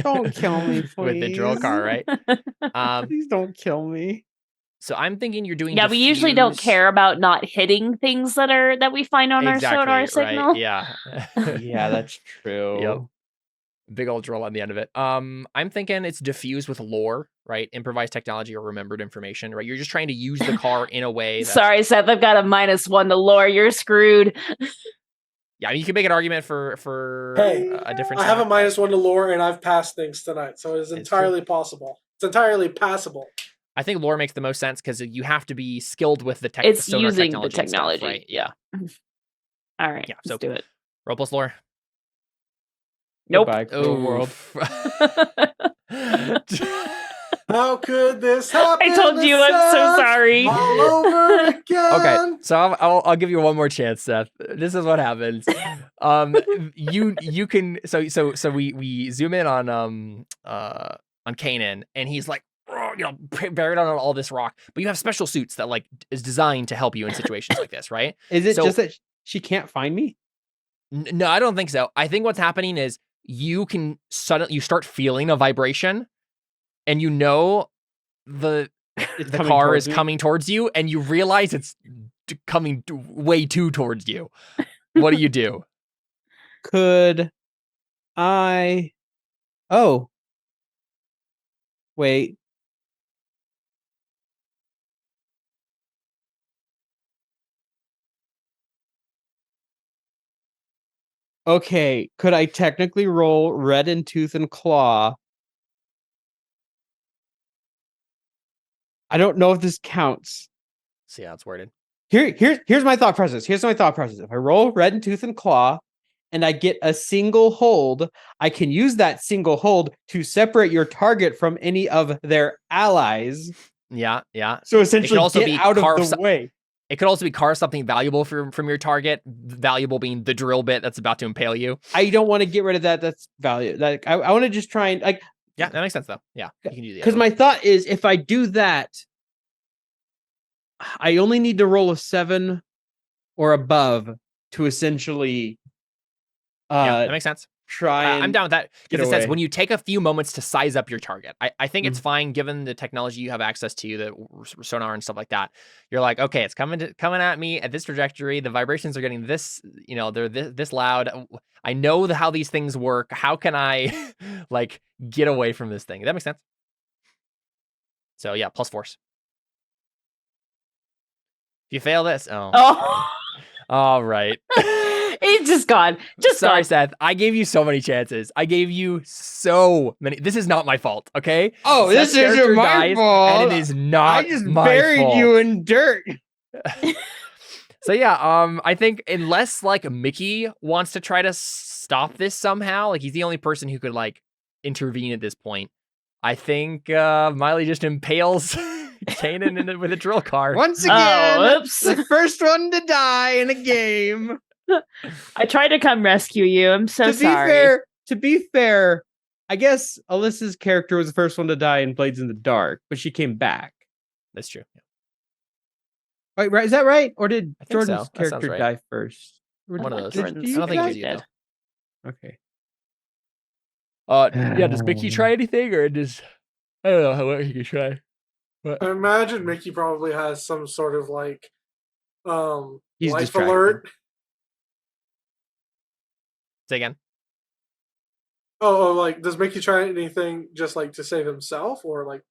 Don't kill me, please. With the drill car, right? Please don't kill me. So I'm thinking you're doing. Yeah, we usually don't diffuse. care about not hitting things that we find on our sonar signal. Right? Yeah. Yeah, that's true. Yep. Big old drill on the end of it. I'm thinking it's diffused with lore, right? Improvised technology or remembered information, right? You're just trying to use the car in a way. Sorry, Seth, I've got a -1 to lore. You're screwed. Yeah, I mean, you can make an argument for a different. I have a -1 to lore, and I've passed things tonight, so it's entirely possible. It's entirely passable. I think lore makes the most sense because you have to be skilled with the It's sonar using technology the technology, and stuff, right? yeah. All right, Yeah, let's do it. Roll plus lore. Nope. Goodbye, cruel world. How could this happen? I told you, I'm so sorry. All over again. Okay, so I'll give you one more chance, Seth. This is what happens. You can we zoom in on Kanan, and he's like, you know, buried on all this rock, but you have special suits that like is designed to help you in situations like this, right? Is it just that she can't find me? No, I don't think so. I think what's happening is you start feeling a vibration, and you know the car is coming towards you, and you realize it's coming way too towards you. What do you do? Could I? Oh, wait. Okay, could I technically roll red in tooth and claw? I don't know if this counts. See how it's worded. Here's my thought process. If I roll red in tooth and claw, and I get a single hold, I can use that single hold to separate your target from any of their allies. Yeah. So essentially, get out of the way. It could also be carve something valuable from your target. Valuable being the drill bit that's about to impale you. I don't want to get rid of that. That's value. Like I want to just try and like. Yeah, that makes sense though. Yeah, you can do that. Because my thought is, if I do that, I only need to roll a 7 or above to essentially. Yeah, that makes sense. I'm down with that. Because it says when you take a few moments to size up your target, I think it's fine given the technology you have access to, the sonar and stuff like that. You're like, okay, it's coming at me at this trajectory. The vibrations are getting this, you know, they're this loud. I know how these things work. How can I like get away from this thing? That makes sense. So yeah, plus force. If you fail this, all right. It's just gone. Sorry, Seth. I gave you so many chances. I gave you so many. This is not my fault, okay? Oh, Seth's this isn't my fault. And it is not. I just my buried fault. you in dirt. So yeah, I think unless like Mickey wants to try to stop this somehow, like he's the only person who could like intervene at this point. I think Miley just impales Kanan with a drill car. Once again, oops. the first one to die in a game. I tried to come rescue you. I'm so sorry. To be fair, I guess Alyssa's character was the first one to die in Blades in the Dark, but she came back. That's true. Yeah. Wait, right? Is that right? Or did Jordan's so. character Right. die first? One of those. I I don't think you did. Okay. Yeah, does Mickey try anything, or does I don't know what he can try. But I imagine Mickey probably has some sort of like He's life distracted. alert. say again. Oh, like does Mickey try anything just like to save himself, or like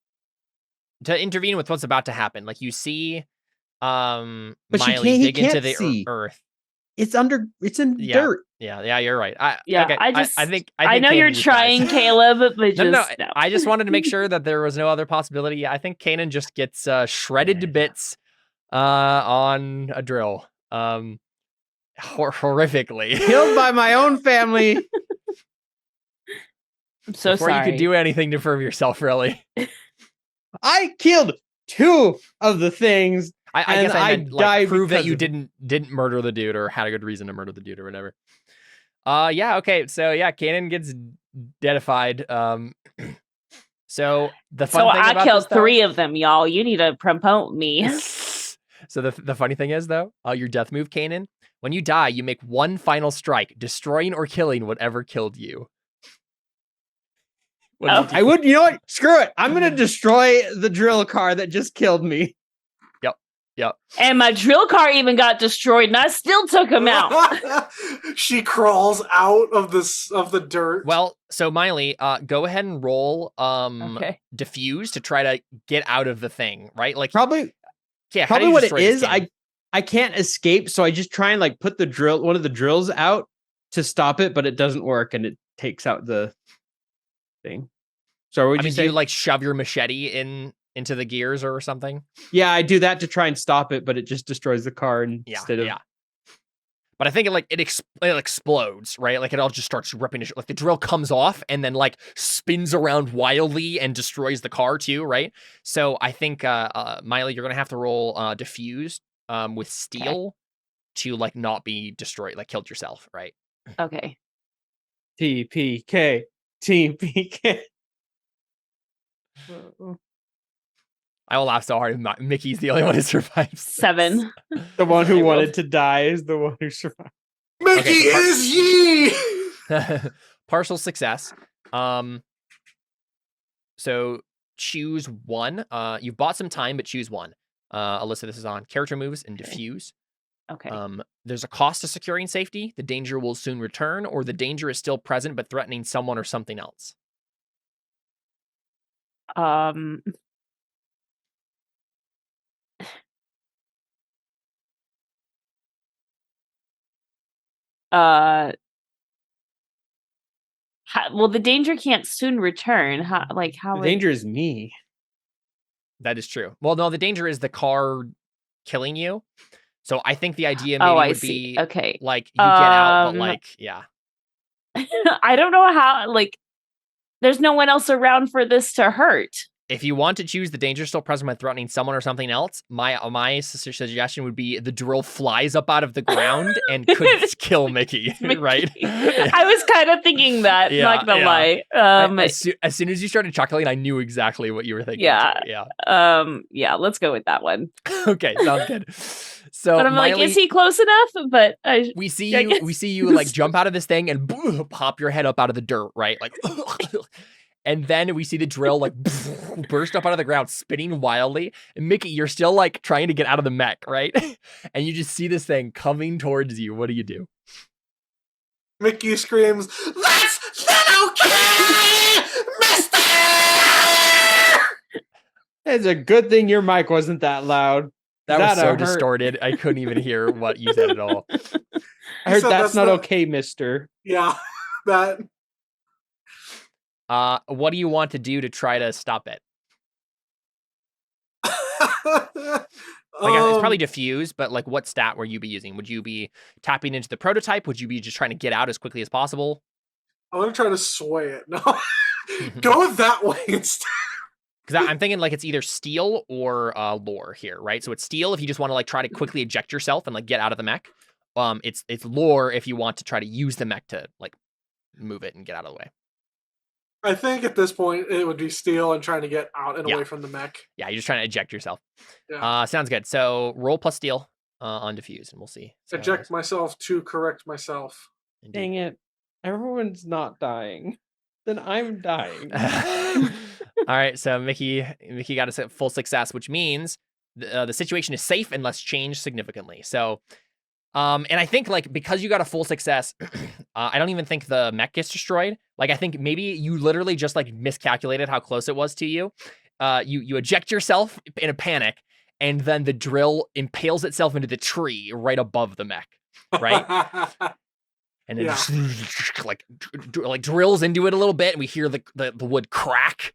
To intervene with what's about to happen. Like you see But Miley he dig into can't the see. earth. It's in Yeah. dirt. Yeah, you're right. Yeah, okay, I think know Kanan you're just trying, dies. Caleb, but just No. I just wanted to make sure that there was no other possibility. I think Kanan just gets shredded to bits on a drill. Horrifically. Killed by my own family. I'm so Before sorry. you could do anything to prove yourself, really. I killed 2 of the things. I guess I meant, like, died prove that because you of it. didn't murder the dude or had a good reason to murder the dude or whatever. Yeah, okay. So yeah, Kanan gets deadified. So the fun thing I about killed this, though, 3 of them, y'all. You need to promote me. So the funny thing is, though, your death move, Kanan, when you die, you make one final strike, destroying or killing whatever killed you. What do you do? I would, you know what? Screw it. I'm gonna destroy the drill car that just killed me. Yep. And my drill car even got destroyed, and I still took him out. she crawls out of the dirt? Well, so Miley, go ahead and roll Okay. diffuse to try to get out of the thing, right? Like Probably yeah, how do you what it destroy this is. game? I can't escape, so I just try and like put one of the drills out to stop it, but it doesn't work, and it takes out the thing. So would you say do you like shove your machete into the gears or something? Yeah, I do that to try and stop it, but it just destroys the car instead of. Yeah. But I think it explodes, right? Like it all just starts ripping. Like the drill comes off and then like spins around wildly and destroys the car too, right? So I think Miley, you're gonna have to roll diffuse with steel to like not be destroyed, like killed yourself, right? Okay. TPK. I will laugh so hard. Mickey's the only one who survives. 7. The one who wanted to die is the one who survived. Mickey is ye! Partial success. So choose one. You've bought some time, but choose one. Alyssa, this is on character moves and diffuse. Okay. There's a cost to securing safety. The danger will soon return, or the danger is still present but threatening someone or something else. Well, the danger can't soon return. How The danger is me. That is true. Well, no, the danger is the car killing you. So I think the idea Oh, maybe I would see. be Okay. like you get out, but like, yeah. I don't know how, there's no one else around for this to hurt. If you want to choose the danger still present by threatening someone or something else, my suggestion would be the drill flies up out of the ground and could kill Mickey, right? I was kind of thinking that, not gonna lie. As soon as you started chuckling, I knew exactly what you were thinking. Yeah. Too. Yeah, let's go with that one. Okay, sounds good. So but I'm Miley, like, is he close enough? But we see you like jump out of this thing and pop your head up out of the dirt, right? Like and then we see the drill like burst up out of the ground, spinning wildly. And Mickey, you're still like trying to get out of the mech, right? And you just see this thing coming towards you. What do you do? Mickey screams, "That's not okay, mister!" It's a good thing your mic wasn't that loud. That was so hurt. distorted. I couldn't even hear what you said at all. I heard that's not okay, mister. Yeah, that. What do you want to do to try to stop it? It's probably diffuse, but like what stat would you be using? Would you be tapping into the prototype? Would you be just trying to get out as quickly as possible? I'm gonna try to sway it. No, go that way instead. Because I'm thinking like it's either steal or lore here, right? So it's steal if you just want to like try to quickly eject yourself and like get out of the mech. It's lore if you want to try to use the mech to like move it and get out of the way. I think at this point it would be steal and trying to get out and away from the mech. Yeah, you're just trying to eject yourself. Yeah. Sounds good. So roll plus steal on diffuse, and we'll see. Eject myself to correct myself. Indeed. Dang it. Everyone's not dying. Then I'm dying. All right, so Mickey got a full success, which means the situation is safe unless changed significantly. So And I think like because you got a full success, I don't even think the mech gets destroyed. Like I think maybe you literally just like miscalculated how close it was to you. You eject yourself in a panic, and then the drill impales itself into the tree right above the mech, right? And then just like drills into it a little bit, and we hear the wood crack.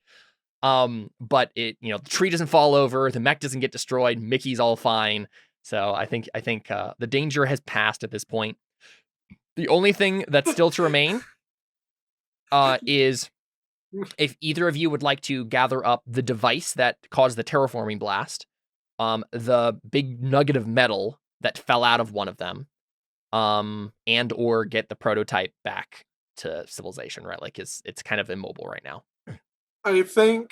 But it, the tree doesn't fall over, the mech doesn't get destroyed, Mickey's all fine. So I think the danger has passed at this point. The only thing that's still to remain is if either of you would like to gather up the device that caused the terraforming blast, the big nugget of metal that fell out of one of them, and or get the prototype back to civilization, right? Like it's kind of immobile right now. I think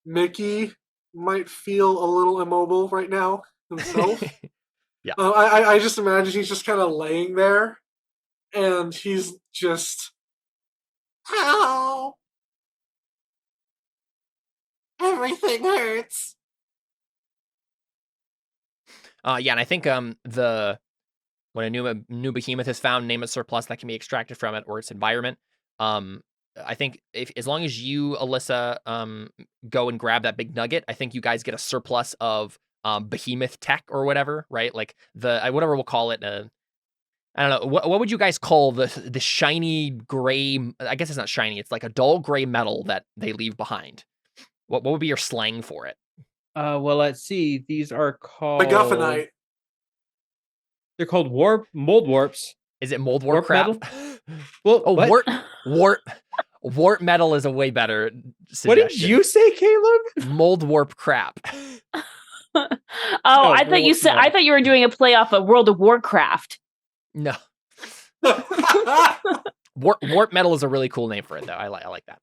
Mickey might feel a little immobile right now himself. Yeah. I just imagine he's just kind of laying there, and he's just, ow, everything hurts. Yeah, and I think when a new behemoth is found, name a surplus that can be extracted from it or its environment. I think as long as you, Alyssa, go and grab that big nugget, I think you guys get a surplus of behemoth tech or whatever, right? Like whatever we'll call it. I don't know. What would you guys call the shiny gray? I guess it's not shiny. It's like a dull gray metal that they leave behind. What would be your slang for it? Well, let's see. These are called MacGuffinite. They're called Mouldwarps. Is it Mouldwarp Warp crap? metal? Well, what? Warp metal is a way better suggestion. What did you say, Caleb? Mouldwarp crap. I thought you said. I thought you were doing a play off of World of Warcraft. No. Warp metal is a really cool name for it, though. I like that.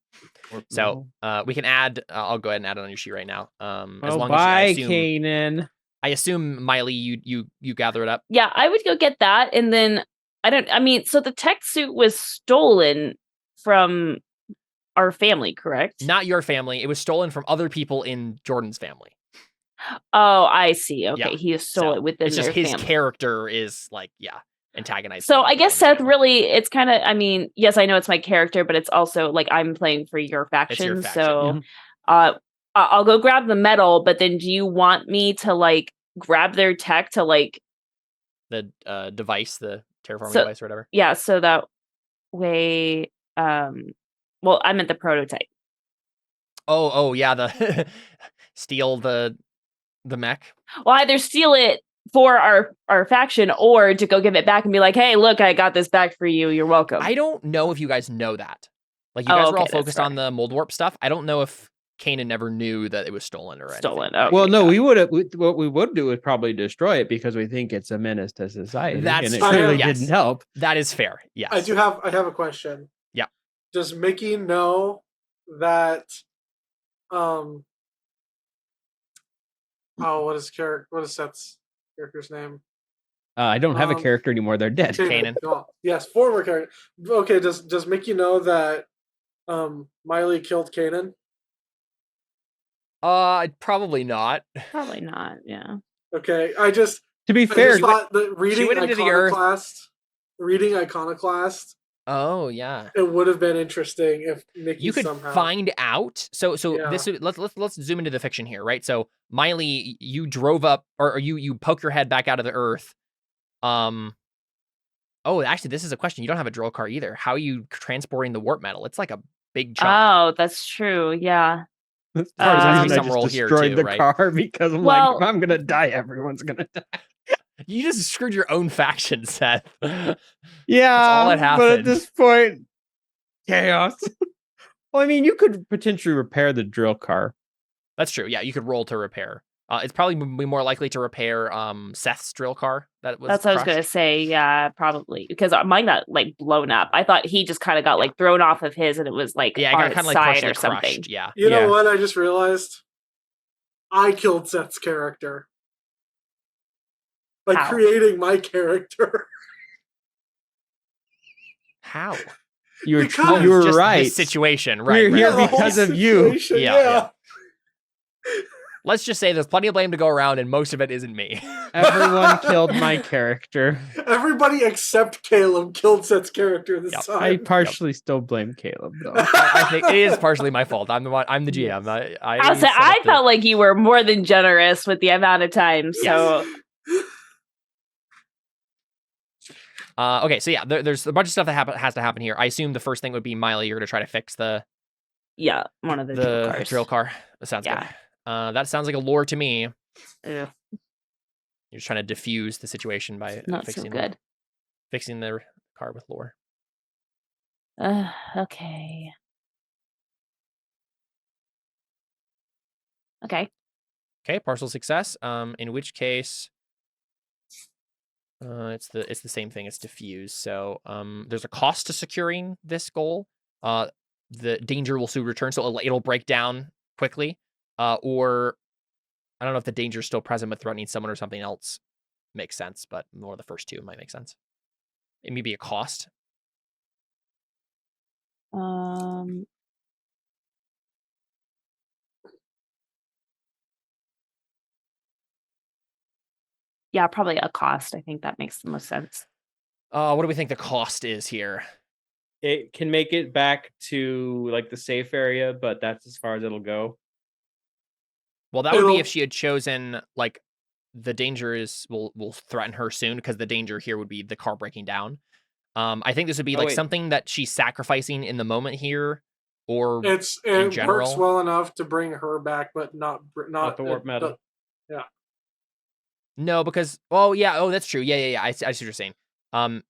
So we can add. I'll go ahead and add it on your sheet right now. As long as Kanan. I assume Miley, you gather it up. Yeah, I would go get that, and then so the tech suit was stolen from our family, correct? Not your family. It was stolen from other people in Jordan's family. Oh, I see. Okay, Yeah. he stole it within it's just their his family. character is like, antagonizing. So I guess Seth really, it's kind of, yes, I know it's my character, but it's also like I'm playing for your faction. So I'll go grab the metal, but then do you want me to like grab their tech to like the device, the terraforming device or whatever? Yeah, so that way, well, I meant the prototype. Oh yeah, the steal the mech. Well, either steal it for our faction or to go give it back and be like, hey, look, I got this back for you. You're welcome. I don't know if you guys know that. Like you guys were all focused on the Mouldwarp stuff. I don't know if Kanan never knew that it was stolen or anything. Okay, well, no, we would have. What we would do is probably destroy it because we think it's a menace to society. And it clearly didn't help. That is fair. Yes. I have a question. Yeah. Does Mickey know that? What is Seth's character's name? I don't have a character anymore. They're dead. Kanan. Yes, former character. Okay. Does Mickey know that Miley killed Kanan? Probably not. Probably not. Yeah. Okay. To be fair, thought that reading Iconoclast. Oh yeah. It would have been interesting if Mickey you could somehow find out. So Yeah. this let's zoom into the fiction here, right? So Miley, you drove up or you poke your head back out of the earth. Oh, actually, this is a question. You don't have a drill car either. How are you transporting the warp metal? It's like a big chunk. Oh, that's true. Yeah. As far as I I just just roll here destroyed too, the right? car because I'm like, if I'm gonna die, everyone's gonna die. You just screwed your own faction, Seth. Yeah, all that but at happened. this point, chaos. Well, I mean, you could potentially repair the drill car. That's true. Yeah, you could roll to repair. It's probably be more likely to repair Seth's drill car. That's what I was gonna say. Yeah, probably because mine got like blown up. I thought he just kind of got like thrown off of his, and it was like Yeah, on it got its kind of like side partially or something. crushed. Yeah. You know what? I just realized I killed Seth's character by How? creating my character. How? You were Because- you were Just right. this situation, right? We're here right. because of you. Situation, Yeah. let's just say there's plenty of blame to go around, and most of it isn't me. Everyone killed my character. Everybody except Caleb killed Seth's character this Yep. time. I partially still blame Caleb, though. I think it is partially my fault. I'm the one. I'm the GM. I felt like you were more than generous with the amount of time. So okay, so yeah, there's a bunch of stuff that has to happen here. I assume the first thing would be Miley. You're going to try to fix one of the drill cars. drill car. That sounds good. That sounds like a lore to me. Ugh, You're just trying to diffuse the situation by not so good. fixing the car with lore. Okay. Okay. Okay, partial success. In which case, it's the same thing. It's diffuse. So there's a cost to securing this goal. The danger will soon return, so it'll break down quickly. Or I don't know if the danger is still present, but threatening someone or something else makes sense. But more of the first two might make sense. It may be a cost. Yeah, probably a cost. I think that makes the most sense. What do we think the cost is here? It can make it back to like the safe area, but that's as far as it'll go. Well, that would be if she had chosen like the danger will threaten her soon, because the danger here would be the car breaking down. I think this would be something that she's sacrificing in the moment here, or it works well enough to bring her back, but not the warp metal. Yeah. No, because that's true. Yeah. I see what you're saying. I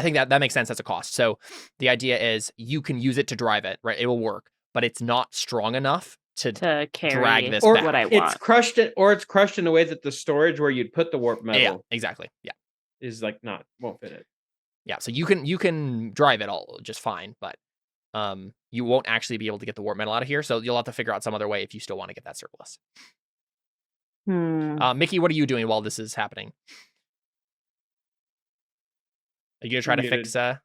think that makes sense as a cost. So the idea is you can use it to drive it, right? It will work, but it's not strong enough to carry drag this or back. what I want. It's crushed in a way that the storage where you'd put the warp metal. Yeah, exactly. Yeah, is like won't fit it. Yeah, so you can drive it all just fine, but you won't actually be able to get the warp metal out of here. So you'll have to figure out some other way if you still want to get that surplus. Mickey, what are you doing while this is happening? Are you gonna try to fix? And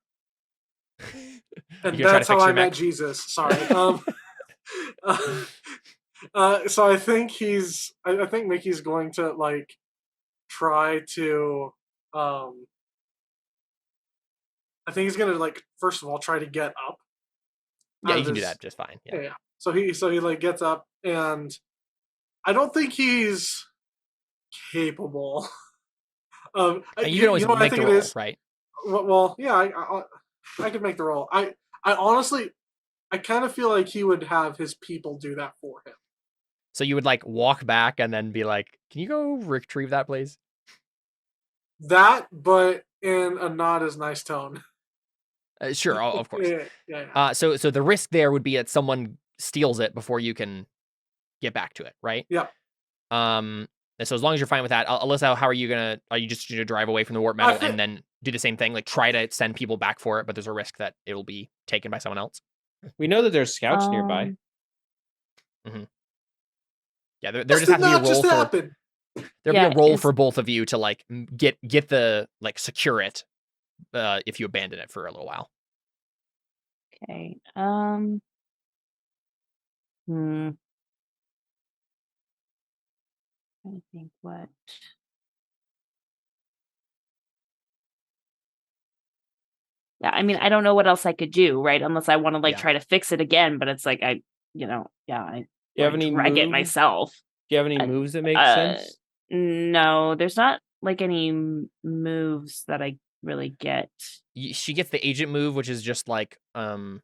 that's how I met Jesus. Sorry. So I think I think Mickey's going to like try to. I think he's gonna like first of all try to get up. Yeah, you can do that just fine. Yeah. So he like gets up, and I don't think he's capable of. And you can always make the roll, right? Well, yeah, I could make the roll. I honestly, I kind of feel like he would have his people do that for him. So you would like walk back and then be like, "Can you go retrieve that, please?" That, but in a not as nice tone. Sure, of course. Yeah. So the risk there would be that someone steals it before you can get back to it, right? Yeah. So as long as you're fine with that, Alyssa, how are you just gonna drive away from the warp metal and then do the same thing, like try to send people back for it, but there's a risk that it'll be taken by someone else? We know that there's scouts nearby. Mm-hmm. Yeah, there just has to be a roll for. There'll be a roll for both of you to like get the like secure it if you abandon it for a little while. Okay. I think what. Yeah, I mean, I don't know what else I could do, right? Unless I want to like try to fix it again, but it's like I Do you have any drag it myself. Do you have any moves that make sense? No, there's not like any moves that I really get. She gets the agent move, which is just like when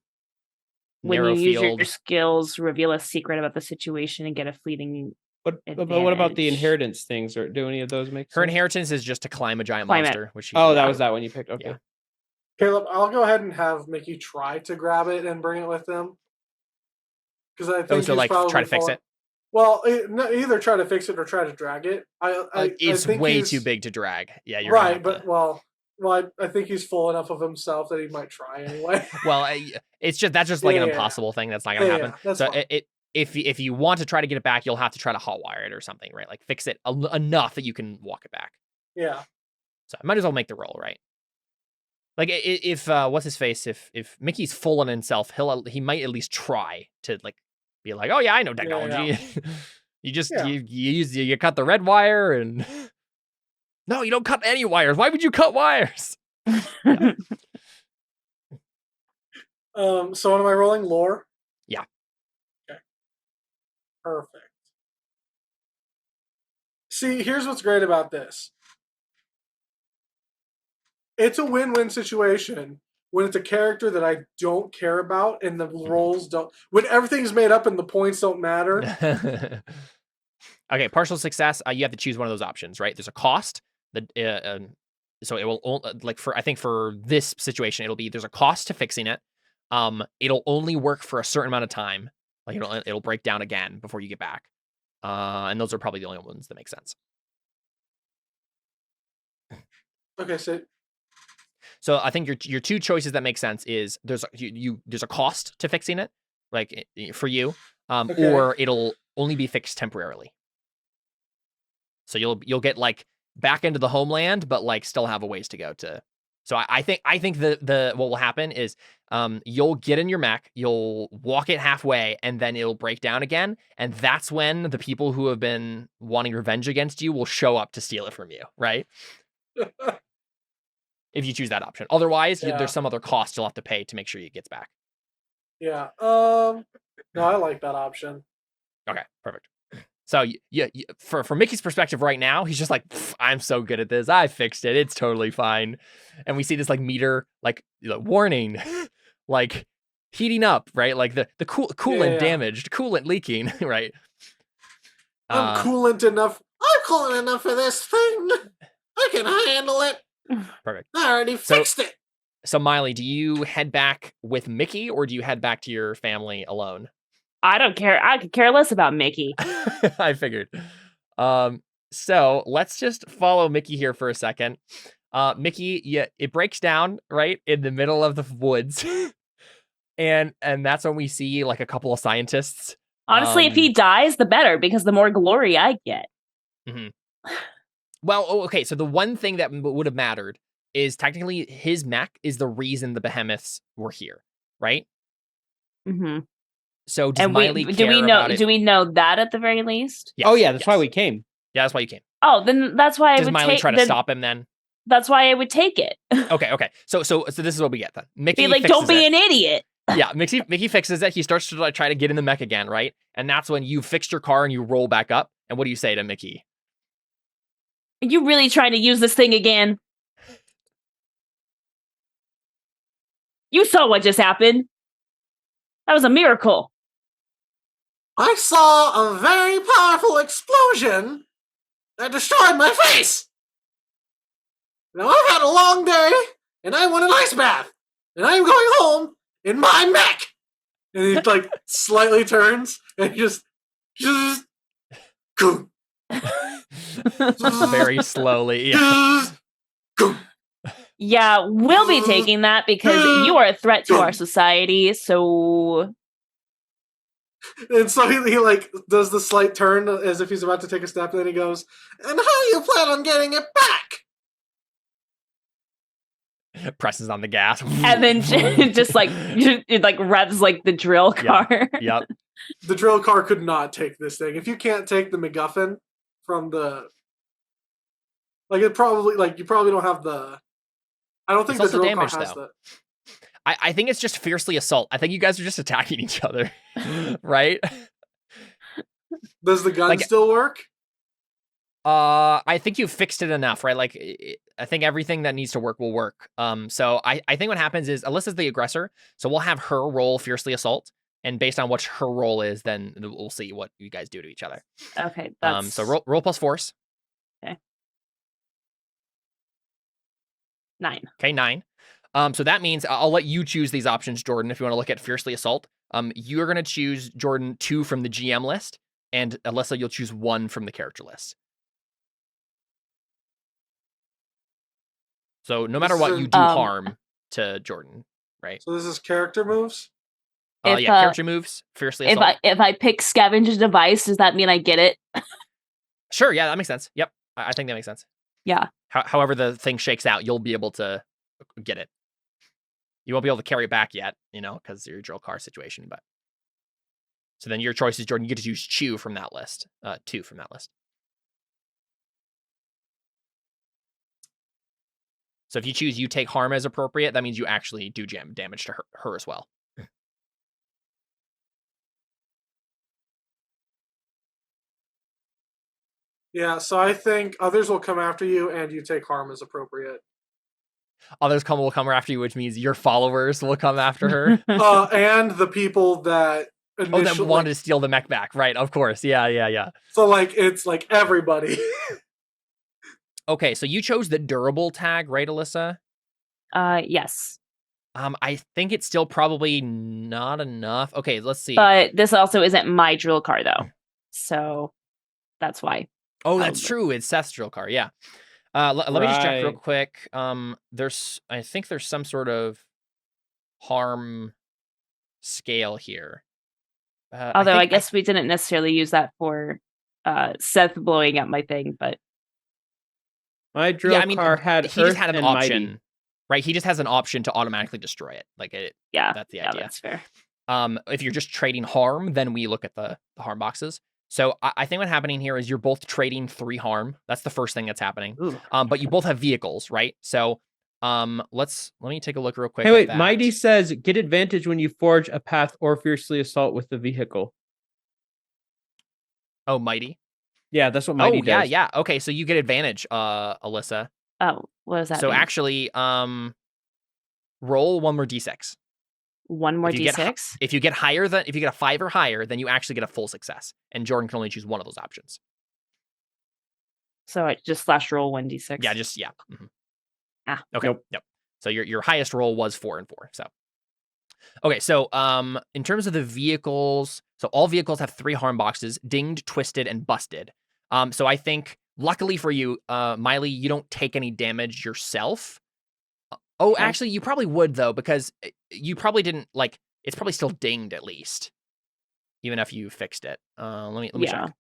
narrow you use field. your skills, reveal a secret about the situation and get a fleeting. But what about the inheritance things? Or do any of those make sense? Her inheritance is just to climb a giant monster, which she that was that one you picked. Okay. Yeah. Caleb, I'll go ahead and have Mickey try to grab it and bring it with him. Because I think so like try to fix it. Well, either try to fix it or try to drag it. It's way too big to drag. Yeah, you're right. But I think he's full enough of himself that he might try anyway. Well, that's just like an impossible thing. That's not gonna happen. So if you want to try to get it back, you'll have to try to hotwire it or something, right? Like fix it enough that you can walk it back. Yeah. So I might as well make the roll, right? Like if what's his face? If Mickey's full on himself, he might at least try to like be like, oh yeah, I know technology. Yeah. You cut the red wire and no, you don't cut any wires. Why would you cut wires? So what am I rolling? Lore? Yeah. Okay. Perfect. See, here's what's great about this. It's a win-win situation when it's a character that I don't care about and the roles don't... When everything's made up and the points don't matter. Okay, partial success. You have to choose one of those options, right? There's a cost. So it will I think for this situation, it'll be there's a cost to fixing it. It'll only work for a certain amount of time. Like it'll break down again before you get back. And those are probably the only ones that make sense. Okay, so I think your two choices that make sense is there's a cost to fixing it, like for you, okay. or it'll only be fixed temporarily. So you'll get like back into the homeland, but like still have a ways to go to. So I think the what will happen is you'll get in your mech, you'll walk it halfway, and then it'll break down again, and that's when the people who have been wanting revenge against you will show up to steal it from you, right? If you choose that option. Otherwise, there's some other cost you'll have to pay to make sure it gets back. Yeah. No, I like that option. Okay, perfect. So for Mickey's perspective right now, he's just like, I'm so good at this. I fixed it. It's totally fine. And we see this like meter, like warning, like heating up, right? Like the coolant damaged, coolant leaking, right? I'm coolant enough. I'm coolant enough for this thing. I can handle it. Perfect. I already fixed it. So Miley, do you head back with Mickey or do you head back to your family alone? I don't care. I could care less about Mickey. I figured. So let's just follow Mickey here for a second. Mickey, it breaks down right in the middle of the woods. and that's when we see like a couple of scientists. Honestly, if he dies, the better, because the more glory I get. Mm-hmm. Well, okay, so the one thing that would have mattered is technically his mech is the reason the behemoths were here, right? Mm-hmm. So does Miley care about it? Do we know that at the very least? Yes, oh yeah, that's why we came. Yeah, that's why you came. Oh, then that's why does Miley try to stop him then? That's why I would take it. Okay. So this is what we get then. Mickey be like, don't be an idiot. Yeah, Mickey fixes it. He starts to try to get in the mech again, right? And that's when you fixed your car and you roll back up. And what do you say to Mickey? Are you really trying to use this thing again? You saw what just happened. That was a miracle. I saw a very powerful explosion that destroyed my face. Now I've had a long day, and I want an ice bath, and I'm going home in my mech. And he like slightly turns and just very slowly. Yeah, we'll be taking that because you are a threat to our society. So, and so he like does the slight turn as if he's about to take a step, and then he goes, "And how do you plan on getting it back?" Presses on the gas, and then just like it like revs like the drill car. Yep. The drill car could not take this thing. If you can't take the MacGuffin from the, like, it probably like you probably don't have the. I don't think the drill car has the. I think it's just fiercely assault. I think you guys are just attacking each other, right? Does the gun still work? I think you fixed it enough, right? Like, I think everything that needs to work will work. So I think what happens is Alyssa's the aggressor, so we'll have her roll fiercely assault, and based on what her roll is, then we'll see what you guys do to each other. Okay. So roll plus force. Okay. 9. Okay, 9. So that means I'll let you choose these options, Jordan, if you want to look at fiercely assault. You're going to choose, Jordan, 2 from the GM list, and Alyssa, you'll choose 1 from the character list. So no matter what, you do harm to Jordan, right? So this is character moves? Character moves, fiercely assault. If I pick scavenge a device, does that mean I get it? Sure, yeah, that makes sense. Yep, I think that makes sense. Yeah. However the thing shakes out, you'll be able to get it. You won't be able to carry it back yet, because of your drill car situation. But So then your choice is, Jordan, you get to choose chew from that list. 2 from that list. So if you choose you take harm as appropriate, that means you actually do damage to her as well. Yeah, so I think others will come after you, and you take harm as appropriate. Others will come after you, which means your followers will come after her. And the people that that wanted to steal the mech back, right? Of course, yeah. So it's like everybody. Okay, so you chose the durable tag, right, Alyssa? Yes. I think it's still probably not enough. Okay, let's see. But this also isn't my drill car though, so that's why. Oh, that's true. It's Seth's drill car. Yeah. Let me just check real Right. quick. I think there's some sort of harm scale here. Although I guess we didn't necessarily use that for Seth blowing up my thing, but My drill car had he Earth just had an and option, Mighty. right? He just has an option to automatically destroy it. That's the idea. That's fair. If you're just trading harm, then we look at the harm boxes. So I think what's happening here is you're both trading 3 harm. That's the first thing that's happening. Ooh. But you both have vehicles, right? So let me take a look real quick. Hey, wait. at that. Mighty says get advantage when you forge a path or fiercely assault with the vehicle. Oh, Mighty. Yeah, that's what Mighty does. Yeah. Okay, so you get advantage, Alyssa. Oh, what does that So mean? actually, roll 1 more d6. 1 more If you d6? if you get a 5 or higher, then you actually get a full success. And Jordan can only choose one of those options. So I just roll 1d6. Yeah. Mhm. Okay. Yep. So your highest roll was 4 and 4. So okay, so in terms of the vehicles, so all vehicles have 3 harm boxes: dinged, twisted, and busted. So I think luckily for you, Miley, you don't take any damage yourself. Okay. Actually, you probably would though, because you probably didn't it's probably still dinged at least, even if you fixed it. Let me check.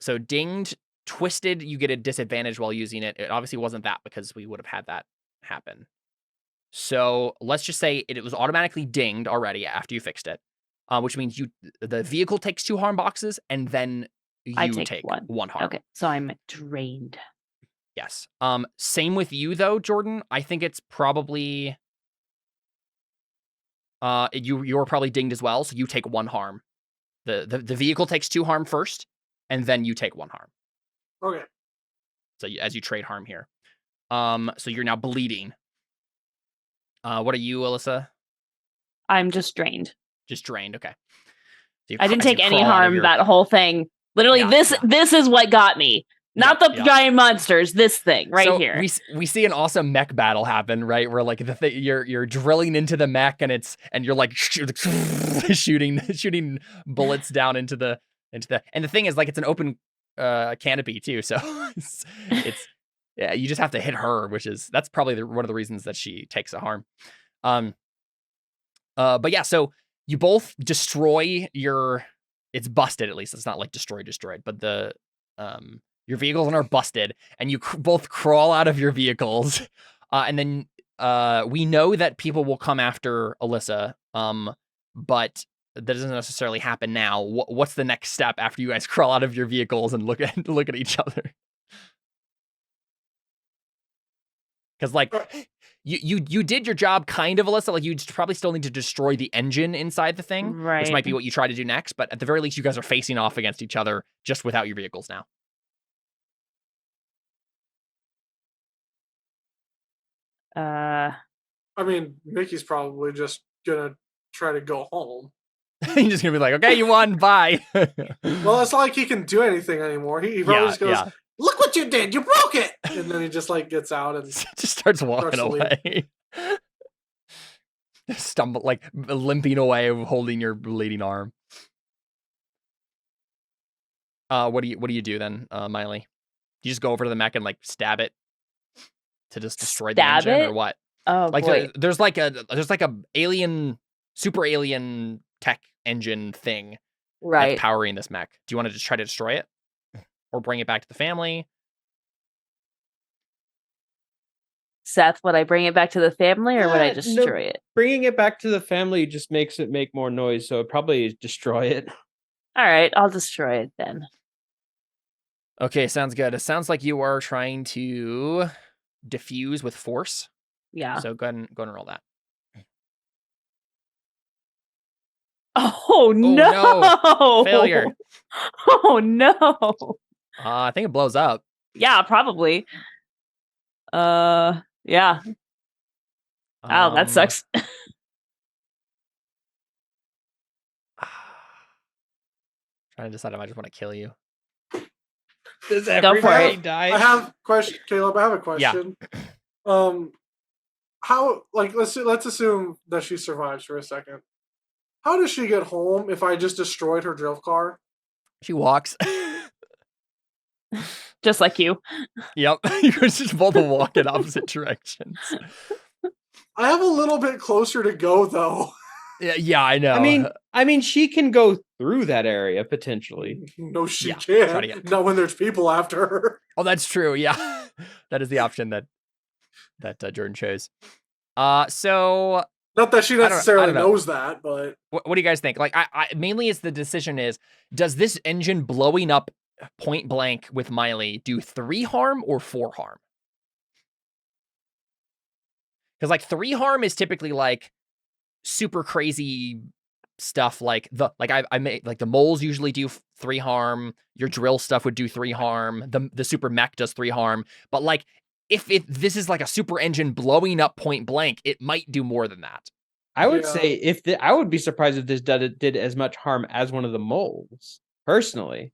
So dinged, twisted, you get a disadvantage while using it. It obviously wasn't that because we would have had that happen. So let's just say it was automatically dinged already after you fixed it, which means the vehicle takes 2 harm boxes and then I you take 1 harm. Okay, so I'm drained. Yes. Same with you though, Jordan. I think it's probably you're probably dinged as well, so you take 1 harm. The vehicle takes 2 harm first, and then you take 1 harm. Okay. So as you trade harm here. So you're now bleeding. What are you, Alyssa? I'm just drained. Just drained. Okay. So I didn't take any harm that whole thing. Literally, this is what got me. Not the giant monsters. This thing right here. We see an awesome mech battle happen, right? Where you're drilling into the mech and you're like shooting bullets down into the and the thing is it's an open canopy too, so it's yeah, you just have to hit her, that's probably one of the reasons that she takes a harm. But yeah, so you both destroy it's busted, at least it's not destroyed, but your vehicles are busted, and you both crawl out of your vehicles, and then we know that people will come after Alyssa, but that doesn't necessarily happen now. What's the next step after you guys crawl out of your vehicles and look at each other? Because you did your job kind of, Alyssa. You probably still need to destroy the engine inside the thing, right? Which might be what you try to do next. But at the very least, you guys are facing off against each other just without your vehicles now. I mean, Mickey's probably just gonna try to go home. He's just gonna be like, "Okay, you won. Bye." Well, it's not like he can do anything anymore. He probably just goes, "Look what you did! You broke it!" And then he just gets out and just starts walking away. Stumble, limping away, holding your bleeding arm. What do you do then, Miley? You just go over to the mech and stab it to just destroy the engine, or what? Oh, boy. There's a super alien tech engine thing, right, powering this mech. Do you want to just try to destroy it, or bring it back to the family? Seth, would I bring it back to the family or would I No, destroy it? bringing it back to the family just makes it make more noise, so probably destroy it. All right, I'll destroy it then. Okay, sounds good. It sounds like you are trying to diffuse with force. Yeah. So go ahead and roll that. Oh no! Failure. Oh no! I think it blows up. Yeah, probably. Yeah. Oh, that sucks. Trying to decide if I just want to kill you. Does Go for everybody it. die? I have question, Caleb. I have a question. How let's assume that she survives for a second. How does she get home if I just destroyed her drill car? She walks. Just like you. Yep. You guys just both walk in opposite directions. I have a little bit closer to go though. Yeah, I know. I mean, she can go through that area potentially. No, she Yeah, try to can't. get- Not when there's people after her. Oh, that's true. Yeah. That is the option that Jordan chose. So Not that she I don't necessarily know. knows that, but what do you guys think? Like, I mainly it's the decision is, does this engine blowing up point blank with Miley do 3 harm or 4 harm? Because like 3 harm is typically like super crazy stuff. Like I made like the moles usually do 3 harm. Your drill stuff would do 3 harm. The super mech does 3 harm. But like if this is like a super engine blowing up point blank, it might do more than that. I would Yeah. say I would be surprised if this did as much harm as one of the moles. Personally,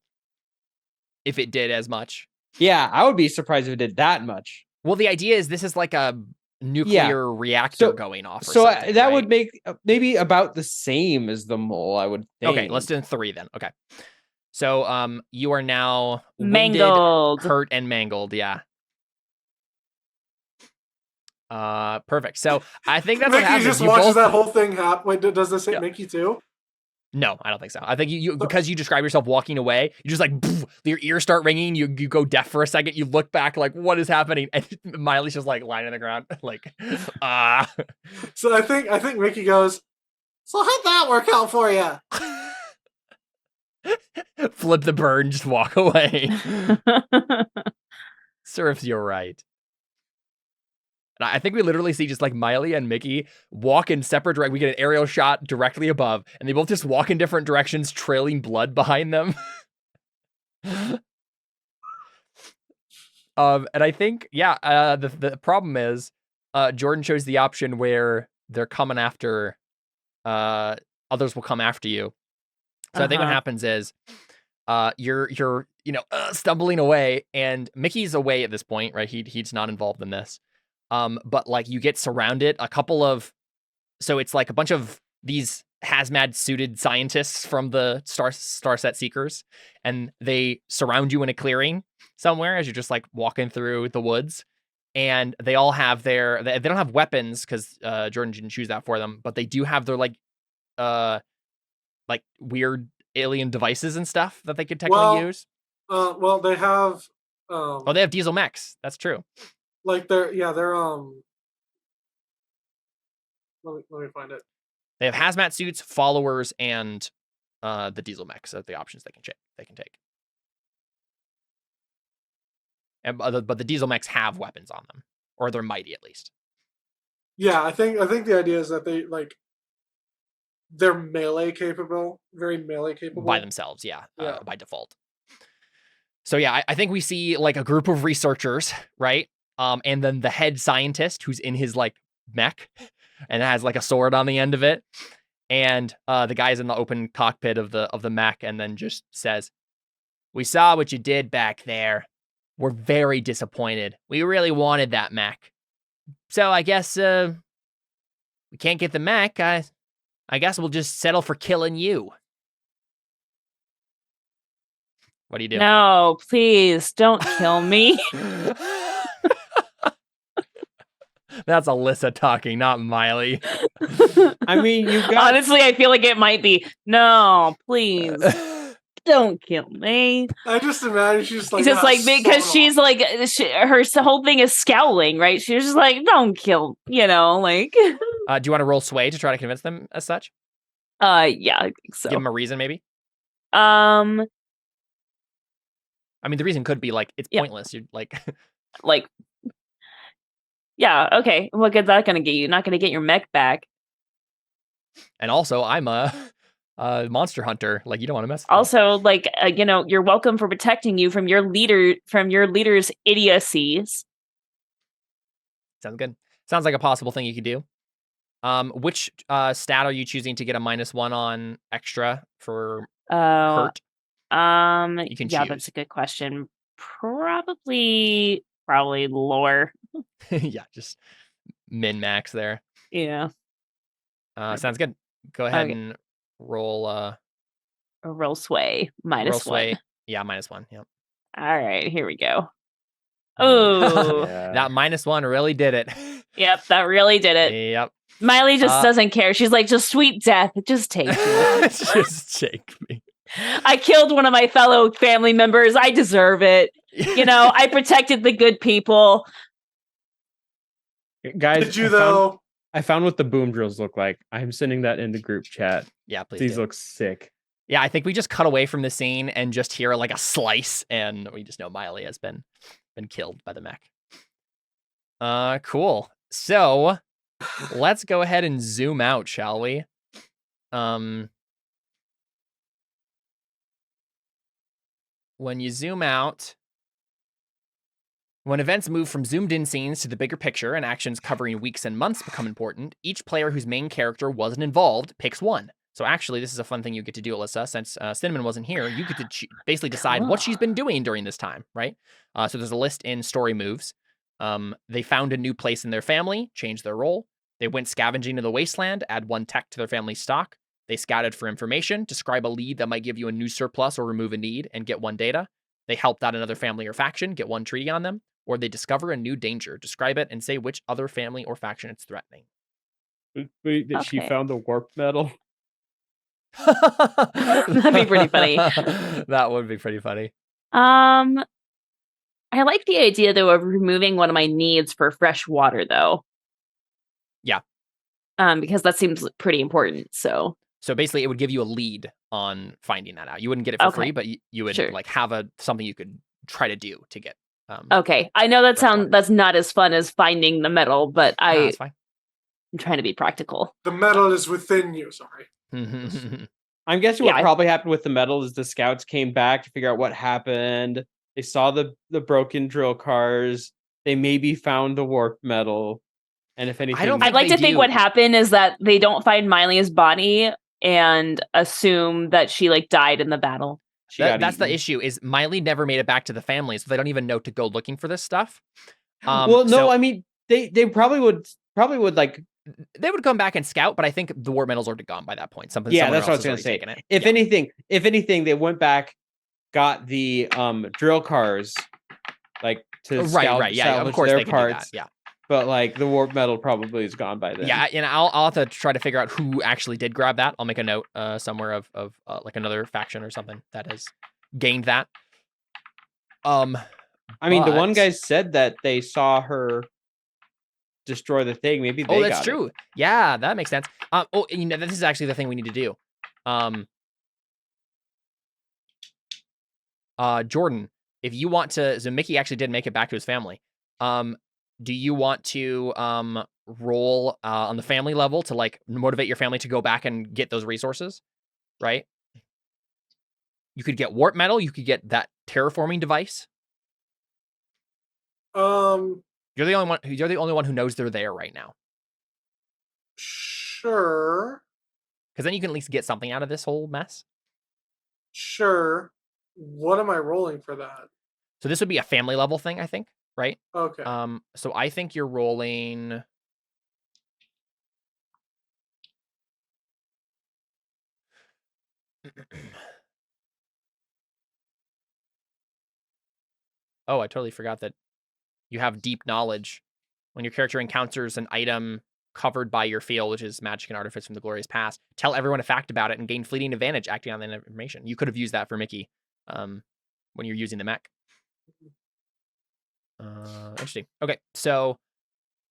If it did as much. yeah, I would be surprised if it did that much. Well, the idea is this is like a nuclear reactor So- going off. Or So something, that right? would make maybe about the same as the mole. I would think. Okay, let's do 3 then. Okay. So you are now wounded, Mangled. hurt, and mangled. Yeah. Perfect. So I think that's what Mickey happens. just You watches both... that whole thing happen. Wait, does this hit Yeah. Mickey too? No, I don't think so. I think you because you describe yourself walking away, you just like your ears start ringing. You go deaf for a second. You look back like, what is happening? And Miley's just like lying on the ground, like So I think Mickey goes, so how'd that work out for you? flip the bird and just walk away. Serves you right. And I think we literally see just like Miley and Mickey walk in separate directions. We get an aerial shot directly above, and they both just walk in different directions, trailing blood behind them. And I think, the problem is Jordan chose the option where they're coming after, others will come after you. So I think what happens is you're stumbling away, and Mickey's away at this point, right? He's not involved in this. But like you get surrounded, so it's like a bunch of these hazmat suited scientists from the Starset Seekers, and they surround you in a clearing somewhere as you're just like walking through the woods, and they all have they don't have weapons because Jordan didn't choose that for them, but they do have their like weird alien devices and stuff that they could technically use. Well, they have. They have diesel mechs. That's true. Like they're Let me find it. They have hazmat suits, followers, and the diesel mechs are the options they can take. And but the diesel mechs have weapons on them, or they're mighty at least. Yeah, I think the idea is that they're melee capable, very melee capable By themselves, yeah. Yeah. By default. So yeah, I think we see like a group of researchers, right? And then the head scientist who's in his like mech and has like a sword on the end of it, and the guy's in the open cockpit of the mech, and then just says, "We saw what you did back there. We're very disappointed. We really wanted that mech. So I guess we can't get the mech. I guess we'll just settle for killing you." What do you do? No, please don't kill me. That's Alyssa talking, not Miley. I mean, you got Honestly, I feel like it might be. No, please. don't kill me. I just imagine she's like, Just "Ah, like, because son she's of like, her whole thing is scowling, right? She's just like, don't kill, like. Do you want to roll sway to try to convince them as such? Yeah, I think so. Give them a reason, maybe. Um, I mean, the reason could be like it's Yeah. pointless. You're like, like, yeah, okay. What good's that gonna get you? Not gonna get your mech back. and also I'm a monster hunter. Like, you don't want to mess with me. Also, like, you're welcome for protecting you from your leader's idiocies. Sounds good. Sounds like a possible thing you could do. Which stat are you choosing to get a -1 on extra for hurt? You can Yeah, choose. that's a good question. Probably lore. Yeah, just min max there. Yeah. Sounds good. Go ahead Okay. and roll A roll sway roll -1. sway. Yeah, -1. Yep. All right, here we go. Oh, Yeah. That -1 really did it. yep, that really did it. Yep. Miley just doesn't care. She's like, just sweet death. Just take me. Just take me. I killed one of my fellow family members. I deserve it. I protected the good people. Guys, Did you though? I found what the boom drills look like. I'm sending that in the group chat. Yeah, please. These do. look sick. Yeah, I think we just cut away from the scene and just hear like a slice, and we just know Miley has been killed by the mech. Cool. So let's go ahead and zoom out, shall we? When you zoom out, when events move from zoomed-in scenes to the bigger picture and actions covering weeks and months become important, each player whose main character wasn't involved picks one. So actually, this is a fun thing you get to do, Alyssa. Since Cinnamon wasn't here, you get to basically decide what she's been doing during this time, right? So there's a list in story moves. They found a new place in their family, changed their role. They went scavenging to the wasteland, add 1 tech to their family's stock. They scouted for information, describe a lead that might give you a new surplus or remove a need, and get 1 data. They helped out another family or faction, get 1 treaty on them. Or they discover a new danger, describe it, and say which other family or faction it's threatening. Wait, that she Okay. found the warp metal. That'd be pretty funny. That would be pretty funny. I like the idea though of removing one of my needs for fresh water though. Yeah. Because that seems pretty important. So basically, it would give you a lead on finding that out. You wouldn't get it for free, but you would Sure. like have something you could try to do to get. Okay, I know water. that's not as fun as finding the metal, but No, that's fine. I'm trying to be practical. The metal is within you. Sorry. I'm guessing Yeah, what probably happened with the metal is the scouts came back to figure out what happened. They saw the broken drill cars. They maybe found the warp metal. And if anything, don't I'd like they to think do. what happened is that they don't find Miley's body and assume that she like died in the battle. That's the issue. Is Miley never made it back to the family, so they don't even know to go looking for this stuff. Well, no, so I mean they probably would like. they would come back and scout, but I think the warp metal's already gone by that point. Someone That's what I else was has gonna already say. taken it. If anything, they went back, got the drill cars, like to Right. Yeah, of salvage course their they can parts. do that. Yeah. But like the warp metal probably is gone by then. Yeah, and I'll have to try to figure out who actually did grab that. I'll make a note somewhere of like another faction or something that has gained that. I mean, the one but- guy said that they saw her destroy the thing. Maybe they that's got true. it. Yeah, that makes sense. This is actually the thing we need to do. Jordan, if you want to, so Mickey actually did make it back to his family. Do you want to roll on the family level to like motivate your family to go back and get those resources? Right? You could get warp metal. You could get that terraforming device. You're the only one. You're the only one who knows they're there right now. Sure. Because then you can at least get something out of this whole mess. Sure. What am I rolling for that? So this would be a family level thing, I think. Right? Okay. So I think you're rolling. Oh, I totally forgot that you have deep knowledge. When your character encounters an item covered by your field, which is magic and artifice from the glorious past. Tell everyone a fact about it and gain fleeting advantage acting on that information. You could have used that for Mickey when you're using the mech. Interesting. Okay, so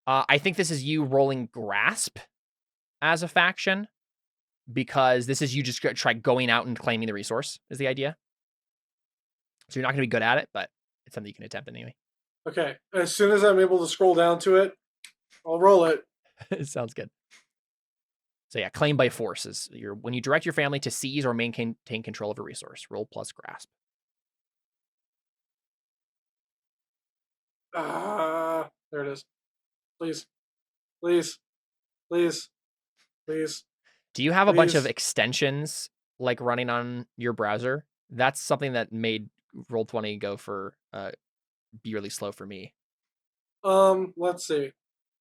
I think this is you rolling grasp as a faction because this is you just try going out and claiming the resource is the idea. So you're not going to be good at it, but it's something you can attempt anyway. Okay. As soon as I'm able to scroll down to it, I'll roll it. It sounds good. So yeah, claim by force is when you direct your family to seize or maintain control of a resource. Roll plus grasp. There it is. Please. Please. Please. Please. Do you have a bunch of Please. extensions like running on your browser? That's something that made Roll20 go for be really slow for me. Let's see.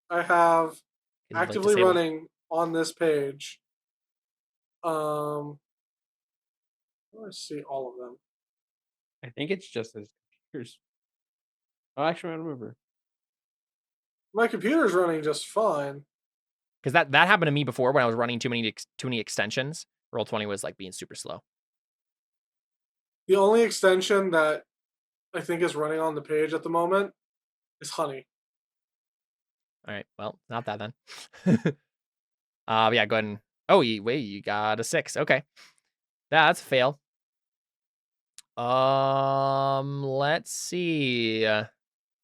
I have Is it, like, actively disabled? running on this page. Let's see all of them. I think it's just as computers. Oh, actually, I don't remember. My computer's running just fine. Because that happened to me before when I was running too many extensions. Roll20 was like being super slow. The only extension that I think is running on the page at the moment is Honey. All right, well, not that then. Yeah, go ahead and you got a 6. Okay, that's a fail. Let's see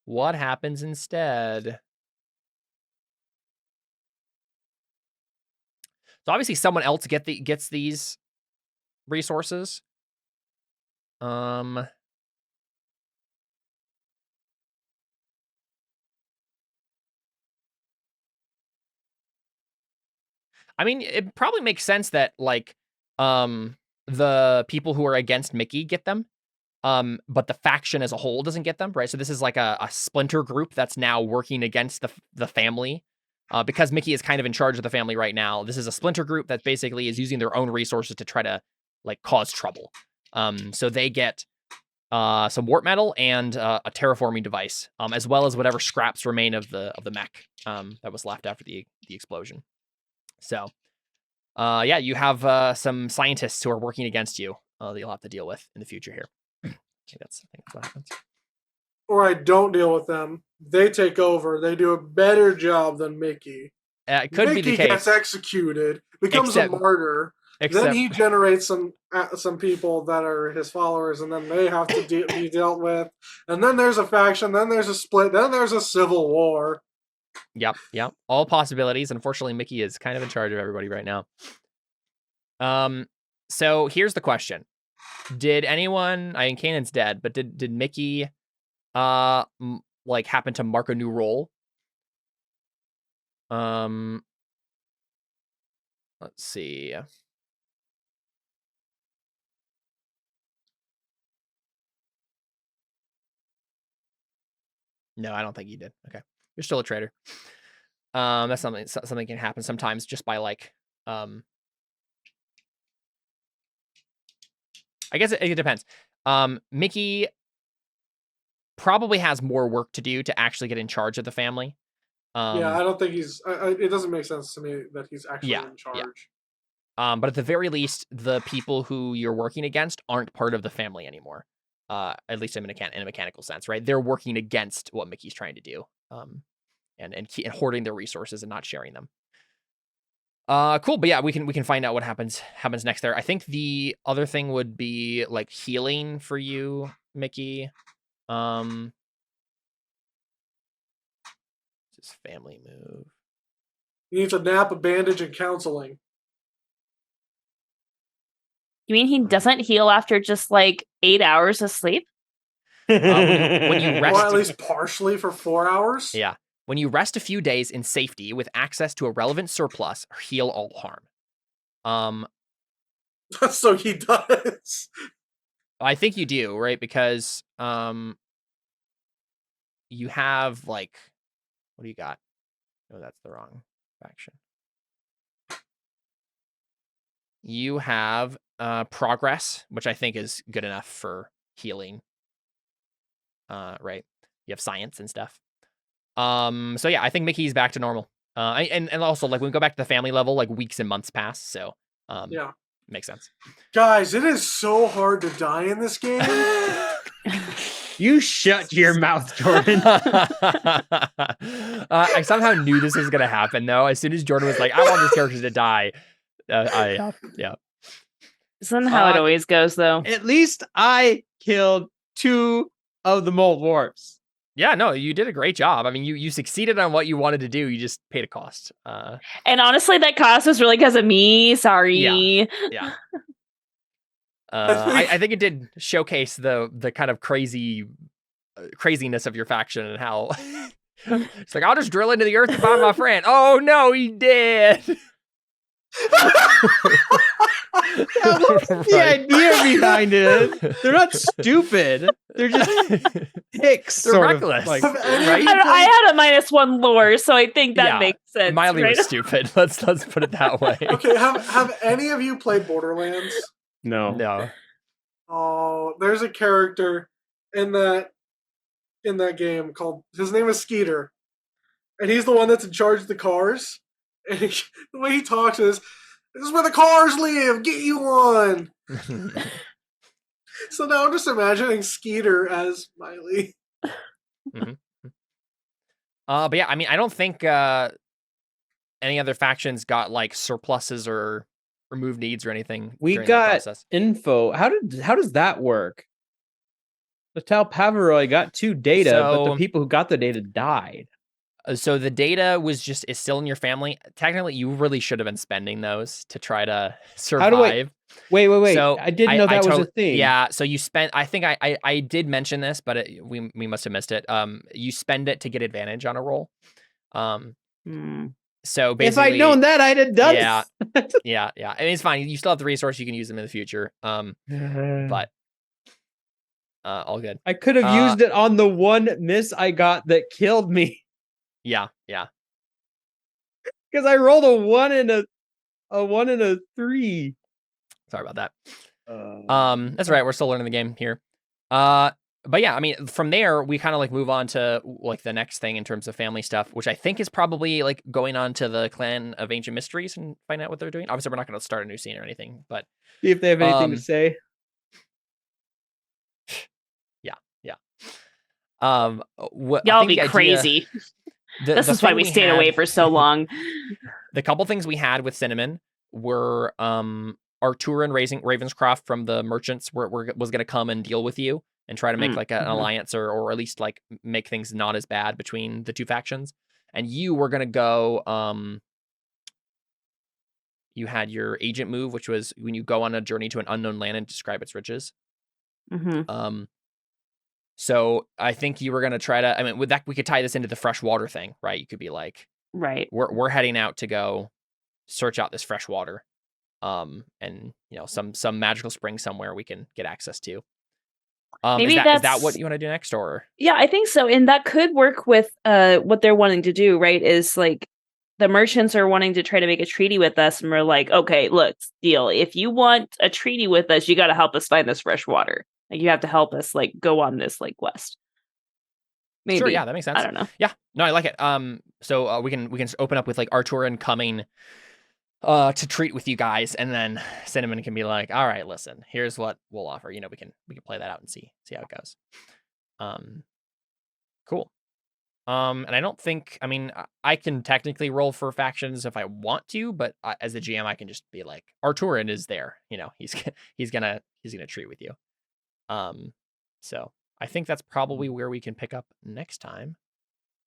what happens instead. So obviously someone else gets these resources. I mean, it probably makes sense that like the people who are against Mickey get them. But the faction as a whole doesn't get them, right? So this is like a splinter group that's now working against the family. Because Mickey is kind of in charge of the family right now. This is a splinter group that basically is using their own resources to try to like cause trouble. So they get some warp metal and a terraforming device, as well as whatever scraps remain of the mech that was left after the explosion. So yeah, you have some scientists who are working against you that you'll have to deal with in the future here. I think that's what happens. Or I don't deal with them. They take over. They do a better job than Mickey. It could Mickey be the case. gets executed, becomes Except- a martyr. Except, Then he generates some people that are his followers, and then they have to be dealt with. And then there's a faction. Then there's a split. Then there's a civil war. Yep. All possibilities. Unfortunately, Mickey is kind of in charge of everybody right now. So here's the question: did anyone? I mean, Kanan's dead, but did Mickey, like happen to mark a new role? Let's see. No, I don't think he did. Okay, you're still a traitor. That's something can happen sometimes just by like, I guess it depends. Mickey probably has more work to do to actually get in charge of the family. Yeah, I don't think he's. It doesn't make sense to me that he's actually in charge. Yeah. But at the very least, the people who you're working against aren't part of the family anymore. At least in a mechanical sense, right? They're working against what Mickey's trying to do, and hoarding their resources and not sharing them. Cool, but yeah, we can find out what happens next there. I think the other thing would be like healing for you, Mickey. Just family move. He needs a nap, a bandage, and counseling. You mean he doesn't heal after just like 8 hours of sleep? When you rest, Or at least partially for 4 hours? Yeah. When you rest a few days in safety with access to a relevant surplus, heal all harm. So he does. I think you do, right? Because you have like, what do you got? Oh, that's the wrong faction. You have progress, which I think is good enough for healing. Right? You have science and stuff. So yeah, I think Mickey's back to normal. And also like when we go back to the family level, like weeks and months pass, so Yeah. makes sense. Guys, it is so hard to die in this game. You shut your mouth, Jordan. I somehow knew this was gonna happen though. As soon as Jordan was like, "I want this character to die," yeah. Isn't how it always goes, though. At least I killed 2 of the Mouldwarps. Yeah, no, you did a great job. I mean, you succeeded on what you wanted to do. You just paid a cost. And honestly, that cost was really because of me. Sorry. Yeah. I think it did showcase the kind of craziness of your faction and how it's like, I'll just drill into the earth to find my friend. Oh no, he did. That was the idea behind it. They're not stupid. They're just picks. They're reckless. Like, Have any of right? you I had a -1 lore, so I think that makes sense. Miley right? was stupid. Let's put it that way. Okay, have any of you played Borderlands? No. Oh, there's a character in that game called, his name is Skeeter, and he's the one that's in charge of the cars. And the way he talks is, "This is where the cars live. Get you one." So now I'm just imagining Skeeter as Miley. But yeah, I mean, I don't think any other factions got like surpluses or remove needs or anything. We during that got process. info. How does that work? The Talpaviroj got 2 data, but the So- people who got the data died. So the data is still in your family. Technically, you really should have been spending those to try to survive. Wait. So I didn't know that was a thing. Yeah, so you spent. I think I did mention this, but we must have missed it. You spend it to get advantage on a roll. So basically, If I'd known that, I'd have done it. yeah. I mean, it's fine. You still have the resource. You can use them in the future. But all good. I could have used it on the one miss I got that killed me. Yeah. Because I rolled a 1 and a 3. Sorry about that. That's right. We're still learning the game here. But yeah, I mean, from there we kind of like move on to like the next thing in terms of family stuff, which I think is probably like going on to the Clan of Ancient Mysteries and find out what they're doing. Obviously, we're not going to start a new scene or anything, but See if they have anything to say. Yeah. Y'all be crazy. This is why we stayed away for so long. The couple things we had with Cinnamon were Artur and Ravenscroft from the merchants was going to come and deal with you and try to make like an alliance or at least like make things not as bad between the two factions. And you were going to go, you had your agent move, which was when you go on a journey to an unknown land and describe its riches. So I think you were going to try to, I mean, with that, we could tie this into the fresh water thing, right? You could be like, right, we're heading out to go search out this fresh water. And you know, some magical spring somewhere we can get access to. Maybe is that what you want to do next, or? Yeah, I think so. And that could work with what they're wanting to do, right? Is like the merchants are wanting to try to make a treaty with us, and we're like, okay, look, deal. If you want a treaty with us, you got to help us find this fresh water. Like you have to help us like go on this like quest. Maybe. Sure, yeah, that makes sense. I don't know. Yeah, no, I like it. So we can open up with like Arturin coming to treat with you guys, and then Cinnamon can be like, all right, listen, here's what we'll offer. You know, we can play that out and see how it goes. Cool. And I don't think, I mean, I can technically roll for factions if I want to, but as a GM, I can just be like, Arturin is there. You know, he's gonna treat with you. So I think that's probably where we can pick up next time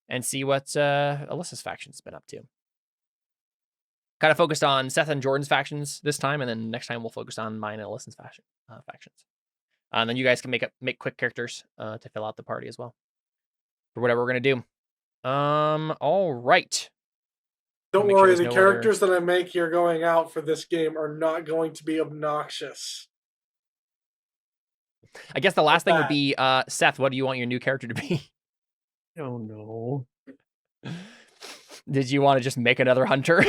and see what Alyssa's faction's been up to. Kind of focused on Seth and Jordan's factions this time, and then next time we'll focus on mine and Alyssa's factions. And then you guys can make quick characters to fill out the party as well for whatever we're gonna do. All right. Don't worry, the characters that I make here going out for this game are not going to be obnoxious. I guess the last thing would be Seth. What do you want your new character to be? Oh no. Did you want to just make another hunter?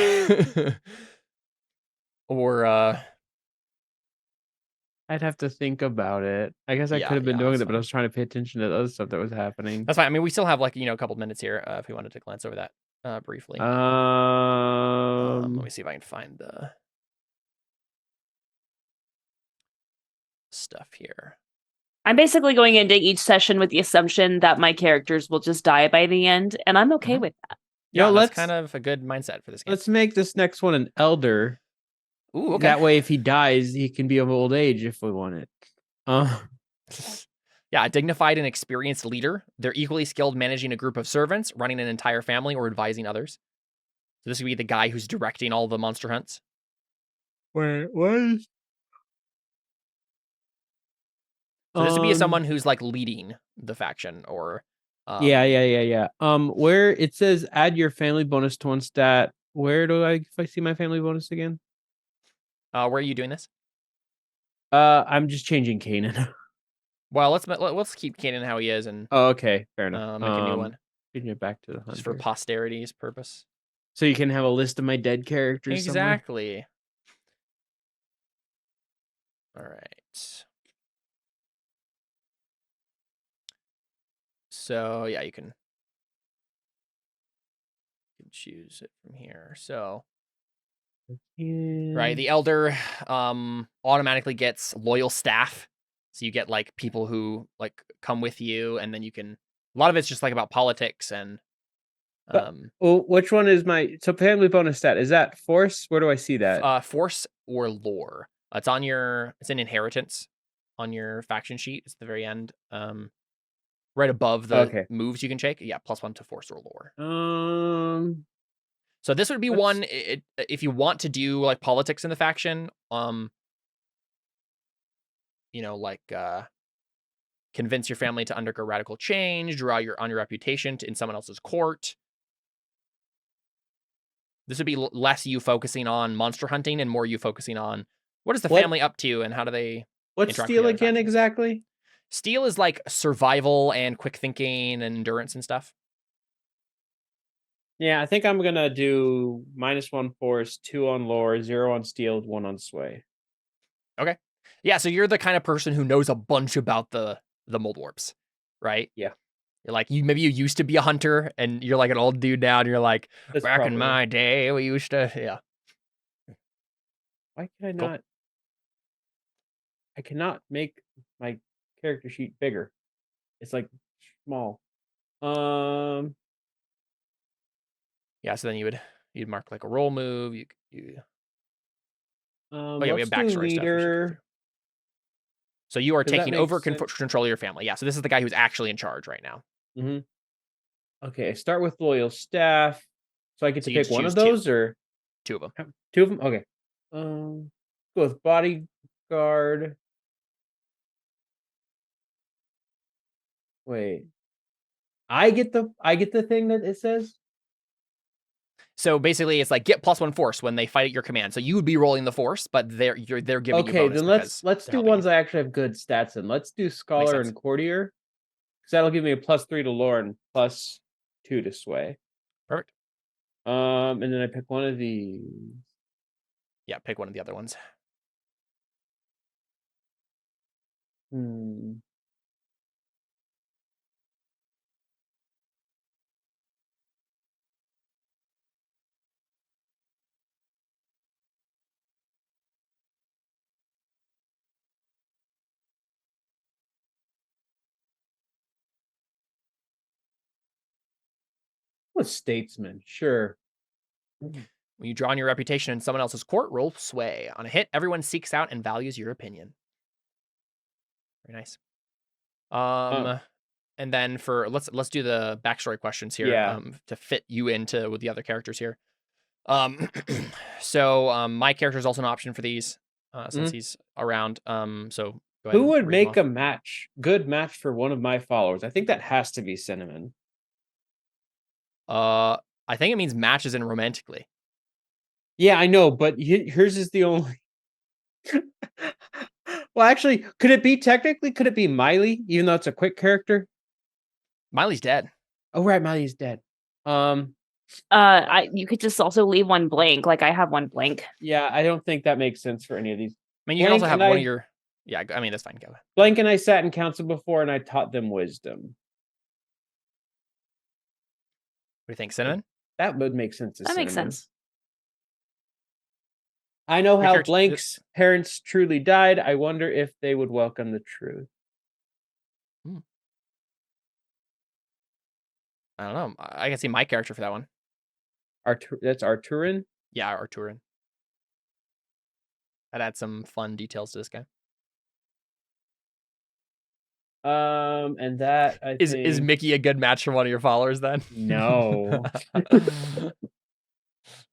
Or I'd have to think about it. I guess I could have been doing it, but I was trying to pay attention to the other stuff that was happening. That's fine. I mean, we still have like, a couple minutes here if we wanted to glance over that. briefly. Let Let me see if I can find the stuff here. I'm basically going into each session with the assumption that my characters will just die by the end, and I'm okay with that. Yeah, that's kind of a good mindset for this game. Let's make this next one an elder. Ooh, okay. That way, if he dies, he can be of old age if we want it. Yeah, a dignified and experienced leader. They're equally skilled managing a group of servants, running an entire family, or advising others. So this would be the guy who's directing all the monster hunts. Wait, what? So this would be someone who's like leading the faction, or yeah. Where it says add your family bonus to one stat. Where do if I see my family bonus again? Where are you doing this? I'm just changing Kanan. Well, let's keep Kanan how he is, and okay, fair enough. make a new one. Getting it back to the hunter. Just for posterity's purpose. So you can have a list of my dead characters. Exactly. All right. So yeah, you can choose it from here. So right, the elder automatically gets loyal staff. So you get like people who like come with you, and then you can. A lot of it's just like about politics and. Which one is my family bonus stat? Is that force? Where do I see that? Force or lore. It's on your. It's in inheritance on your faction sheet. It's the very end. Right above the moves you can take. Yeah, +1 to force or lore. So this would be one if you want to do like politics in the faction. You know, like convince your family to undergo radical change, draw on your reputation in someone else's court. This would be less you focusing on monster hunting and more you focusing on what is the family up to and how do they. What's steal again exactly? Steal is like survival and quick thinking and endurance and stuff. Yeah, I think I'm gonna do -1 force, 2 on lore, 0 on steal, 1 on sway. Okay. Yeah, so you're the kind of person who knows a bunch about the Mouldwarps, right? Yeah. You're like maybe you used to be a hunter and you're like an old dude now and you're like back in my day we used to Why can I not? I cannot make my character sheet bigger. It's like small. Yeah, so then you'd mark like a roll move. You we have backstory stuff. So you are taking over control of your family. Yeah, so this is the guy who's actually in charge right now. Okay, I start with loyal staff. So I get to pick one of those or 2 of them. 2 of them? Okay. Go with bodyguard. Wait. I get the thing that it says? So basically, it's like get +1 force when they fight at your command. So you would be rolling the force, but they're giving you bonus. Okay, then let's do ones I actually have good stats in. Let's do scholar and courtier, because that'll give me a +3 to lore and +2 to sway. Perfect. And then I pick one of these. Yeah, pick one of the other ones. Statesman, sure. When you draw on your reputation in someone else's court, roll sway. On a hit, everyone seeks out and values your opinion. Very nice. And then for let's do the backstory questions here. To fit you into with the other characters here. So my character is also an option for these since he's around. So go ahead. Who would make a good match for one of my followers? I think that has to be Cinnamon. I think it means matches in romantically. Yeah, I know, but hers is the only. Well, actually, could it be Miley, even though it's a quick character? Miley's dead. Oh, right, Miley's dead. You could just also leave one blank. Like I have one blank. Yeah, I don't think that makes sense for any of these. I mean, you can also have one of your. Yeah, I mean that's fine. Go. Blank and I sat in council before, and I taught them wisdom. What do you think, Cinnamon? That would make sense. That makes sense. I know Your how character- Blank's parents truly died. I wonder if they would welcome the truth. I don't know. I can see my character for that one. That's Arturin. Yeah, Arturin. I'd add some fun details to this guy. And that I Is think... Mickey a good match for one of your followers then? No.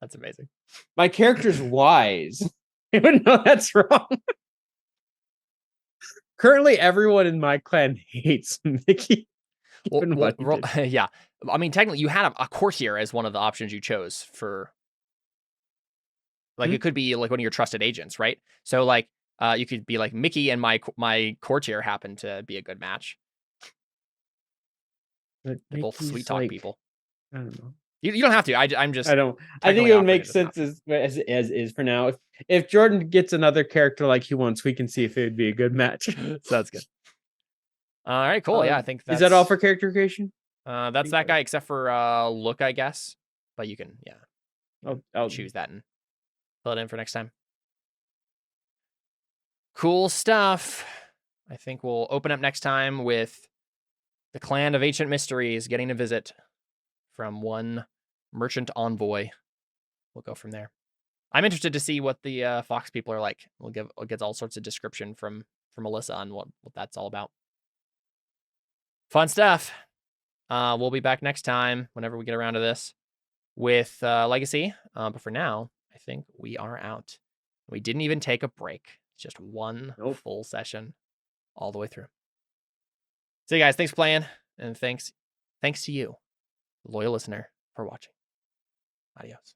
That's amazing. My character's wise. I would know that's wrong. Currently, everyone in my clan hates Mickey. Yeah. I mean, technically, you had a courtier as one of the options you chose for. Like, it could be like one of your trusted agents, right? So, like, you could be like Mickey, and my courtier happen to be a good match. But They're both Mickey's sweet talk like, people. I don't know. You don't have to. I'm just. I don't. I think technically it would make operated sense as is for now. If Jordan gets another character like he wants, we can see if it would be a good match. So that's good. All right, cool. Yeah, I think that's. Is that all for character creation? That's that guy, except for look, I guess. But you can, I'll choose that and fill it in for next time. Cool stuff. I think we'll open up next time with the Clan of Ancient Mysteries getting a visit from one merchant envoy. We'll go from there. I'm interested to see what the Fox people are like. We'll get all sorts of description from Melissa on what that's all about. Fun stuff. We'll be back next time whenever we get around to this with Legacy. But for now, I think we are out. We didn't even take a break. It's just one full session all the way through. So you guys, thanks for playing, and thanks to you, loyal listener, for watching. Adios.